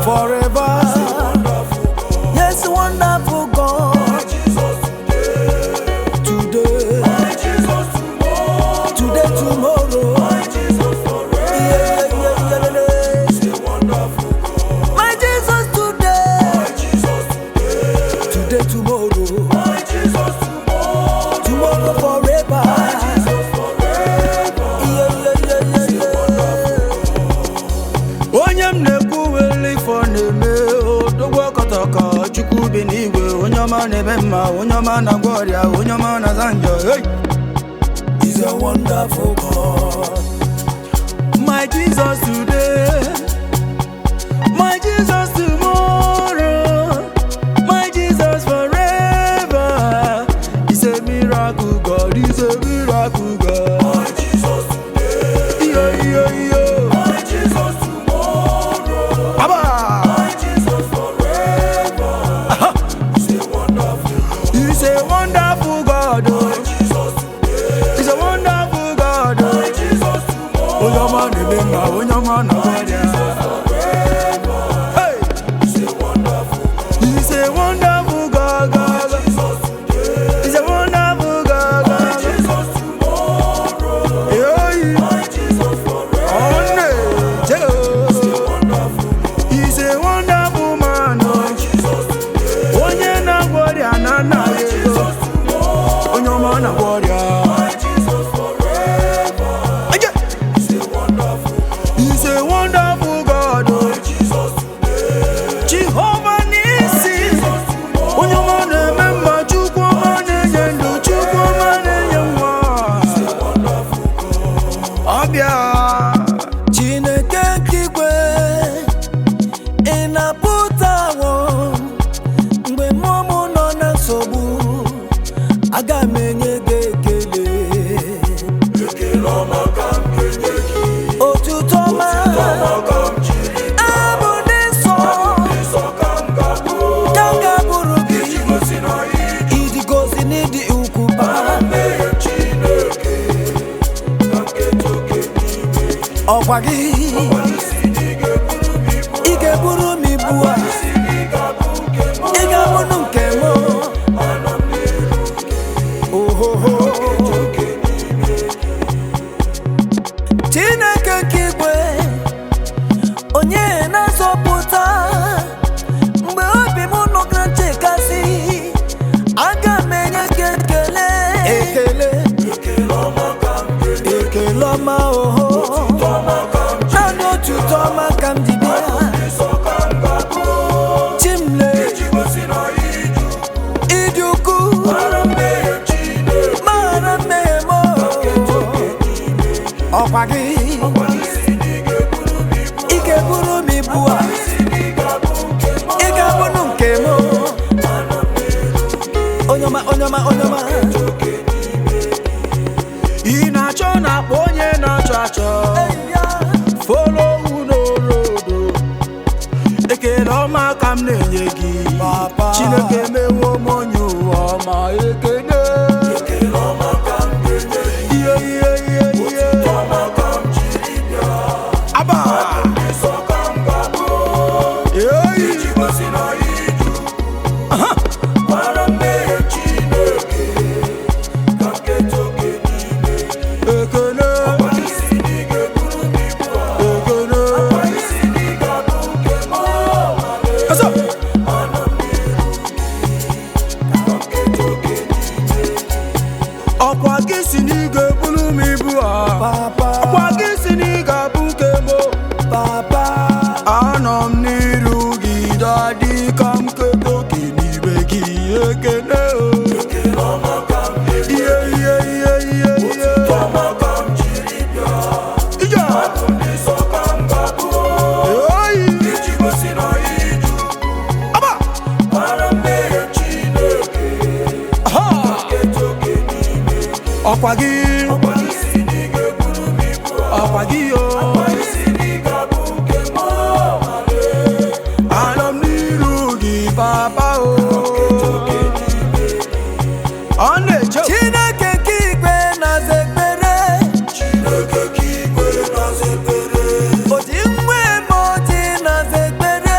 S6: forever. Yes, wonderful God.
S4: My Jesus
S6: Today,
S4: my Jesus tomorrow,
S6: today, tomorrow.
S4: my Jesus forever. He's a wonderful God.
S6: My Jesus today,
S4: My Jesus
S6: today, tomorrow,
S4: my Jesus tomorrow,
S6: tomorrow, forever.
S4: Jesus forever.
S6: Onye m na-ekwu wele ifo na-eme odogwu kọtọkọ Chukwu bi n'igwe, onye ọma na-eme mma, onye ọma na-agwọ ọrịa, onye ọma na-aza njọ. Hey! He's a wonderful God. My Jesus today, my Jesus tomorrow, my Jesus forever. He's a miracle God, he's a miracle God.
S4: My Jesus today, my Jesus tomorrow,
S6: Abba!
S4: my Jesus forever. He's a wonderful God.
S6: He's a wonderful God.
S4: My Jesus today,
S6: He's a wonderful God.
S4: my Jesus tomorrow,
S6: Onye ọma na-eme mma, onye ọma na-agwọ ọrịa.
S4: forever.
S6: Hey!
S4: He's a wonderful God.
S6: He's a wonderful God, God.
S4: Jesus today,
S6: He's a wonderful God,
S4: my
S6: God.
S4: Jesus tomorrow,
S6: Hey!
S4: my Jesus forever. Wonderful God.
S6: He's a wonderful man.
S4: My Jesus today,
S6: Onye na-agwọ ọrịa na anaghị ego.
S4: Jesus tomorrow,
S6: Onye ọma na-agwọ ọrịa.
S4: my Jesus forever.
S6: Aye!
S4: He's a wonderful God.
S6: He's a wonderful God.
S4: My Jesus today,
S6: Jehovah Nisi.
S4: Jesus tomorrow,
S6: Onye ọma na-eme mma, Chukwu ọma na-enye ndụ, Chukwu ọma na-enye nwa.
S4: wonderful God.
S6: Ọbịa Chineke nke igwe, ị na-apụtawo mgbe mmụọ nọ na nsogbu, aga m enye gị ekele.
S4: Ekele ọma ka m ga-enye gị,
S6: Otuto ọma
S4: ọma ka m jiri
S6: abụ dị nsọ
S4: nsọ ka m ga-abụ.
S6: ka m ga-abụrụ gị,
S4: Iji gosi na
S6: iji gosi n'ịdị ukwu bara.
S4: mmehie Chineke ka nketa oke n'ime.
S6: Ọkwa gị
S4: Isi na ị ga-eburu m ibu,
S6: ị ga-eburu m ibu a,
S4: isi na ị ga-abụ nke m.
S6: ị ga-abụrụ nke m.
S4: Anọ m n'iru gị,
S6: Ohoho.
S4: oke n'ime.
S6: Chineke nke igwe, onye na-azọpụta mgbe obi m nọgara nchekasị, aga m enye gị ekele.
S4: Ekele ọma ka m ga-enye,
S6: Ekele ọma, oho,
S4: ọma ka m
S6: naanị otuto ọma ka m ji bịa.
S4: nsọ ka m ga-abụ.
S6: Chimle,
S4: Iji gosi na
S6: ịdị ukwu,
S4: mara mmehie Chineke
S6: mara mmehie m.
S4: nketa oke n'ime.
S6: Ọkwa gị
S4: Isi na ị ga-eburu m ibu,
S6: ị ga-eburu m ibu a,
S4: isi na ị ga-abụ nke m.
S6: ị ga-abụrụ nke m.
S4: Anọ m n'iru gị,
S6: Onye ọma, onye ọma, onye ọma.
S4: oke n'ime.
S6: Ị na-achọ na-akpọ onye na-achọ achọ, follow n'orodo. Ekele ọma ka m na-enye gị, Chineke mewo m onye ụwa ọma. Ekele
S4: Ekele ọma ka m ga-enye gị,
S6: ihe
S4: ọma ka m jiri bịa.
S6: Aba
S4: Nsọ ka m ga-abụ. Iji gosi na ịdị ukwu, mara mmehie Chineke ka nketa oke n'ime.
S6: ekele
S4: Isi na ị ga-eburu m ibu a,
S6: ekele
S4: isi na ị ga-abụ nke m.
S6: Ọsọ!
S4: Anọ m n'iru gị, ka nketa oke n'ime.
S6: Ọkwa gị si na ị ga-eburu m ibu a, ọkwa gị si na ị ga-abụ nke m. Anọ m n'iru gị, dadị ka m keta oke n'ime gị. Ekele o.
S4: Ekele ọma ka m ga-enye,
S6: Ihe
S4: ọma ka m jiri bịa.
S6: Ije!
S4: Nsọ ka m ga-abụ.
S6: Oyi!
S4: Iji gosi na ịdị ukwu,
S6: Aba!
S4: mara mmehie Chineke
S6: Ha!
S4: nketa oke n'ime.
S6: Ọkwa gị,
S4: Isi na ị ga-eburu m ibu a,
S6: ọkwa gị o.
S4: isi na ị ga-abụ nke m.
S6: Anọ m n'iru gị, papa o. Ọ na-eche Chineke nke igwe na-aza ekpere.
S4: Chineke ka igwe na-aza ekpere.
S6: O ji nwa eme o ji na-aza ekpere.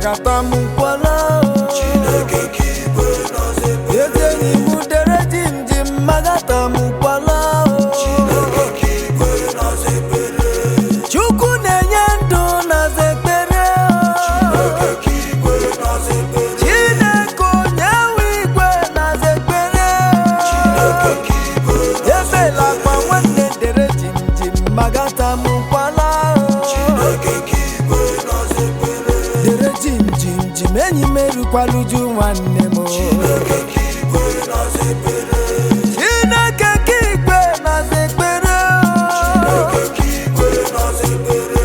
S6: magatamukwala
S4: Chineke kigwe naza ekpere
S6: ezenyi mudere jimjim magatamukwala
S4: Chineke kigwe naza ekpere
S6: Chukwu na-enye ndụ naza ekpere
S4: Chineke kigwe naza ekpere
S6: Chineke onye nwe igwe naza ekpere
S4: Chineke kigwe
S6: ebela kwa nwanne dere jimjim magatamukwala
S4: Chineke kigwe naza ekpere
S6: dere jimjim enyi merukwala uju nwanne m
S4: Chineke kigwe naza ekpere
S6: Chineke kigwe naza ekpere
S4: Chineke kigwe naza ekpere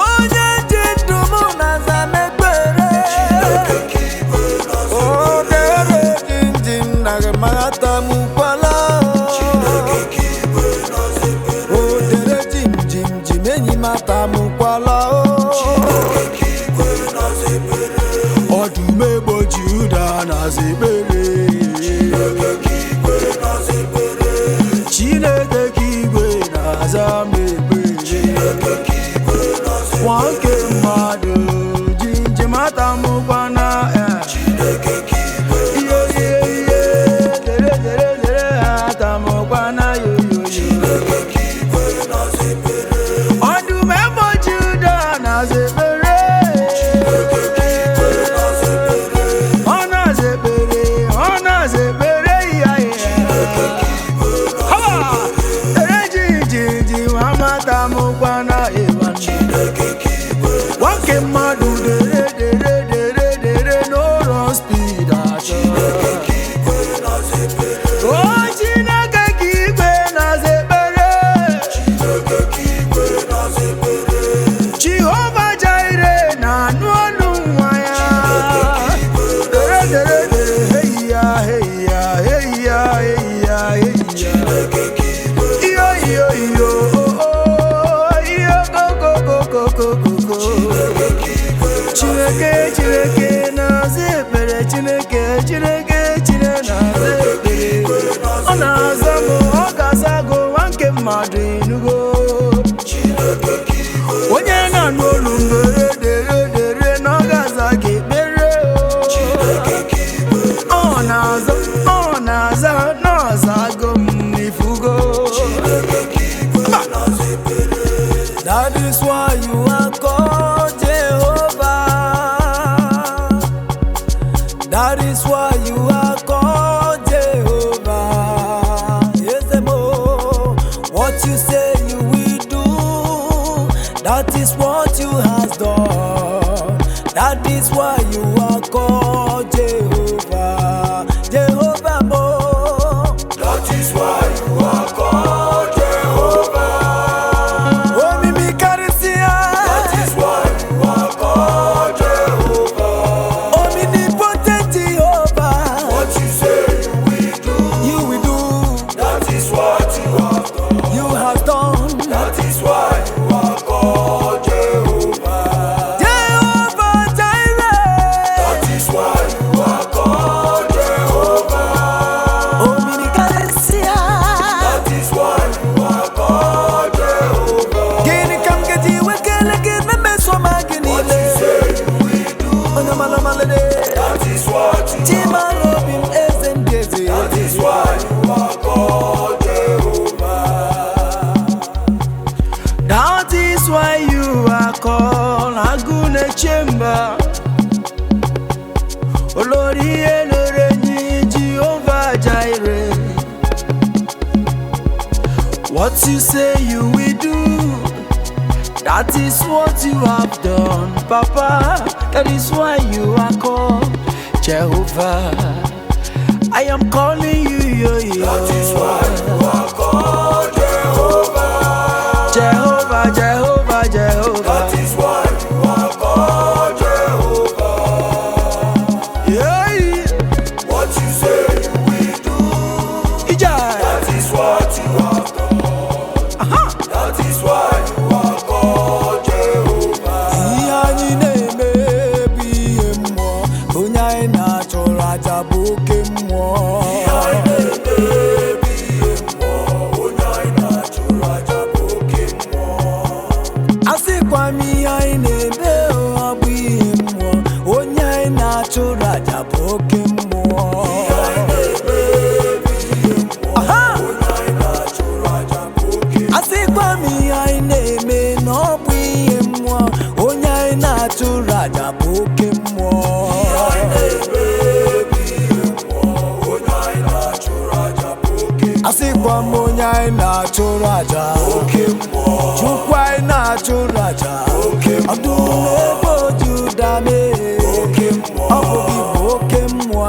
S6: onye ji ndụ m naza m ekpere
S4: Chineke kigwe naza
S6: o dere jimjim naga magatamukwala
S4: Chineke kigwe naza ekpere
S6: o dere jimjim enyi matamukwala
S4: Chineke kigwe naza ekpere
S6: ọdụm egbochi ụda naza ekpere
S4: Chineke kigwe naza ekpere
S6: Chineke kigwe naza m ekpere
S4: Chineke kigwe naza ekpere
S6: nwoke mmadụ ji njem atamụkwana
S4: Chineke kigwe
S6: ihe dere atamụkwana yoyoyo
S4: Chineke kigwe naza ekpere
S6: ọdụm egbochi ụda naza ekpere ọ naza ekpere ọ naza ekpere ya ji amatamụkwana ịwa
S4: Chineke kigwe
S6: nwoke mmadụ dere n'ụlọ spid atọ
S4: kigwe naza ekpere
S6: o Chineke kigwe naza ekpere
S4: Chineke kigwe naza ekpere
S6: Jehova Jaire na-anụ ọnụ nwa ya dere heiya
S4: Chineke kigwe
S6: iyo kokokokokoko Chineke na-aza ekpere Chineke naza ekpere ọ na-aza m ọ ga-aza gị nwa nke mmadụ enugo
S4: Chineke kigwe
S6: onye na-anụ olu dere na ọ ga-aza gị ekpere
S4: Chineke kigwe
S6: ọ na-aza gị m ifugo
S4: Chineke kigwe naza ekpere
S6: That is why you are called Jehovah. That is why you are called Jehovah. Yes, what you say you will do, that is what you have done. That is why you are called Jehovah. Jehovah mo.
S4: That is why you are called Jehovah That is why you are called Jehovah
S6: Omnipotent Jehovah.
S4: What you say you will do That is what you have done
S6: You have done.
S4: That is why you are called Jehovah
S6: Jehovah Jireh.
S4: That is why you are called Jehovah
S6: Omnipotentia.
S4: That is why you are called Jehovah
S6: Gini kam geti wekele gini mesoma gini
S4: What
S6: le.
S4: you say you will do
S6: Onyamalama de.
S4: That is what you
S6: Chima robin ezengezi.
S4: That is why you are called Jehovah
S6: That is why you are called Agune Chamber. Olori Elorenyi Jehovah Jireh. What you say you will do, that is what you have done, Papa. That is why you are called Jehovah. I am calling you,
S4: That is why you are called Jehovah
S6: Jehovah, Jehovah, Jehovah.
S4: That is why you are called Jehovah
S6: Yeah.
S4: What you say you will do
S6: Ija.
S4: That is what you have done That is why you are called Jehovah
S6: Ihe anyị na-eme bụ ihe mmụọ, onye anyị na-achọrọ aja bụ oke mmụọ.
S4: Ihe anyị na-eme bụ ihe
S6: na-achụrụ aja bụ oke mmụọ. Asịkwa m ihe anyị na-eme na ọ bụ ihe mmụọ, onye anyị na-achụrụ aja bụ oke mmụọ. Asịkwa m onye anyị na-achụrụ aja Chukwu anyị na-achụrụ aja ọdụm ebe ojuda mee ọ bụ gị bụ oke mmụọ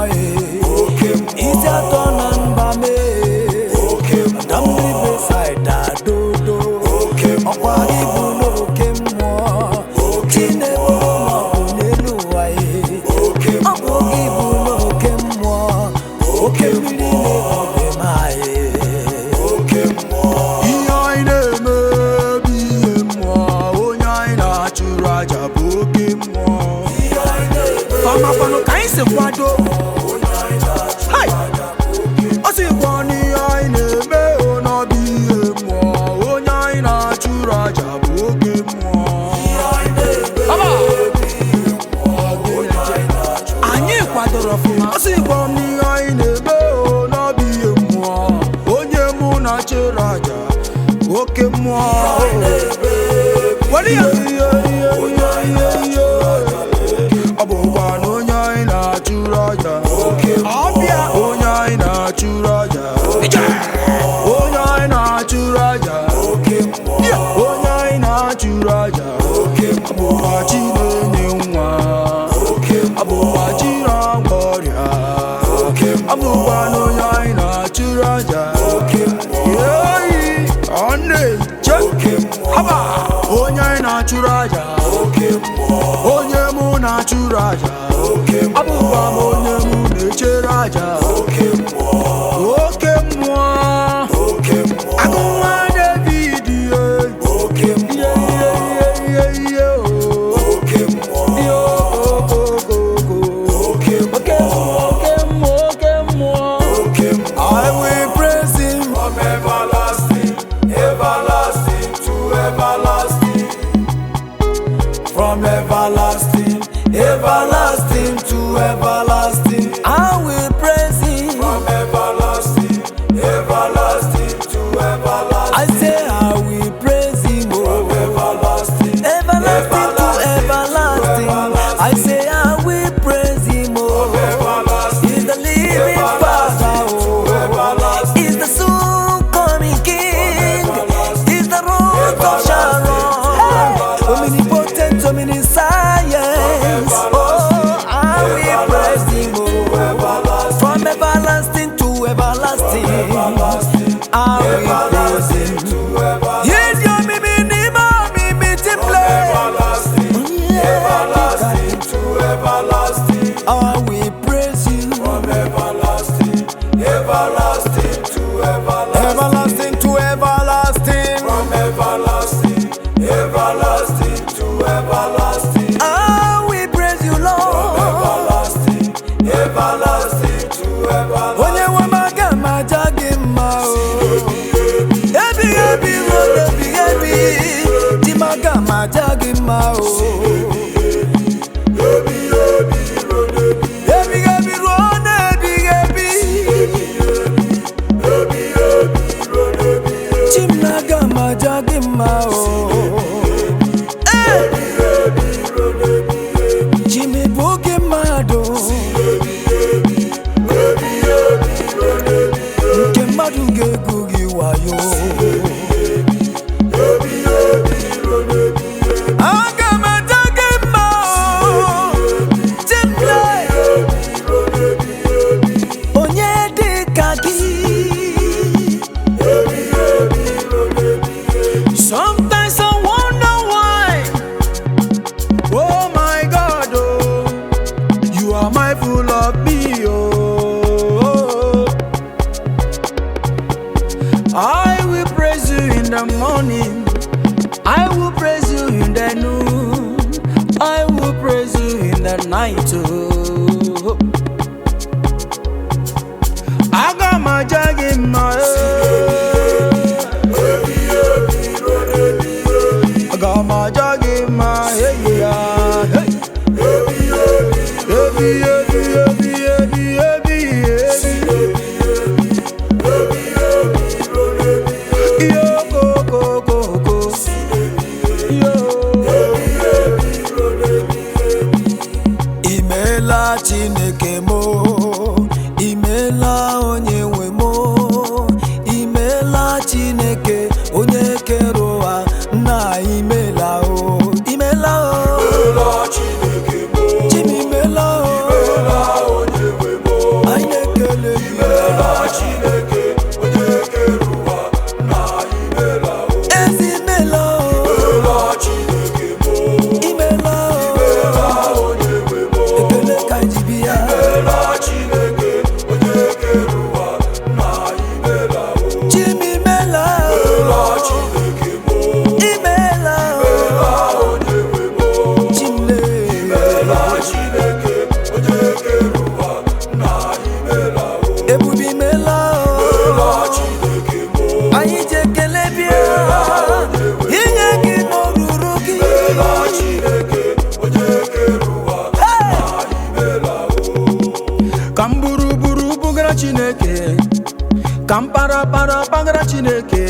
S6: isi atọ na mba mee na mmiri besaida dodo ọkwa gị bụ n'oke mmụọ Chineke maọbụ n'elu ụwa ọ bụ gị bụ n'oke mmụọ oke mmiri na-egobe m anyị. Ihe anyị na-eme bụ ihe mmụọ, onye anyị na-achụrụ aja bụ oke mmụọ. Famakwanụ ka anyị si kwado ọ sịkwa n'ihe anyị na-eme n'ọbụ ihe mmụọ, onye anyị na-achụrụ aja bụ oke mmụọ. Anyị kwadoro ọfụma ọ sịkwa n'ihe anyị na-eme n'ọbụ ihe mmụọ, onye mụ na-achụrụ aja oke mmụọ. Ọ bụkwa na onye anyị na-achụrụ aja ọbịa onye anyị na-achụrụ aja onye anyị na-achụrụ aja onye anyị na-achụrụ aja abụkwa chi na-enye nwa abụkwa chi na-agwọ ọrịa abụkwa na onye anyị na-achụrụ aja ọ na-eche haba onye anyị na-achụrụ aja onye mụ na-achụrụ aja abụkwa m onye mụ na-echere aja oke mmụọ agụnwa David I will praise him from everlasting to everlasting, from everlasting to everlasting. I will praise him from everlasting to everlasting. I say I will praise him from everlasting to everlasting. I say I will praise him he's the living Father, he's the soon coming King, he's the Rose of Sharon, omnipotent, omniscience. I will praise him from everlasting to everlasting. I will praise him. He's your mimi timple. I will praise you from everlasting to everlasting, to everlasting, from everlasting to everlasting. I will praise you, Lord, from everlasting to everlasting. Onye nwe maga majagi ma ebi di maga majagi ma Jimmy Boogie Mado Kemadu Gugi Wayo Sometimes I wonder why. Oh my God, oh, you are mindful of me, oh. I will praise you in the morning, I will praise you in the noon, I will praise you in the night, oh. I got my jag in my I got my jug in my head, yeah. Hey. imela Chineke mo, imela onye nwe mo, imela Chineke onye kere ụwa nna imela o, imela o, imela Chineke mo, imela o, imela onye nwe mo, anyị ekele imela Chineke onye kere ụwa nna imela o, ezi imela o, imela Chineke mo, imela o, imela onye nwe mo, ekele ka anyị bi ya, imela Chineke onye kere ụwa nna imela o, chimimela imela Chineke mo, imela onye nwe mo, chimle imela Chineke onye kere ụwa nna imela o, ebube imela imela Chineke mo, anyị ji ekele bịa inye gị n'oruru gị, imela Chineke onye kere ụwa nna imela o, ka m buru bugara Chineke, ka m para kpagara Chineke,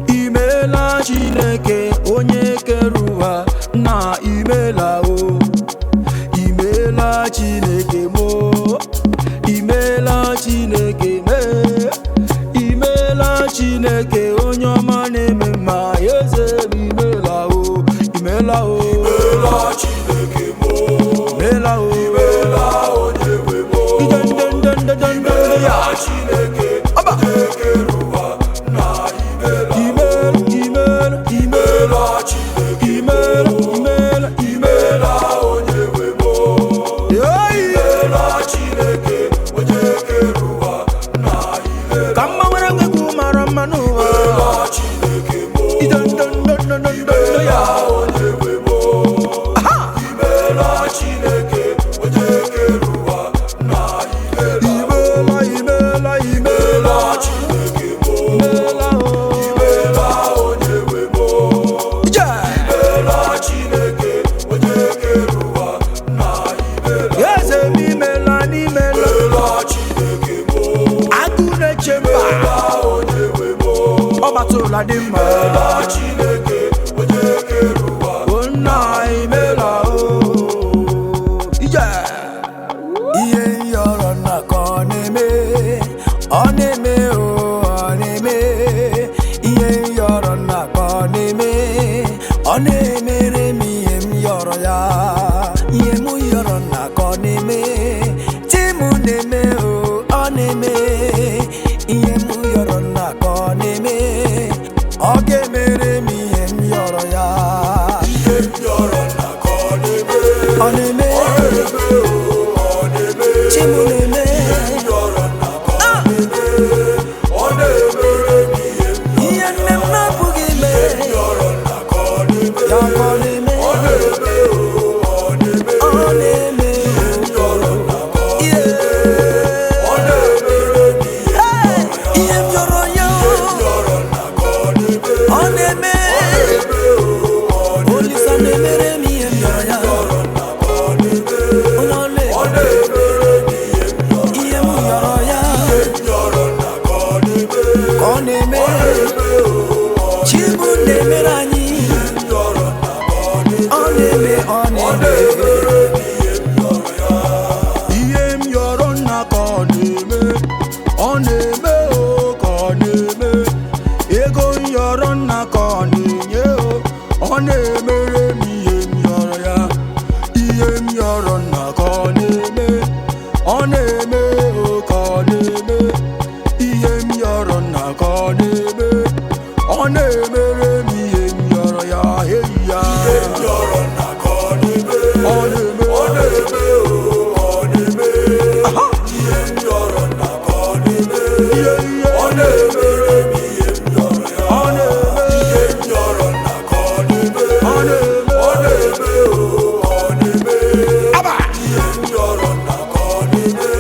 S6: imela Chineke onye kere ụwa nna imela o, imela Chineke mo, imela Chineke me, imela Chineke onye ọma na-eme mma, eze m imela o, imela o, imela Chineke mo, imela o, imela onye nwe mo, ya Chineke onye kere ụwa nna imela, imela Chineke, imela onye nwe mo, imela Chineke onye kere ụwa nna imela, ka mma nwere ngegwu mara mma n'ụwa, imela Chineke mo, ya onye nwe mo, imela Chineke onye kere ụwa nna imela, imela Chineke mo, imela onye nwe mo, imela Chineke onye kere ụwa nna imela, eze m imela n'imela, imela Chineke mo, agụ na-eche mba, imela onye nwe mo, ọ batụla dị mma, imela Chineke onye kere ụwa nna imela o, ihe yọrọ nna ka ọ na-eme, ọ na-eme o, ọ na-eme, ihe yọrọ nna ka ọ na-eme, ọ na-emere m ihe m yọrọ ya, ihe m yọrọ nna ka ọ na-eme, chi m na-eme o, ọ na-eme, ihe m yọrọ nna ka ọ na-eme, ọ ga-emere m ihe m yọrọ ya, ihe m yọrọ nna ka ọ na-eme, ọ na-eme, ọ na-eme o, ọ na-eme, chi m na-eme, ihe m yọrọ nna ka ọ na-eme, ọ na-emere m ihe nne m na-apụghị ime, ihe m yọrọ nna ka ọ na-eme, ya ka ọ na-eme, ọ na-eme o, ọ na-eme, ọ na-eme, ihe m yọrọ nna ka ọ na-eme, ọ na-emere m ihe m yọrọ ya, ihe m yọrọ nna ka ọ na-eme, ọ na-eme, Olisa na-emere m ihe m yọrọ ya, onye ọla ọ na-emere m ihe m yọrọ ya, ka ọ na-eme, Chibu na-emere anyị, ọ na-eme, ọ na-eme, ihe m yọrọ nna ka ọ na-eme, ọ na-eme o, ka ọ na-eme, ego m yọrọ nna ka ọ na-enye o, ọ na-emere m ihe m yọrọ ya, ihe m yọrọ nna ka ọ na-eme, ọ na-eme o, ka ọ na-eme, ihe m yọrọ nna ka ọ na-eme, ọ na-emere m ihe m yọrọ ya, eyi ya, ihe m yọrọ nna ka ọ na-eme, ọ na-eme, ọ na-eme o, ọ na-eme, ihe m yọrọ nna ka ọ na-eme, ọ na-emere m ihe m yọrọ ya, ọ na-eme, ihe m yọrọ nna ka ọ na-eme, ọ na-eme, ọ na-eme o, ọ na-eme, ihe m yọrọ nna ka ọ na-eme,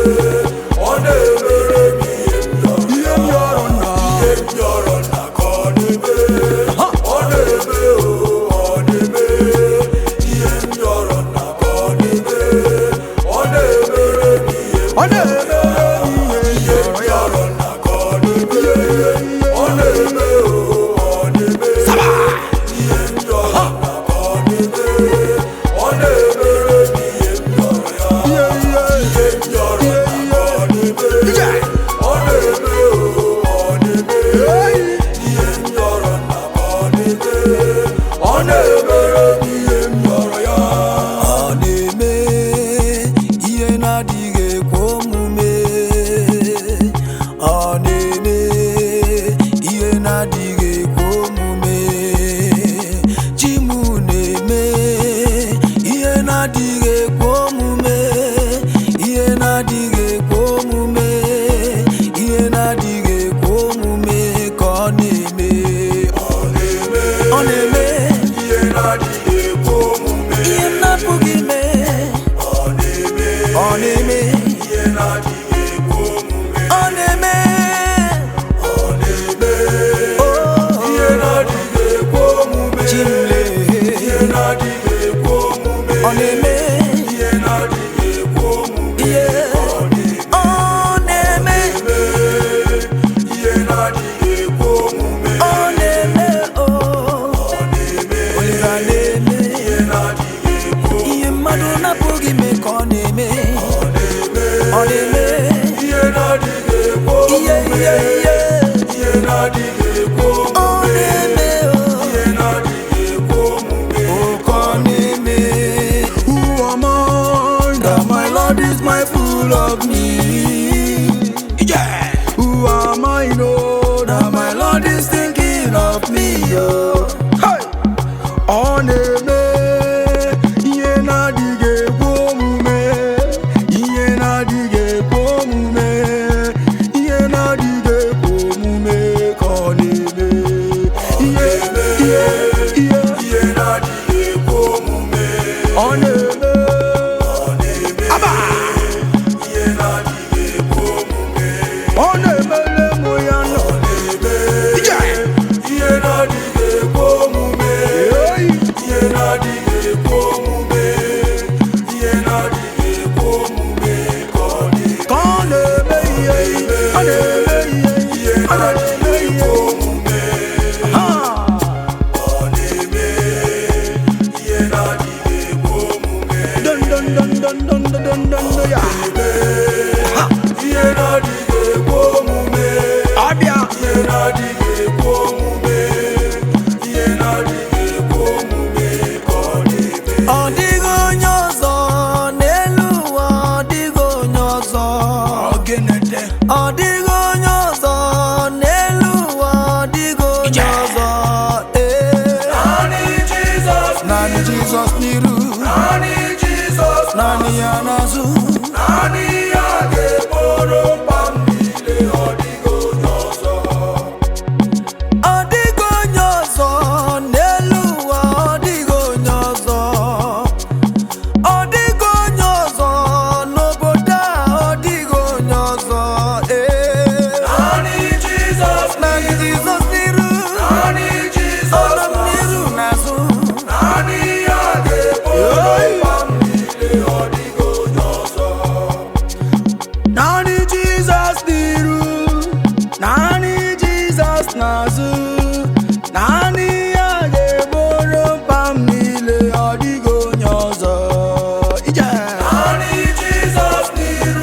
S6: Lord is mindful of me. Yeah. Who am I know that my Lord is thinking of me? Oh. Hey. On a Jesus niru, nani Jesus nani anazu, nani age poro pambile odigo nyozo, nelu odigo nyozo noboda odigo nyozo, nani Jesus niru, nani Jesus niru nazu, nani nazu, nani age boro pamile odigo nyozo. Nani Jesus niru,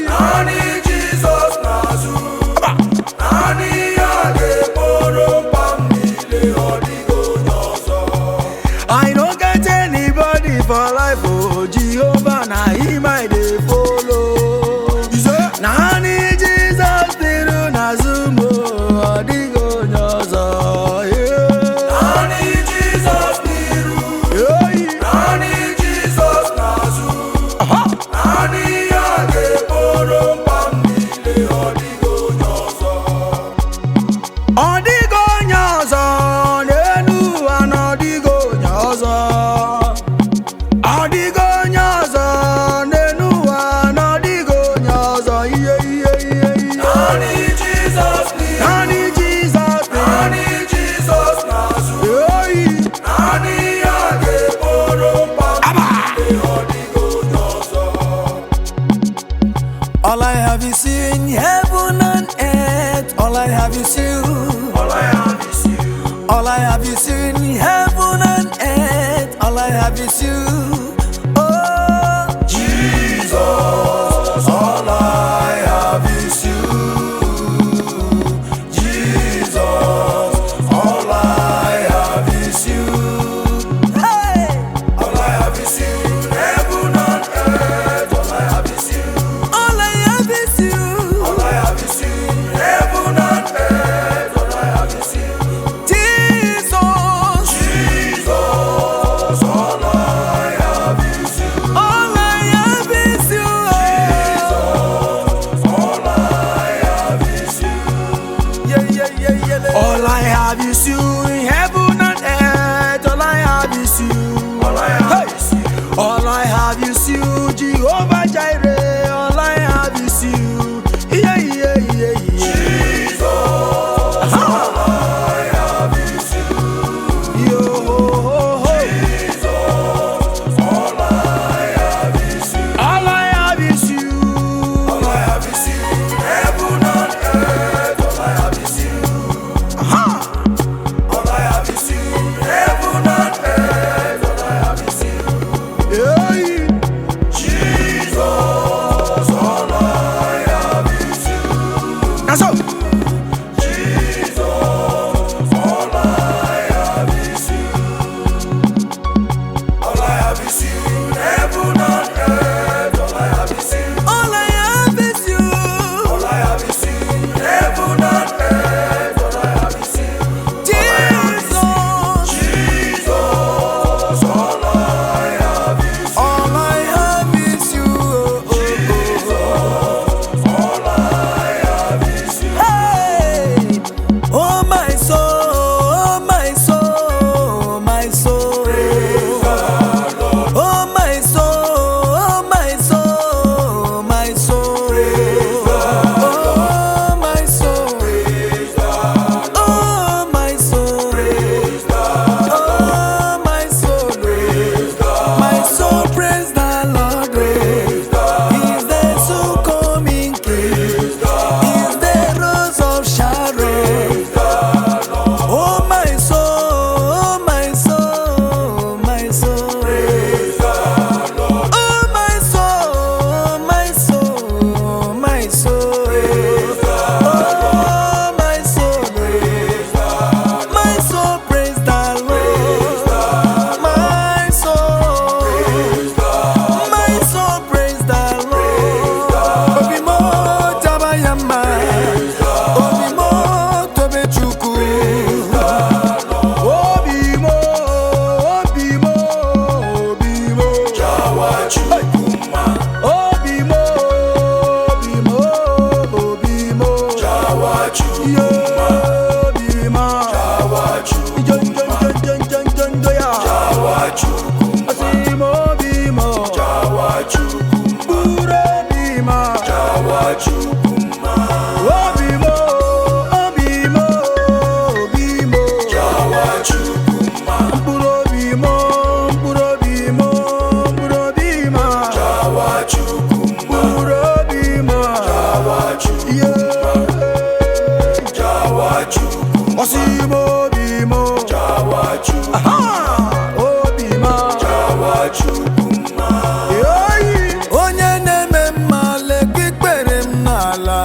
S6: nani Jesus nazu, nani age boro pamile odigo nyozo. I don't get anybody for life, oh Jehovah, na him I dey follow. Nani Jesus niru nazu mo. All I have is you in heaven and earth. All I have is you. All I have is you. All I have is you in heaven and earth. All I have is you. Oh, Jesus. All I have is you. Jesus. All I have is you. Hey. All I have is you. Heaven and earth. All I have is you. All I have is you. All I have is you. Heaven and earth. All I have is you. Jesus. Jesus. All I have is you. All I have is you. Jesus. All I have is you. Yeah, yeah, yeah, yeah. All I have is you in heaven and earth. All I have is you. All I have is you. All I have is you, Jehovah Jireh. All I have is you. Yeah, yeah, yeah, yeah. Jesus. All I have is you. Yo, ho, ho, ho. Jesus. All I have is you. All I have is you. All I have is you. Heaven and earth. All I have is you. All I have is you. Heaven and earth. All I have is you. Yeah. Jesus. All I Osimo bimo Jawachu Obima Jawachu Kuma Onye neme male kikpere mnala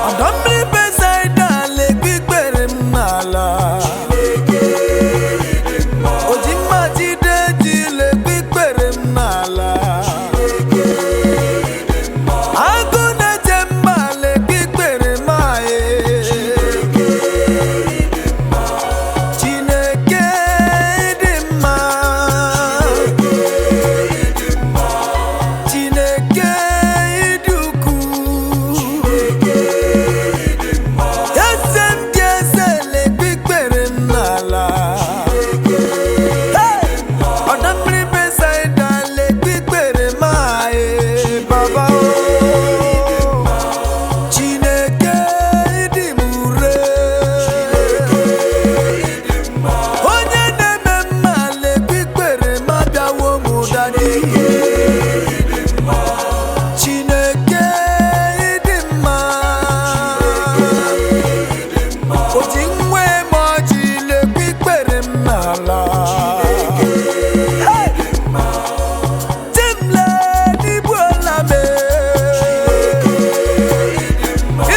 S6: Adamri besaida le kikpere mnala Ojima jide jile kikpere mnala Agune jemba le kikpere mae Chineke idima Chineke iduku Yesem diese le kikpere mnala Odamri besaida le kikpere mae Baba o Chineke idimure Onye neme mma le kikpere ma bịawo mụ dadi Chineke idimma Oji nwe ma ọjị le kikpere m n'ala Timle n'ibu ala me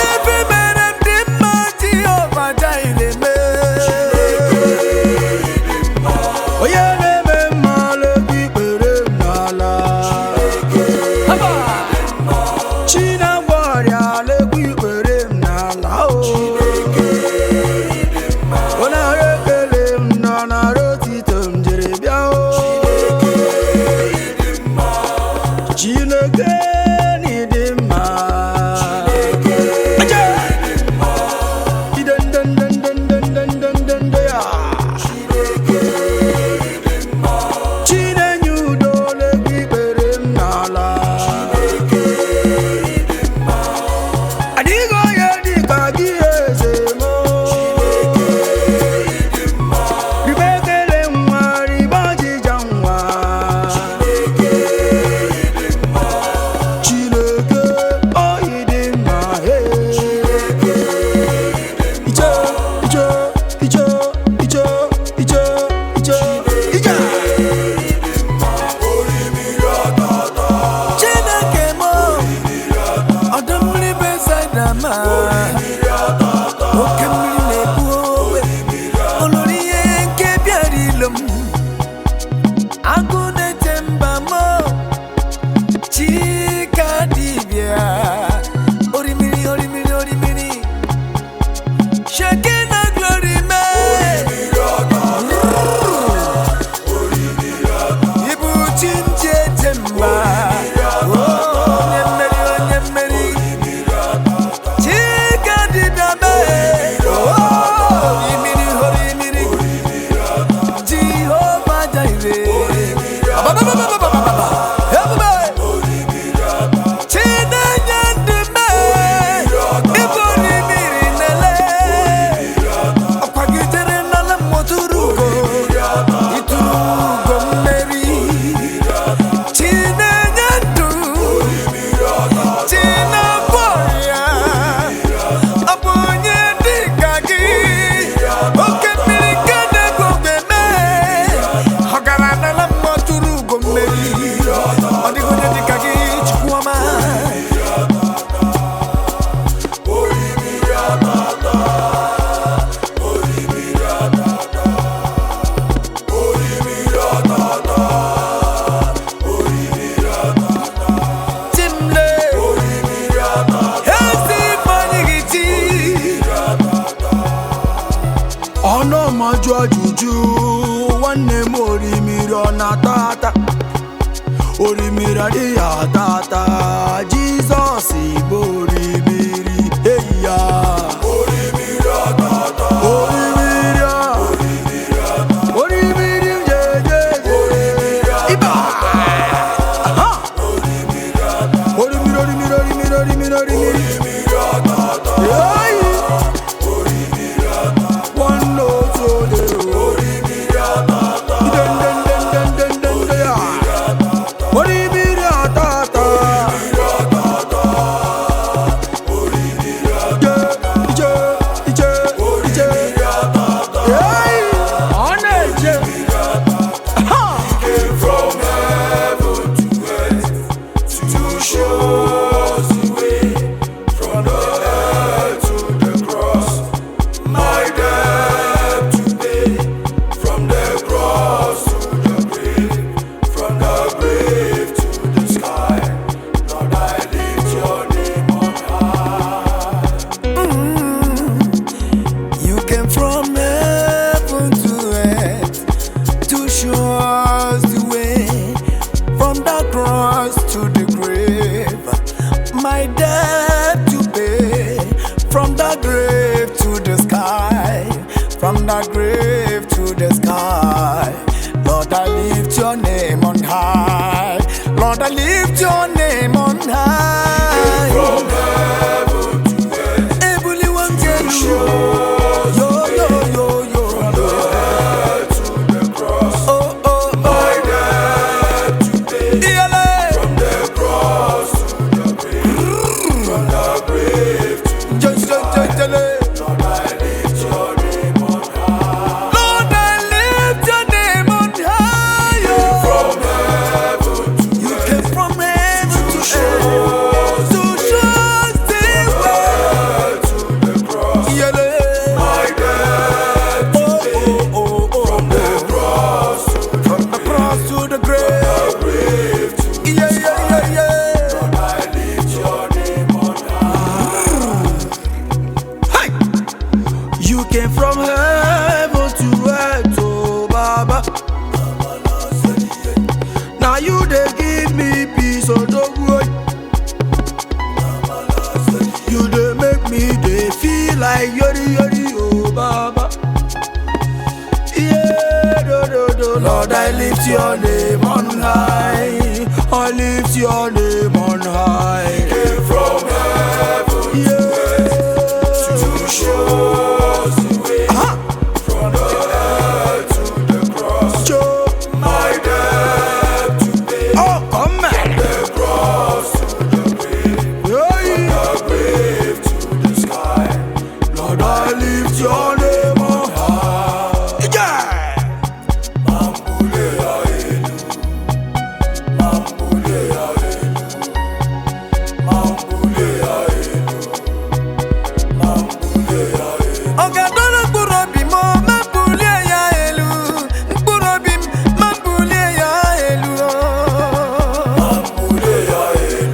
S6: Ife mere m dị mma Jehova Jaire me Onye na-eme mma le kikpere m n'ala Chinagwa ọrịa le kikpere m n'ala o Ọ na-ara ekele m na ọ na-ara otito m jere bịa o Chineke n'ịdị mma Aja! Idendendendendendendendende ya Chinenye udo le kikpere m n'ala Adịghị onye dị ka gị eze m Ribe ekele nwa, ribe ọjịja nwa Chineke oyi dị mma Ijo, ijo, ijo, ijo, ijo, ijo, ija Chineke mo Ọdụmmiri besaida ma Oke mmiri na-ebu ogbe Olori ihe nke bịara ilo m Agụ na-eche mba mo Chika dibịa Orimiri, orimiri, orimiri Shekinah glory me Ibu chinchi eche mba Onye mmeri, onye mmeri Chika dibịa me Orimiri, orimiri Jehova Jaire Abababababababa Ebube Chinenye ndị me Ibu orimiri nele Ọkwagidere n'ala mmụtụrụ ugo Itụrụ ugo mmeri Chinenye ndụ Chinagwọ ya Ọ bụ onye dị ka gị Oke mmiri nke na-egwu ogbe mee Ọ gara n'ala mmụtụrụ ugo mmeri Ọ dịghị onye dị ka gị Chukwuọma Timle Ezi ifeanyị gị ti Ọnụ ọmajụ ajụjụ Nwanne m orimiri ọ na-ata ata Orimiri adịghị ata ata Jizọs bụ orimiri eyi ya Orimiri a Orimiri m jeje Iba Aha! Orimiri, orimiri, orimiri, orimiri, orimiri Hey! One note ode Idendendendendendende ya Orimiri ata ata from the grave to the sky. Lord, I lift your name on high. Lord, I lift your name on high. From heaven to earth, Ebuli Wangelu. Yo, yo, yo, yo. From the head to the cross. Oh, oh, oh. My debt to pay. From the cross to the grave. From the grave to the sky. Lord, I lift your name on high. Lord, I lift your name on high. From heaven to you came from heaven to earth to show the way to the cross. My debt to pay. From the cross to the grave. Lord, I lift your name on high. Hey! You came from heaven to earth, oh Baba. Now you they give me peace, oh dog. You they make me they feel like yori yori, oh Baba. Yeah, do. Lord, I lift your name on high. I lift your name on high. Came from heaven, yeah, to show us the way. From the earth to the cross. My debt to pay. Oh, come on. The cross to the grave. From the grave to the sky. Lord, I lift your name on high. Yeah. Mambule aelu. Mambule aelu. Mambule aelu. Mambule aelu. Ogadona kurobi mo mambule ya elu. Kurobi mambule ya elu. Mambule ya elu.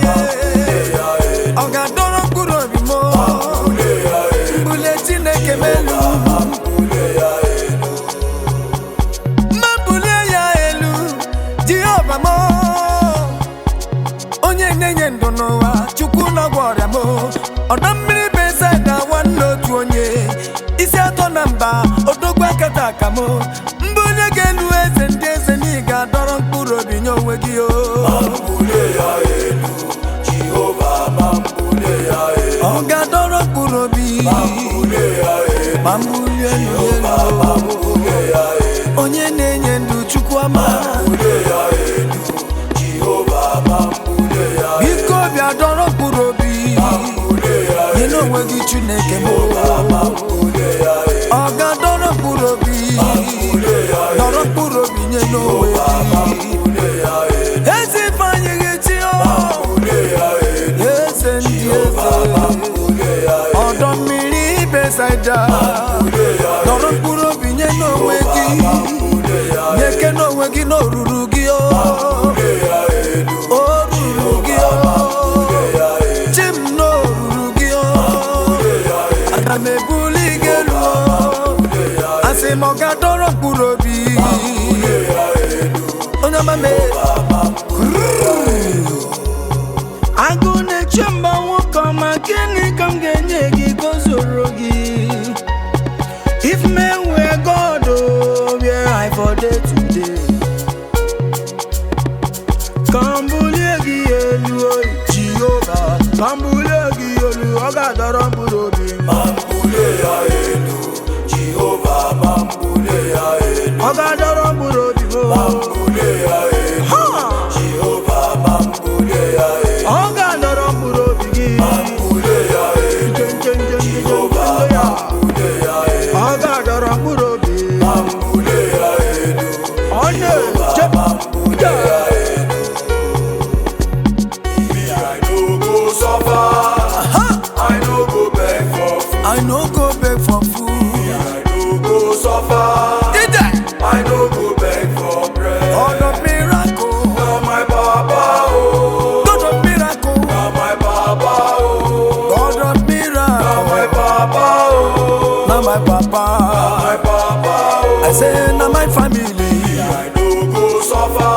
S6: Yeah. Ogadona kurobi mo mambule ya elu. Mambule Chineke melu. Mambule ya elu. Mambule ya elu. Jehovah mo. Onye nenye ndụ n'ụwa Chukwu na-agwọ ọrịa mo. Ọdọ mmiri Bethesda nwanne otu onye isi atọ na mba odogwu akata aka mo. Mbuli ga-elu eze ndị eze na ị ga-adọrọ mkpụrụ obi nye onwe gị o. Mambule ya elu, Jehova mambule ya elu. Ọ ga-adọrọ mkpụrụ obi. Mambule ya elu, mambule ya elu. Mambule ya elu, onye na-enye ndụ Chukwu ama. Mambule ya elu, Jehova mambule ya elu. Biko bịa dọrọ mkpụrụ obi. Mambule ya elu, nye n'onwe gị Chineke mo. Mambule ya elu, ọ ga-adọrọ mkpụrụ obi. Mambule ya elu, dọrọ mkpụrụ obi nye n'onwe gị. Mambule ya elu, ezi ifeanyị gị chi o. Mambule ya elu, eze ndị eze. Mambule ya elu, ọdọ mmiri Bethesda. Mambule ya elu, dọrọ mkpụrụ obi nye n'onwe gị. Mambule ya elu, nyeke n'onwe gị n'oruru gị o. Mambule ya elu, oruru gị o. Mambule ya elu, chim n'oruru gị o. Mambule ya elu, aga m ebuli gị elu o. Asị m ọ ga-adọrọ mkpụrụ obi. Mambule ya elu, onye ọma mee. Agụ na-eche mba nwoke ọma, gịnị ka m ga-enye gị ka o zoro gị? If men were God, oh, where I for day today. Kambulie gị elu, oh, Jehovah. Kambulie gị elu, ọ ga-adọrọ mkpụrụ obi. Mambule ya elu, Jehovah, mambule ya elu. Ọ ga-adọrọ mkpụrụ obi. Mambule ya elu, Jehovah, mambule ya elu. Ọ ga-adọrọ mkpụrụ obi gị. Mambule ya elu, Jehovah, mambule ya elu. Ọ ga-adọrọ mkpụrụ obi. Mambule ya elu, ọ na-eche mambule ya elu. Me, I no go suffer. I no go beg for food. I no go beg for food. Me, I no go suffer. I no go beg for bread. God of miracle, now my Papa oh. God of miracle, now my Papa oh. God of miracle, now my Papa oh. Now my Papa, now my Papa oh. I say now my family. I no go suffer.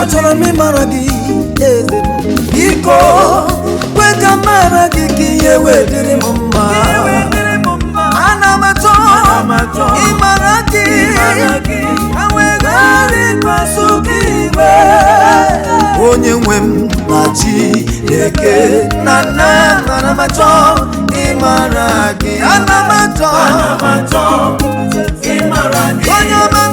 S6: Achọrọ m ịmara gị eze biko kwe ka mara gị ka ihe wee dịrị m mma ana m achọ ịmara gị ka wee ghara ịkpasu gị iwe onye nwe m na Chineke na nna ana m achọ ịmara gị ana m achọ ịmara gị onye ọma m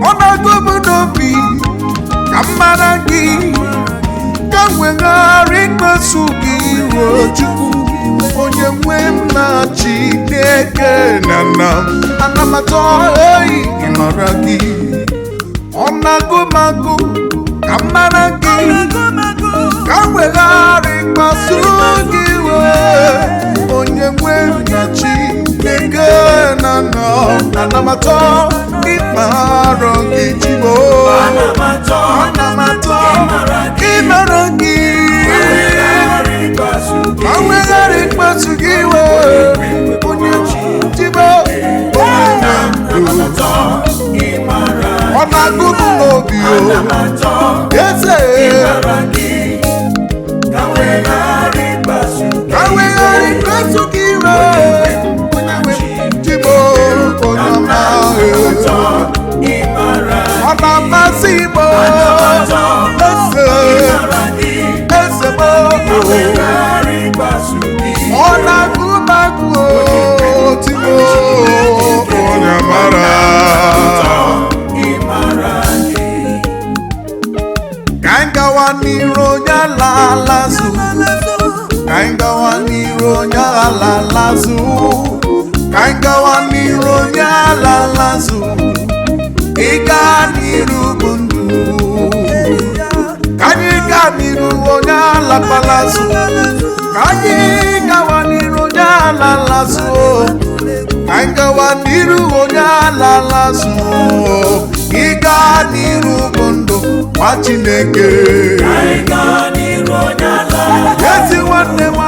S7: ọ na-agụ m n'obi ka m mara gị ka m wegharị ikpesu gị iwe Chukwu onye nwe m na Chineke na nna m ana m achọ ịmara gị ọ na-agụ m agụ ka m mara gị ka m wegharị ikpesu gị iwe onye nwe m na Chineke na nna ana m achọ ịmara gị Chibo ana m achọ ịmara gị ka m weghara ịkpasu gị iwe onye Chibo onye ndụ ọ na-agụ m n'obi eze ka m weghara ịkpasu gị iwe Chibo onye ọma ọ na-amasị m eze m ọ na-agụ m agụ Chibo onye mara ka anyị gawa n'iru onye ala azụ ka anyị gawa n'iru onye ala azụ ka anyị gawa n'iru onye ala azụ ịga n'iru bụ ndụ ka anyị gaa n'iru onye ala palazụ ka anyị gawa n'iru onye ala azụ ka anyị gawa n'iru onye ala azụ ịga n'iru bụ ndụ nwa Chineke ezi nwanne m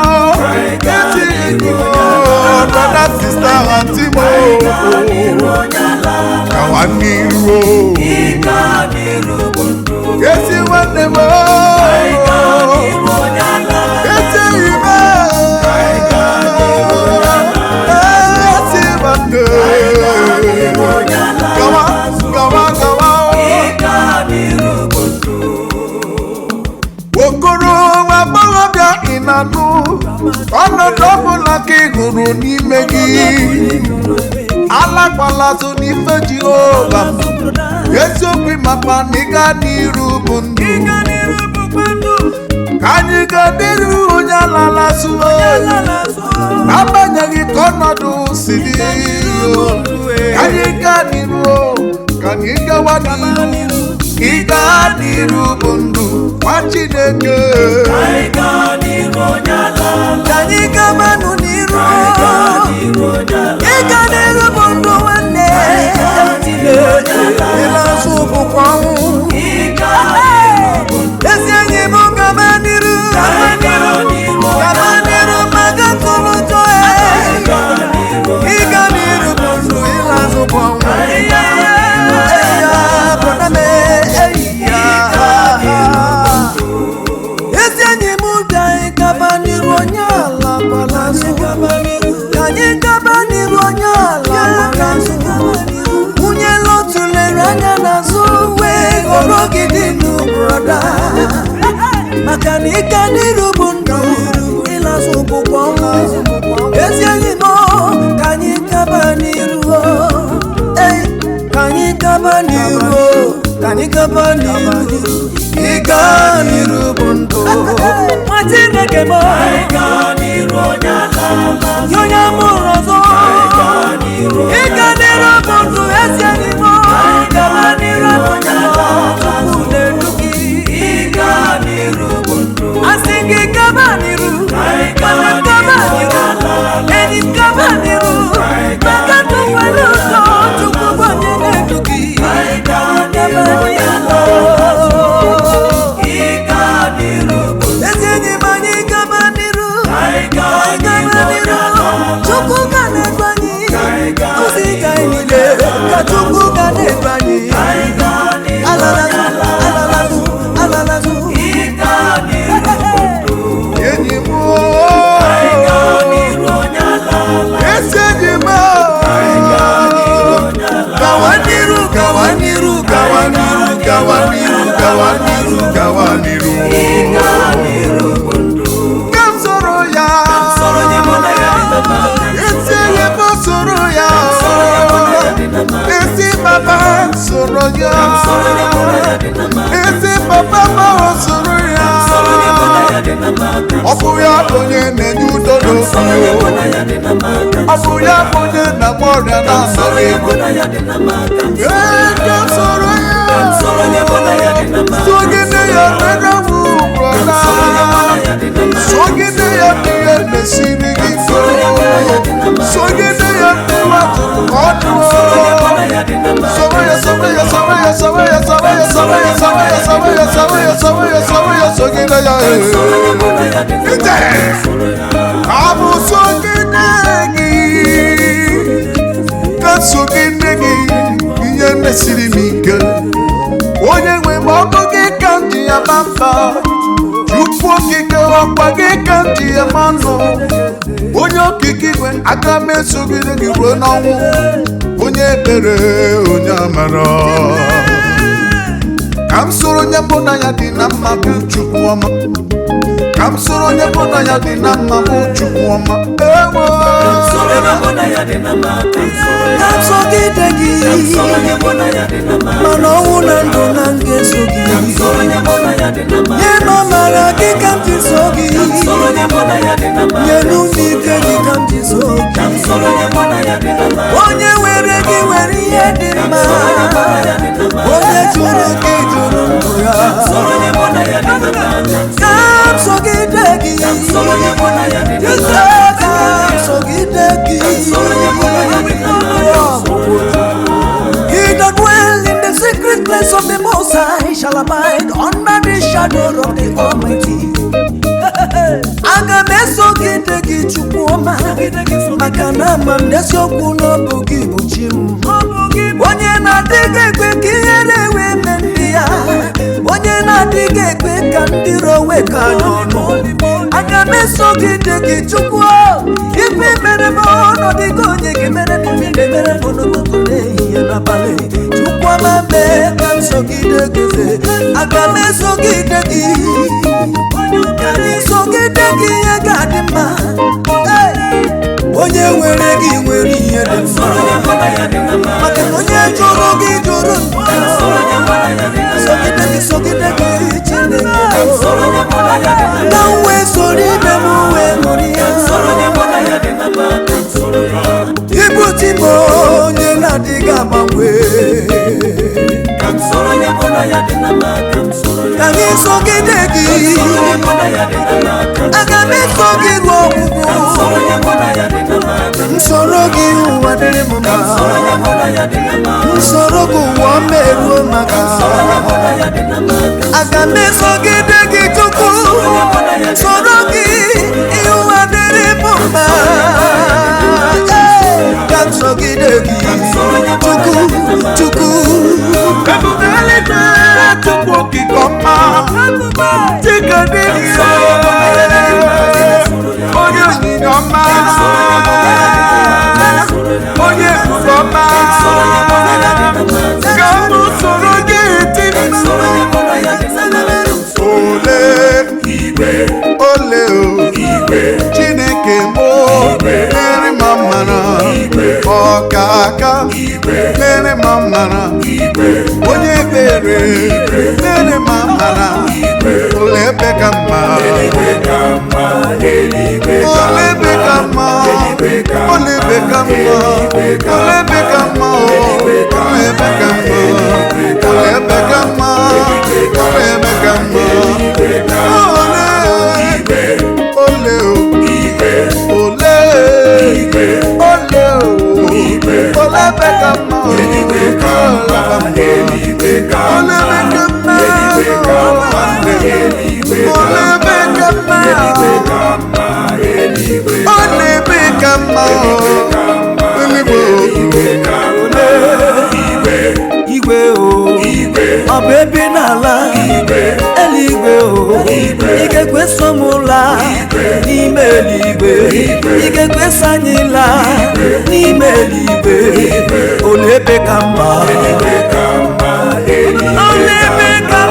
S7: ezi enyi m brother sister aunty m gawa n'iru ezi nwanne m ezi enyi m ezi nwanne gawa okoro nwa agbọghọbịa ị na-anụ ọnọdụ ọbụla ka ị hụrụ n'ime gị alakwalazụ n'ife Jehova eziokwu maka na ịga n'iru bụ ndụ ka anyị gaa n'iru onye alalazụ agbanyeghị ka ọnọdụ si dị ka anyị gaa n'iru ka anyị gawa n'iru ịga n'iru bụ ndụ nwa Chineke ka anyị gabanụ n'iru ịga n'iru bụ ndụ nwanne ịlazụ bụkwa ọnwụ ezi enyi m gaba n'iru maka ntụrụtụ ịga n'iru bụ ndụ ịlazụ bụ ọnwụ ezi enyi m ga gaba n'iru onye ala palazụ ka anyị gaba n'iru onye ala palazụ nwunye lọtụlere anya n'azụ wee ghọrọ gị dị n'ụbrọda maka na ịga n'iru bụ ndụ ịlazụ bụkwa ọnwụ ezi enyi m ka anyị gaba n'iru ka anyị gaba n'iru ka
S6: ịgaba n'iru bụ ndụ nwa Chineke m onye amụrụ ọzọ ịga n'iru bụ ndụ ezi enyi m gaba n'iru bụ ndụ asị gị gaba n'iru enyi m gaba n'iru maka ndụ nwere ụzọ Chukwu bụ onye na-edu gị ezi enyi m anyị gaba n'iru Chukwu ga na-edu anyị ozi ga niile ka Chukwu ga na-edu anyị alalazụ
S7: enyi m ezi enyi m gawa n'iru ka m soro ya ezi enyi m soro ya ezi papa soro ya ezi papa ma soro ya ọ bụ ya bụ onye na-enye udo n'ofu ọ bụ ya bụ onye na-agba ọrịa na-asọrọ ego soro ya sogide ya mere bụ brọda sogide ya ihe na-esiri gị sogide ya mmadụ ọdụ sogide ya abụ sogide gị ka sogide gị ihe na-esiri m ike onye nwe m ọkụ gị ka m ji ya ma mba Chukwu okike ọkwa gị ka m ji ya ma nụ onye okike igwe aka m esogide gị ruo n'ọnwụ onye ebere onye amara ka m soro onye bụ na ya dị na mma bụ Chukwu ọma ka m soro onye bụ na ya dị na mma bụ Chukwu ọma ewo
S6: ka m sogide gị mana ọnwụ na ndụ na ngeso gị nye m amara gị ka m ji so gị nye n'ụmụike gị ka m ji so gị onye were gị were ihe dị mma onye jụrụ gị jụrụ ndụ ya ka m sogide gị sogide gị he that dwell in the secret place of the Most High shall abide under the shadow of the Almighty. Aga m esogide gị Chukwu ọma maka na ama m n'eziokwu n'ọbụ gị bụ chi m onye na-adịghị ekwe ka ihere wee mee ndị ya onye na-adịghị ekwe ka ndị iro wee ka n'ọnụ aga m esogide gị Chukwu ife mere m ọnọdụgo onye ga-emere m ga-emere m n'ụtụtụ n'ehihie n'abalị Chukwu ọma mee ka m sogide gị aga m esogide gị sogide gị ihe ga-adị mma onye nwere gị nwere ihe dị mma maka na onye jụrụ gị jụrụ sogide gị Chineke na wee soro ibe m wee ṅụrụ ya ịbụti m onye na-adịghị agbanwe ka gị sogide gị aga m eso gị ruo ọgwụgwụ nsoro gị ụwa dịrị m mma nsoro gị ụwa meruo maka aga m esogide gị Chukwu soro gị ihe ụwa dịrị m mma ka m sogide gị Chukwu
S7: ebube eluigwe Chukwu okike ọma dịka dịrị onye onyinye ọma onye ebube ọma ka m soro gị eti ole Chineke mụ mere ma mara ọkaka mere ma mara onye ebe ebere mere m amara ole ebe ka mma ole ebe ka mma ole ebe ka mma ole ebe ka mma ole ebe ka mma ole ebe ka mma ole ebe ka mma ole ebe ka mma
S6: Baby n'ala eluigwe o ike kwesa m la n'ime eluigwe ike kwesa anyị la n'ime eluigwe ole ebe ka mma ole ebe ka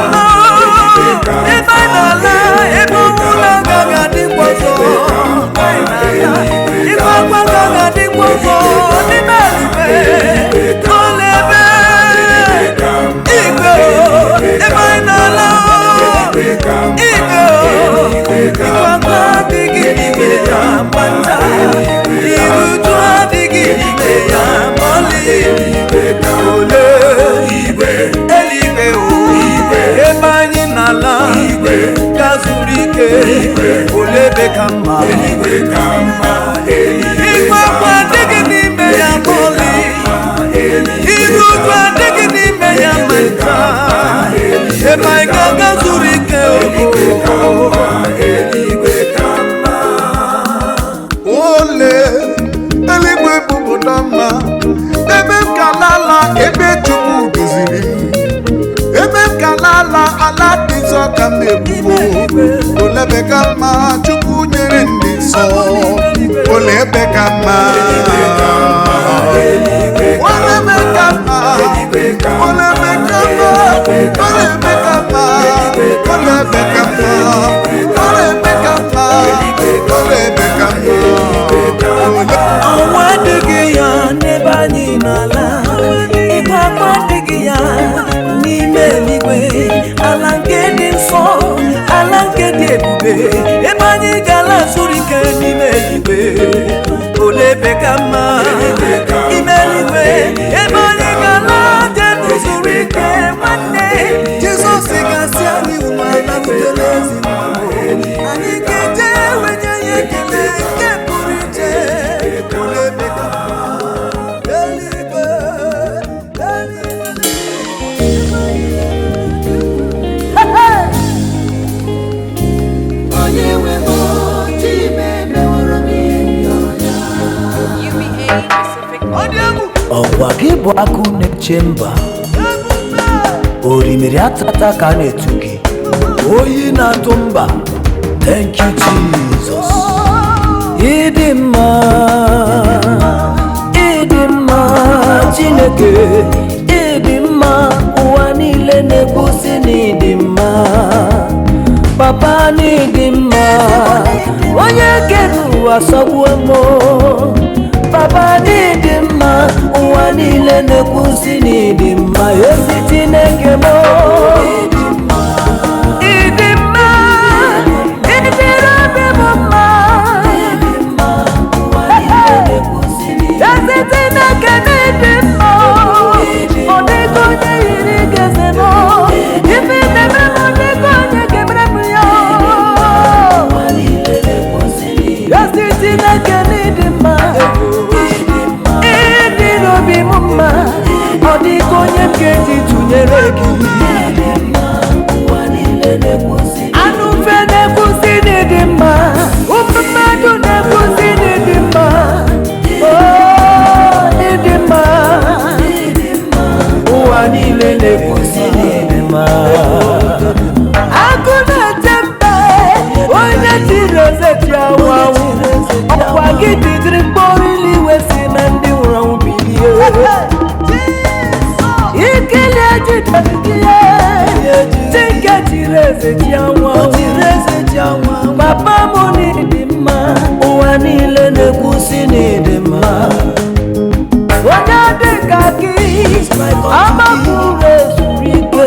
S6: mma ebe n'ala ebe ọbụla agaghị adịkwa ọzọ ife akwa agaghị adịkwa ọzọ n'ime eluigwe ole ebe ebe Chukwu duziri ebe kalala ala dị nsọ ka m na-ebubo ole ebe ka mma Chukwu nyere ndị nsọ ole ebe ka mma ole ebe ka mma ole ebe ka mma ole ebe ka mma ole ebe ka mma ole ebe ka mma ole ebe ka mma ọnwa adịghị ya n'ebe anyị n'ala akwa adịghị ya n'ime eluigwe ala nke dị nsọ ala nke dị ebube ebe anyị gara zuru ike n'ime eluigwe ole ebe ka mma ime eluigwe ebe anyị gara jee zuru ike nwanne Jizọs gasị anyị ụmụala butere ezi anyị ga-eje wenye ya ekele nke pụrụ iche ole ebe ka mma ọgwa gị bụ akụ na-eche mba orimiri atata ka na-etu gị oyi na-atụ mba. Thank you Jesus. Ịdị mma Chineke ịdị mma ụwa niile na-ekwusi n'ịdị mma papa n'ịdị mma onye kere ụwa sọgbuo m papa n'ịdị mma ụwa niile na-ekwusi n'ịdị mma ezi Chineke m ịdị mma ịdịrị obi m mma ezi Chineke n'ịdị mma ọ dịghị onye yiri gị m ife na-eme m ọ dịghị onye ga-emere m ya ezi Chineke n'ịdị mma ịdịrị obi m mma ọ dịghị onye m ga-eji tụnyere gị anụ mfe na-ekwusi n'ịdị mma ụmụ mmadụ na-ekwusi n'ịdị mma ịdị mma ụwa niile na-ekwusi n'ịdị mma agụ na-eche mba onye tiri eze ji anwụ anwụ ọkwa gị jidiri mkpọrọ iwe si na ndị nwụrụ anwụ bilie ikili ejidegị ya Chineke tiri eze ji anwụ anwụ papa m n'ịdị mma ụwa niile na-ekwusi n'ịdị mma onye dị ka gị amapụrụ ezuru ike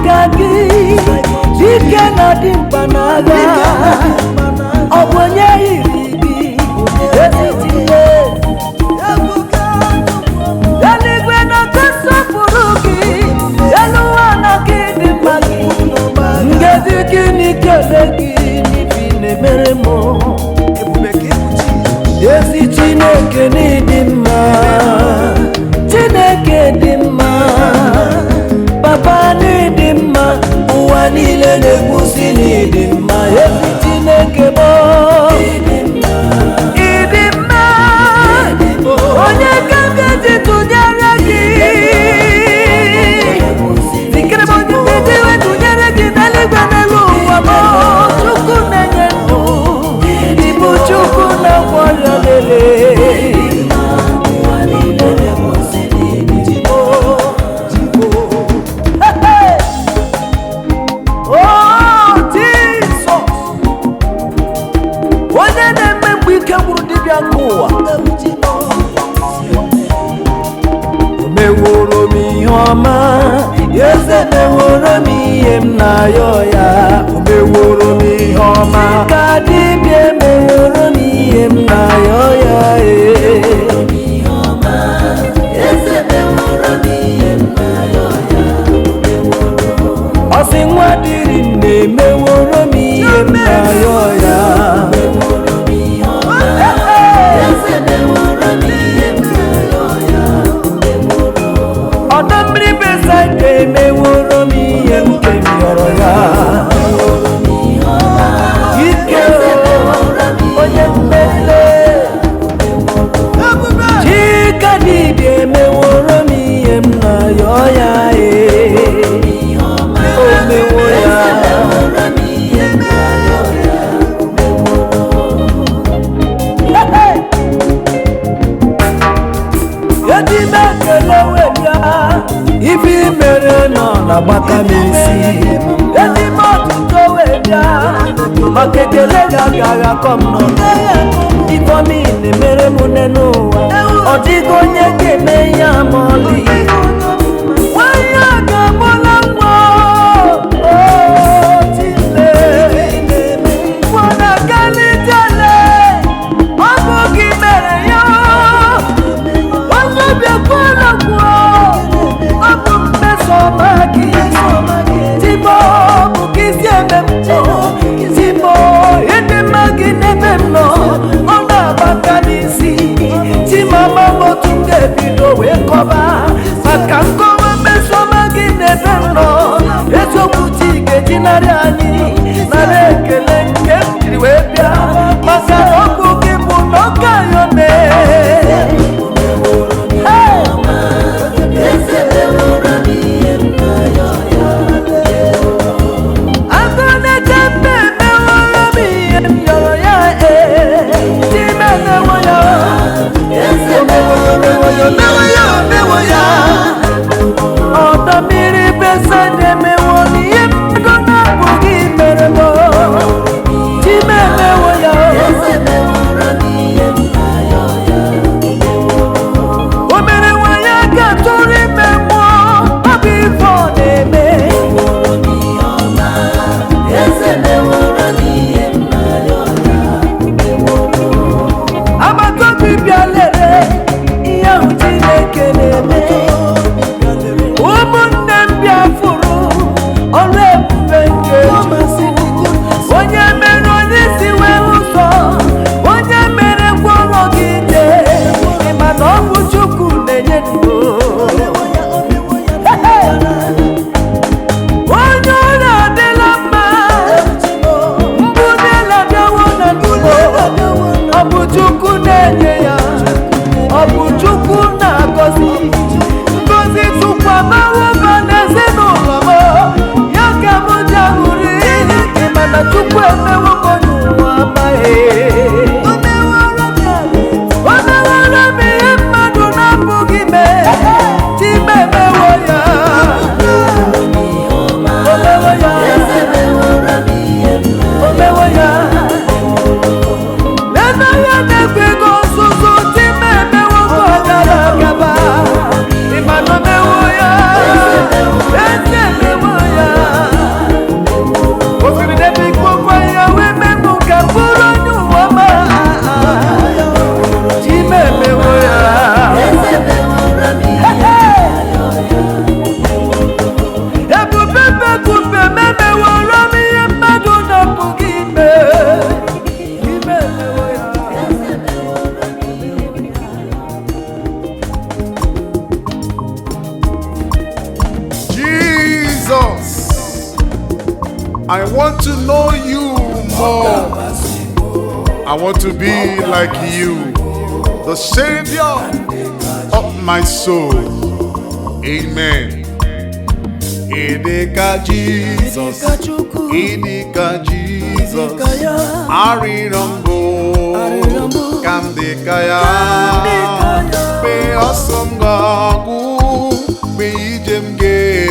S8: maka gị dike na dị mkpa n'agha ọ bụ onye yiri gị ezitinye eluigwe na-akasọpụrụ gị elu ụwa na gị dị mma gị ngezi gịnị kele gị n'ibi na-emere m ezi Chineke n'ịdị mma Chineke dị mma Papa n'ịdị mma ụwa niile na-ekwusi n'ịdị mma ezi Chineke m ịdị mma onye ka m ga-eji tụnyere gị zikere m onye ga-eji iwe tụnyere gị n'eluigwe n'elu ụwa m Chukwu na-enye ndụ ịbụ Chukwu na-agwọ ọrịa lele onye na-eme mgbe ike gwụrụ dibịa nke ụwa meworo m ihe ọma eze meworo m ihe m na-ayọ ya meworo m ihe ọma ka dibịa meworo m ihe m na-ayọ ya ọsị nwa dịrị nne meworo m ihe m na-ayọ ya ọdọ mmiri Besaida emeworo m ihe nke m yọrọ ya ike onye mmele Chika dibịa emeworo m ihe m na-ayọ ya o mewo ya edime kele webịa ife mere nọ na-agbaka m isi edime ọtụtụ webịa maka ekele ga-agaghị akọ m n'ọnụ ifeọma na-emere m nne n'ụwa ọ dịghị onye ga-eme ya ma ọlị nwanyị a ga-amụla nwa otile mwana kalitele ọ bụ gị mere ya ọzọbịakwalagwọ ọ bụ mmesoma gị Timo bụ gị si eme m Timo ịdị mma gị n'ebe m nọ ọ na-agbaka n'isi Timama otu m ga-ebido wee kọba maka nkọwa mmesoma gị n'ebe m nọ eziokwu chi ga-ejinarị anyị nara ekele nke m jiri wee bịa maka na ọkụ gị bụ n'ọka ya mee ọdọ mmiri Besaida emewo n'ihe mmadụ na-abụghị mere m Chime emewo ya o mere nwanyị aka tụrụ ime mmụọ ọ bụ ife ọ na-eme agbataobi bịa lere ihe ahụ Chineke na-eme ụmụnne m bịa fụrụ
S7: I want to know you more. I want to be like you, the Savior of my soul. Amen. Idika Jesus, Idika Jesus, Arirambo, Kandikaya, Be awesome Gagu, Be Ijemge,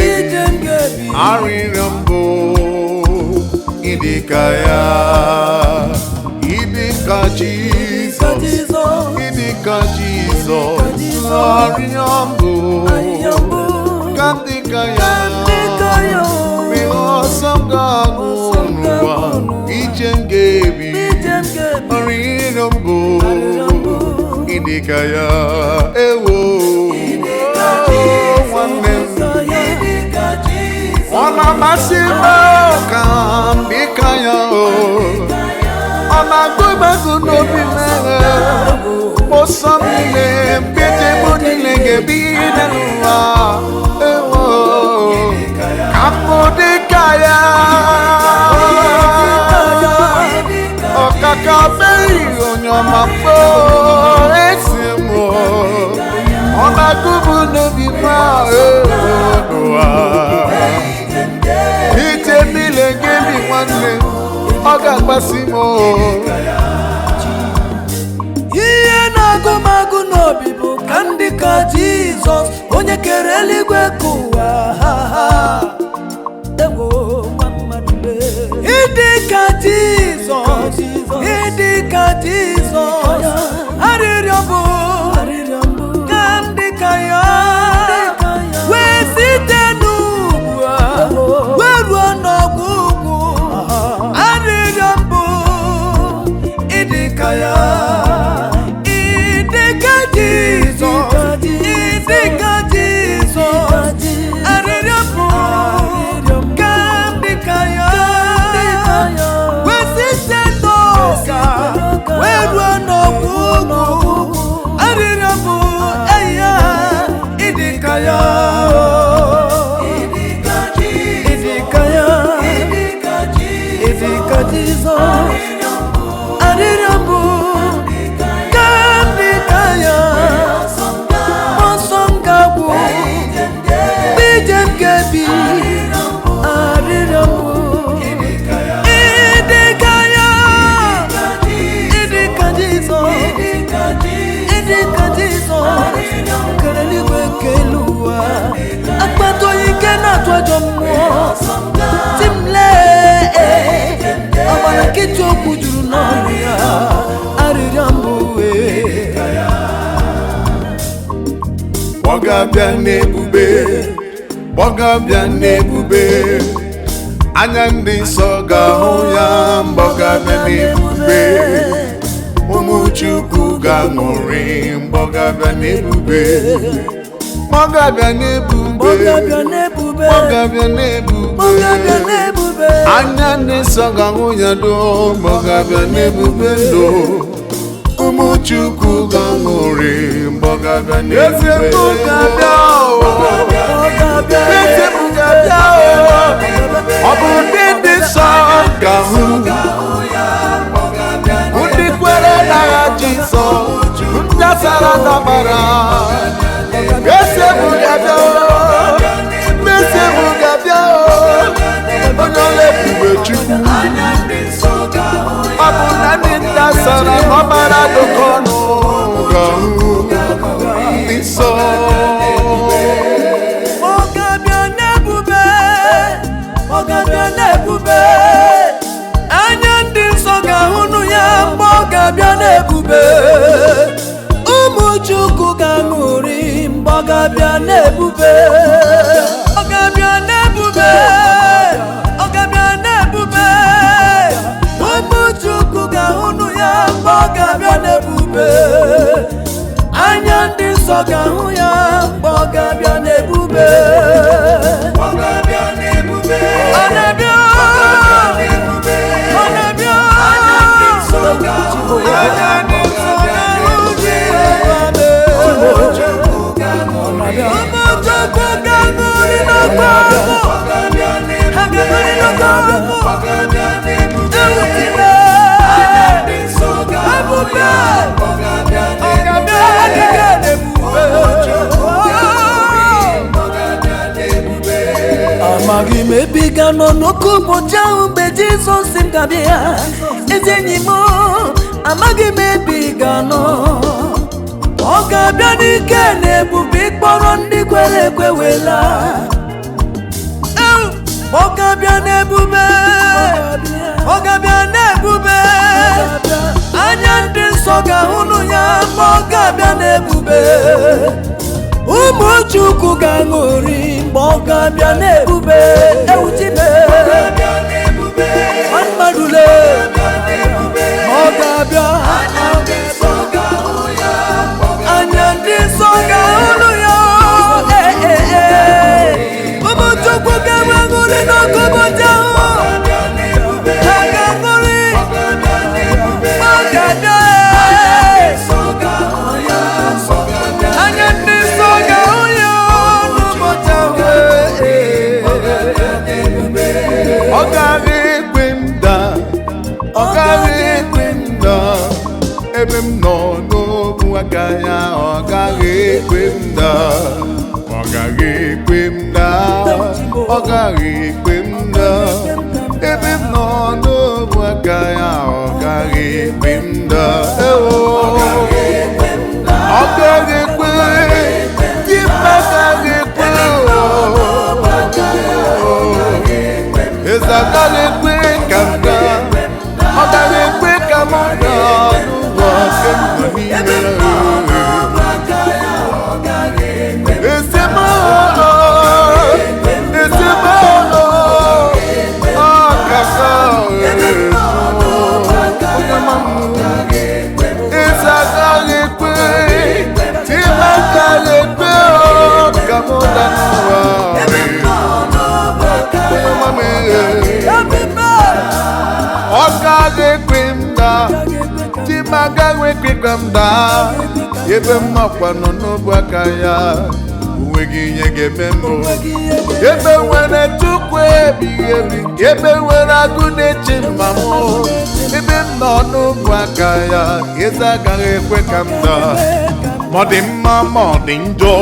S7: Arirambo, Idikaya, Idika Jesus, Idika Jesus, Arirambo, Kandikaya. We awesome God, Ijemgebi, Arinambo, Idikaya, Ewo, Ona Masimo, Kandikaya, Ona Gubazu no Bimere, Mosamile, Pete Budile, Gebina, Ewo. Amodekaya Okakabei onyomafo esimo Onagubu nebima Itemile gemi wanne Ogagbasimo
S8: Iye nagumagu nobibu Kandika Jesus Onye kere eluigwe kuwa Idika Jesus, Idika Jesus, Arirambo, Kandikaya, Wesitenu, Weruanogugu, Arirambo, Idikaya, Idika Jesus, Idika Jesus, Arirambo.
S7: Bogabia nebube anya ndị nsọ ga-ahụ ya Bogabia nebube ụmụ Chukwu ga-aṅụrị Bogabia nebube Bogabia nebube anya ndị nsọ ga-ahụ ya do Bogabia nebube do ụmụ Chukwu ga-aṅụrị Bogabia nebube ọ bụ ndị nsọ ga-ahụ ndị kwere n'agha Jizọs ndị asara n'ọbara Mese bugabia onye ọla ebube Chukwu ọ bụ na ndị nta sara n'ọbara dọkọ ọnụ ga-ahụ ndị nsọ
S8: Bogabia nebube anya ndị nsọ ga-ahụnụ ya Bogabia nebube ụmụ Chukwu ga-aṅụrị Bogabia nebube Bogabia nebube Bogabia nebube ụmụ Chukwu ga-ahụnụ ya Bogabia nebube anya ndị nsọ ga-ahụ ya Bogabia nebube Bogabia nebube Bogabia ebiga nọ n'oke ụbọchị ahụ mgbe Jizọs si m ga-abịa. Ezi enyi m amaghị m ebe ị ga-anọ. Ọ ga-abịa n'ike na ebube ịkpọrọ ndị kwere ekwe wela. Ọ ga-abịa n'ebube, ọ ga-abịa n'ebube. Anya ndị nsọ ga-ahụnụ ya ma ọ ga-abịa n'ebube. Ụmụ Chukwu ga-aṅụrị mgbe ọ ga-abịa n'ebube. Ewuchibe mmadụle ọ ga-abịa. Anya ndị nsọ ga-ahụnụ ya. Ụmụ Chukwu ga-enwe aṅụrị n'oke ụbọchị ahụ. Ha ga-aṅụrị ma ọ ga-abịa. Anya ndị nsọ ga-ahụ ya n'ụbọchị ahụ.
S7: Ọ gaghị ekwe m daa, ọ gaghị ekwe m daa. Ebe m nọ n'okwu aka ya, ọ gaghị ekwe m daa, ọ gaghị ekwe m daa, ọ gaghị ekwe m daa. Ebe m nọ n'okwu aka ya, ọ gaghị ekwe m daa. Ọ gaghị ekwe, di m agaghị ekwe. Eze agaghị ekwe ka m gaa, ọ gaghị ekwe ka m gaa n'ụwa nke m nọ n'ime ya. Esemokwu, esemokwu, ọ ga-aga. Eze agaghị ekwe, di m agaghị ekwe ka m gaa n'ụwa. Ọ gaghị ekwe m daa, di m agaghị ekwe ka m daa. Ebe m makwa nọ n'obu aka ya, onweghị ihe ga-eme m. Ebe nwere Chukwu ebighị ebi, ebe nwere agụ na-eche mma m. Ebe m nọ n'obu aka ya, eze agaghị ekwe ka m daa. Ma ọ dị mma ma ọ dị njọ,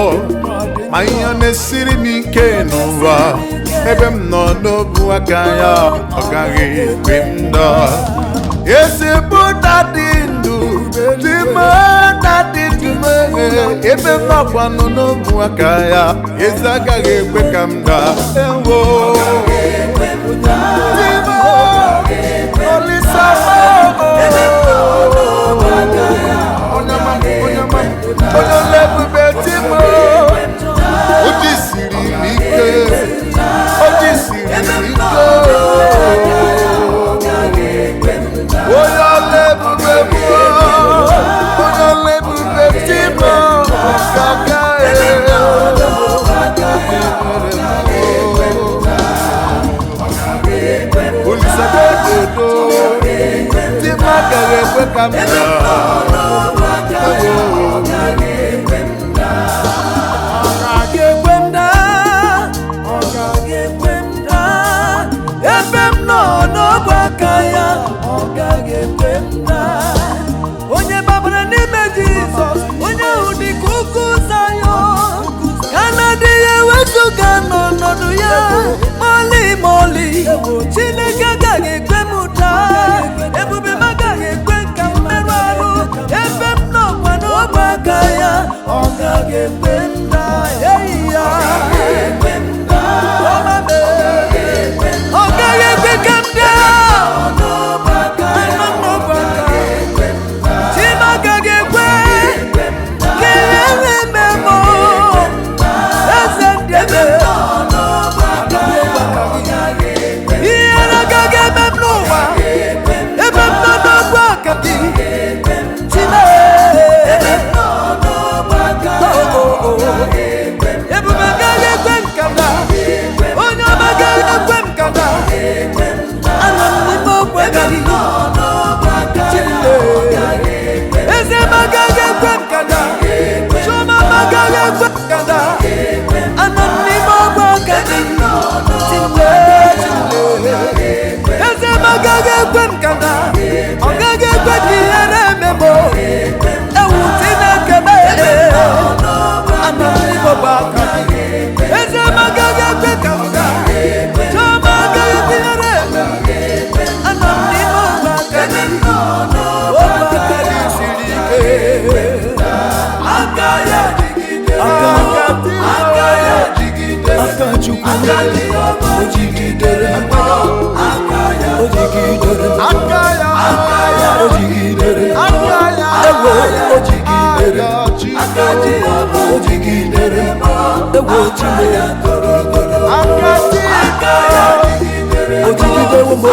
S7: ma ihe na-esiri m ike n'ụwa. Ebe m nọ n'obu aka ya, ọ gaghị ekwe m daa. Ezigbo dadị ndụ, dị m dadị ndụ m. Ebe m nọkwa nọ n'obu aka ya, eze agaghị ekwe ka m daa. Ewo dị m Olisa onye lebube dị m. O jisiri m ike, o jisiri m ike. Onye lebube bụ, onye lebube dị m. Olisa dodo, dị m agaghị ekwe ka m
S8: ebe m nọ n'ọbụ aka ya, ọ gaghị ekwe m daa. Onye babara n'ime Jizọs, onye ahụ dị ka ugwu Zayọn, ka na-adịghị ewezuga n'ọnọdụ ya. Mọlị mọlị, Chineke agaghị ekwe m daa. Ebube m agaghị ekwe ka m merụ arụ. Ebe m nọkwa n'ọbụ aka ya, ọ gaghị ekwe m daa. Eyi ya ọ gaghị ekwe ka m daa. Chi m agaghị ekwe ka ihere mee m. Eze ndị ebe ihere agaghị eme m n'ụwa. Ebe m nọ n'ọbụ aka gị, Chineke
S6: aka Jehova jigidere m aka ya jigidere m aka ya jigidere m aka ya ewo jigidere aka Jehova jigidere m ewo jigidere aka ya jigidere ojigide womo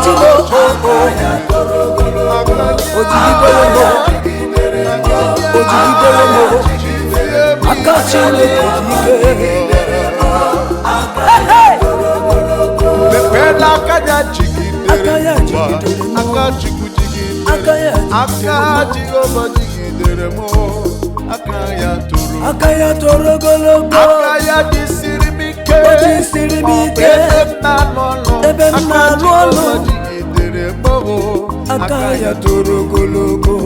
S6: Chimo aka ya Akaya toro gologo akaya disiri mike ebe na lolo akaya toro gologo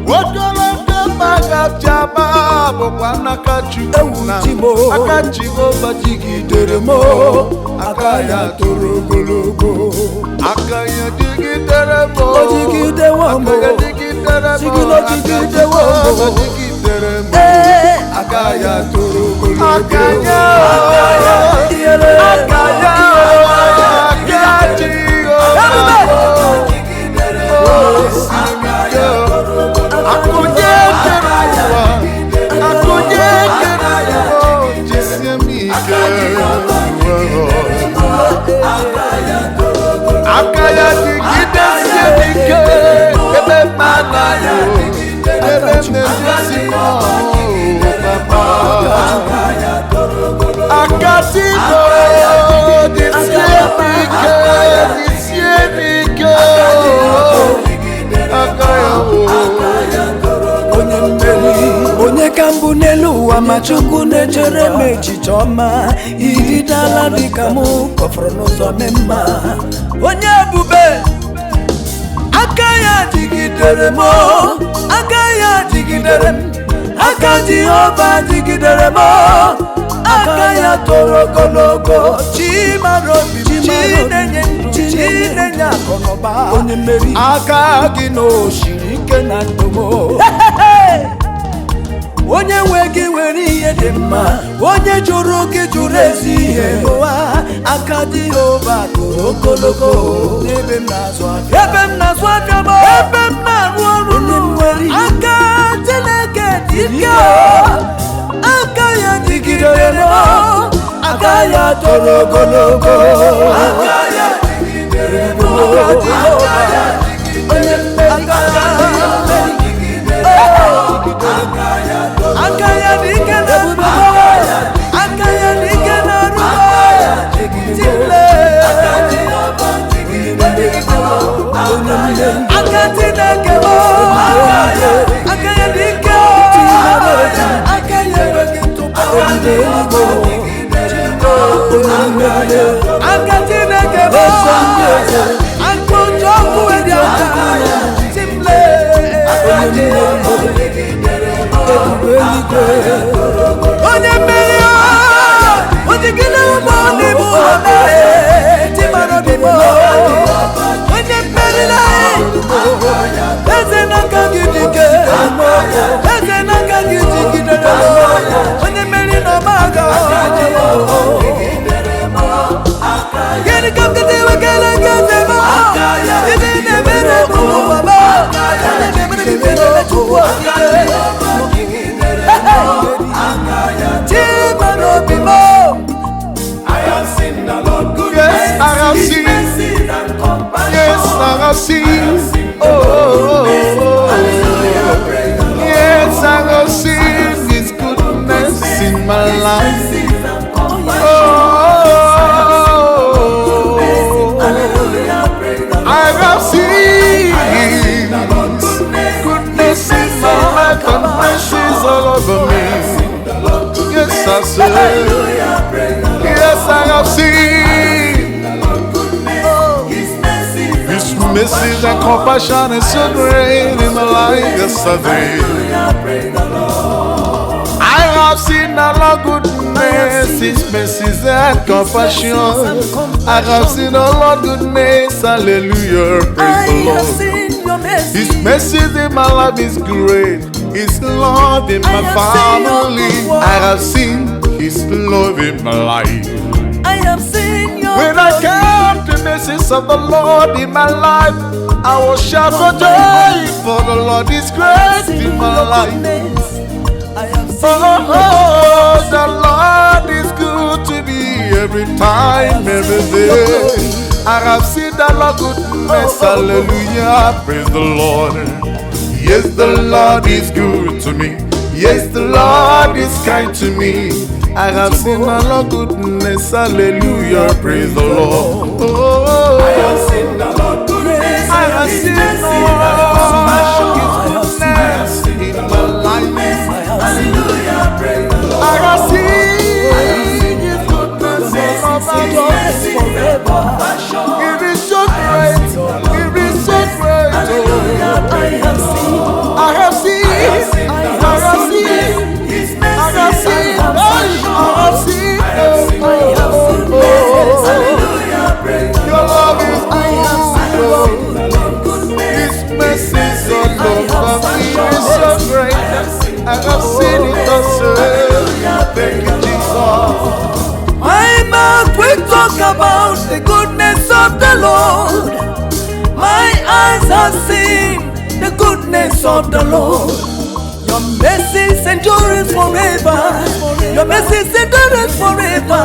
S6: wogologo magapjaba bokwana kachuna akachigo bajigidere mo akaya toro gologo akaya digidere mo digide wamo sigilo digide wamo akaya toro gologo akaya onye kambu n'elu ụwa ma Chukwu na-echere m echiche ọma ididala dịka mụ kọfọrọ n'ụzọ mma onye ebube aka ya dịgidere m aka ya dịgidere m aka Jehova dịgidere m aka ya toro ogologo chimara obi chinenye ndụ chinenye akụnụba onye mmeri aka gị na osiri ike na ndụ m onye nwe gị nwere ihe dị mma onye jụrụ gị jụrụ ezi ihe n'ụwa aka Jehova toro ogologo ebe m na-azụ afịa ebe m na-arụ ọrụ nwere aka Chineke dị ike aka ya dịgidere m aka ya toro ogologo aka ya dịgidere m onye mmeri akaya dike na rubo akaya dike na rubo tile akati na kebo akaya dike akaya begitu akati na kebo akpojo kuedi akaya tile onye mmeri ojigide ụmụ n'ime ụlọ timara obi m onye mmeri eze n'aka gị dike eze n'aka gị jigidere onye mmeri na ọmaga gịnị ka m gịdị wekele gị eze m ịdị na-emere ụwa m na-emere mmiri chukwu
S7: Yes, I have seen His goodness in my life. I have seen goodness in my life and mercies all over me. Yes, I say. Yes, I have seen His mercies and compassion is so great in my life. Yes, I do. I have seen the Lord goodness, His mercies and compassion. I have seen the Lord goodness, hallelujah, praise the Lord. His mercies in my life is great. His love in my family. I have seen His love in my life.
S8: I have seen your
S7: When I count the mercies of the Lord in my life, I will shout for joy, for the Lord is great in my life.
S8: I have seen
S7: Oh, the Lord is good to me every time, every day. I have seen the Lord goodness, hallelujah, praise the Lord. Yes, the Lord is good to me. Yes, the Lord is kind to me. I have seen the Lord goodness, hallelujah, praise the Lord. Oh, I have seen the Lord goodness. I have seen the Lord goodness in my life. Hallelujah, praise the Lord. I have seen His goodness forever. It is so great. It is so great. I have seen. Your love is good. His mercies all over me is so great. I have seen it also. Thank you, Jesus.
S8: my mouth will talk about the goodness of the Lord. My eyes have seen the goodness of the Lord. Your mercies endure forever. Your mercies endure forever.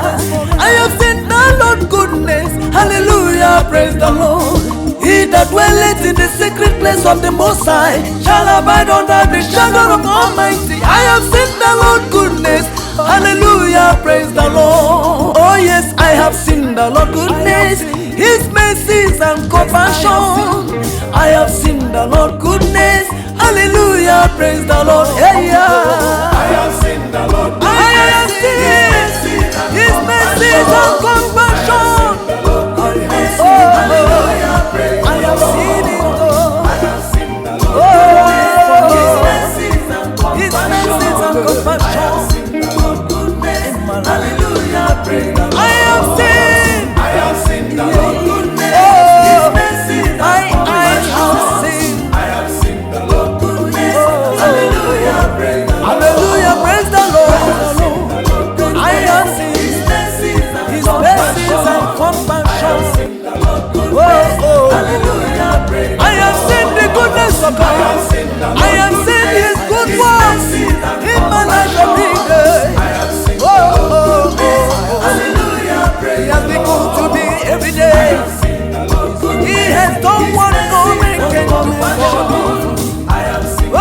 S8: I have seen the Lord goodness. Hallelujah, praise the Lord. He that dwelleth in the secret place of the Most High shall abide under the shadow of Almighty. I have seen the Lord goodness. Hallelujah, praise the Lord. Oh yes, I have seen the Lord goodness, His mercies and compassion. I have seen the Lord goodness. Hallelujah, praise the Lord. Hey, yeah. I have seen the Lord goodness. I have seen His mercies and compassion. I have seen it. I have seen the Lord. His mercies and compassion. Hallelujah, praise the Lord. I have seen the Lord goodness. His mercies and compassion. I have seen the Lord goodness. Hallelujah, praise the Lord. Hallelujah, praise the Lord. I have seen His mercies and compassion. Hallelujah, praise the Lord. I have seen the goodness of God. I have seen His good works in my life every day. Hallelujah, praise He has been good to me every day. He has done what no man can do for me. Oh,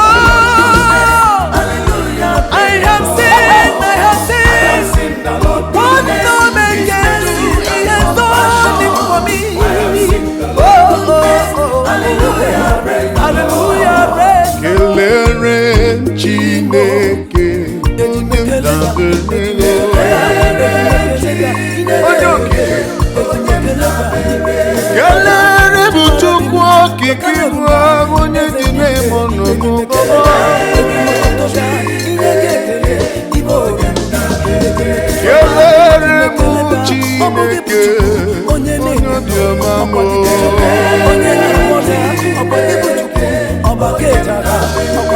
S8: hallelujah, I have seen what no man can do. He has done it for me. Oh, hallelujah, praise.
S7: Kelere Chineke, onye ndabere. Kelere bụ Chukwu okike bụ onye dị n'ime ọnọdụ. Kelere bụ Chineke, onye dị ọmụmụ.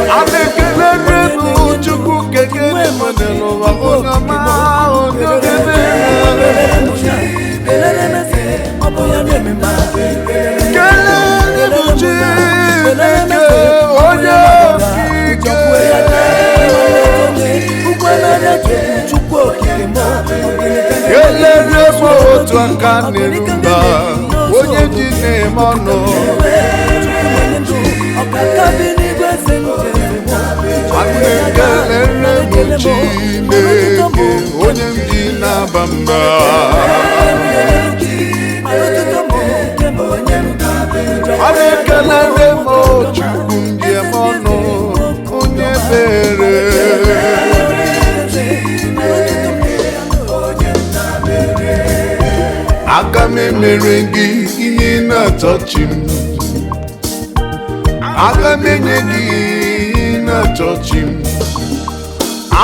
S7: Kelere bụ Chukwu kekere mmadụ n'ụwa onye ọma onye okike. Kelere bụ Chineke onye okike. Kelere bụ otu aka na-erumba onye ji na-eme ọnụ. Kelere bụ Chineke onye ji na-aba mba. Kelere bụ Chukwu njem ọnụ onye bere. Aga m emere gị ihe na-atọchi m. Aga m enye gị ihe na-atọchi m.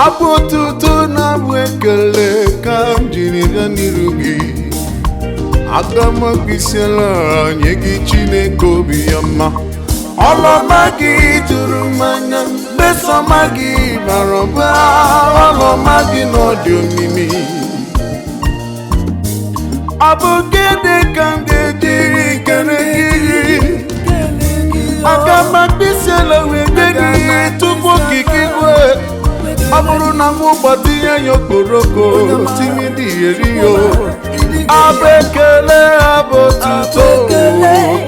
S7: Abụ otuto na abụ ekele ka m jiri bịa n'iru gị. Aga m akpịsịala nye gị Chineke obi ya mma. Ọlụọma gị juru m anya mgbe mmesoma gị bara ụba, ọlụọma gị n'ọdị omimi. Ọ bụ gịnị ka m ga-ejiri kele gị? Aga m akpịsị ala wee nye gị tupu okike igwe. Ọ bụrụ na m gbatinye ya okporoko tinye ndị eri yo, abụ ekele abụ otuto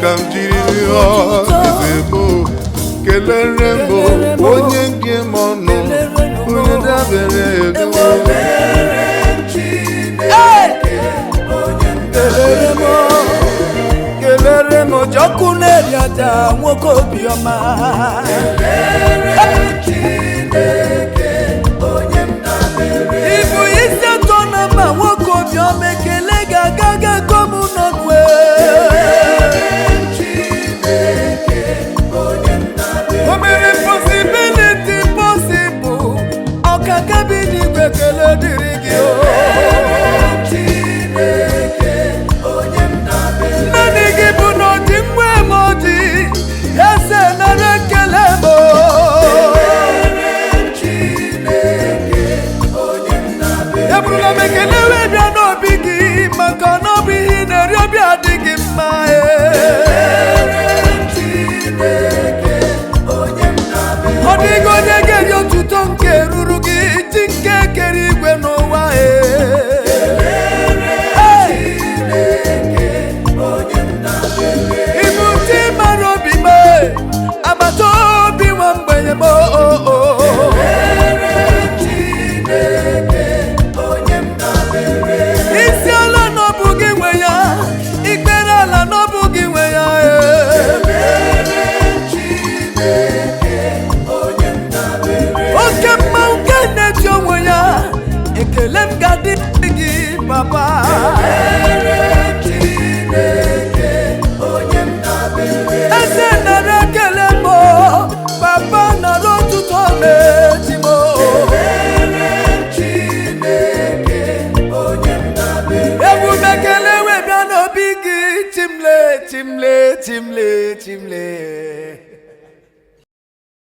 S7: ka m jiri rịọ ebe mo kelere m onye nke m ọnụ, onye dabere edo.
S8: Kelere m Jọkụ na-eri aja nwoke obiọma. Ibu isi atọ na mma nwoke obiọma, ekele ga-agaga kom n'ọnụ. O mere possibility possible, ọkaka bi n'igwe, ekele dịrị gị. Naanị gị bụ n'ọdị mgbe m ọdị, eze nara ekele m. Eburula m ekele wee bịa n'obi gị, maka na ọ bụ ihe ị na-eri obi adịghị mma. Ọ dịghị onye ga-eri otuto nke ruru gị, chi nke kere igwe n'ụwa. Ibu chi mara obi m, agbata obi nwa mgbenye m. Isi ala n'ọbụ gị nwe ya, ikpere ala n'ọbụ gị nwe ya. Oke mmanwụ nke na-eti onwe ya, ekele m ga-adị gị papa. Eze nara ekele m, papa nara otuto n'eti m. Ebube ekele wee bịa n'obi gị, chimle chimle chimle chimle.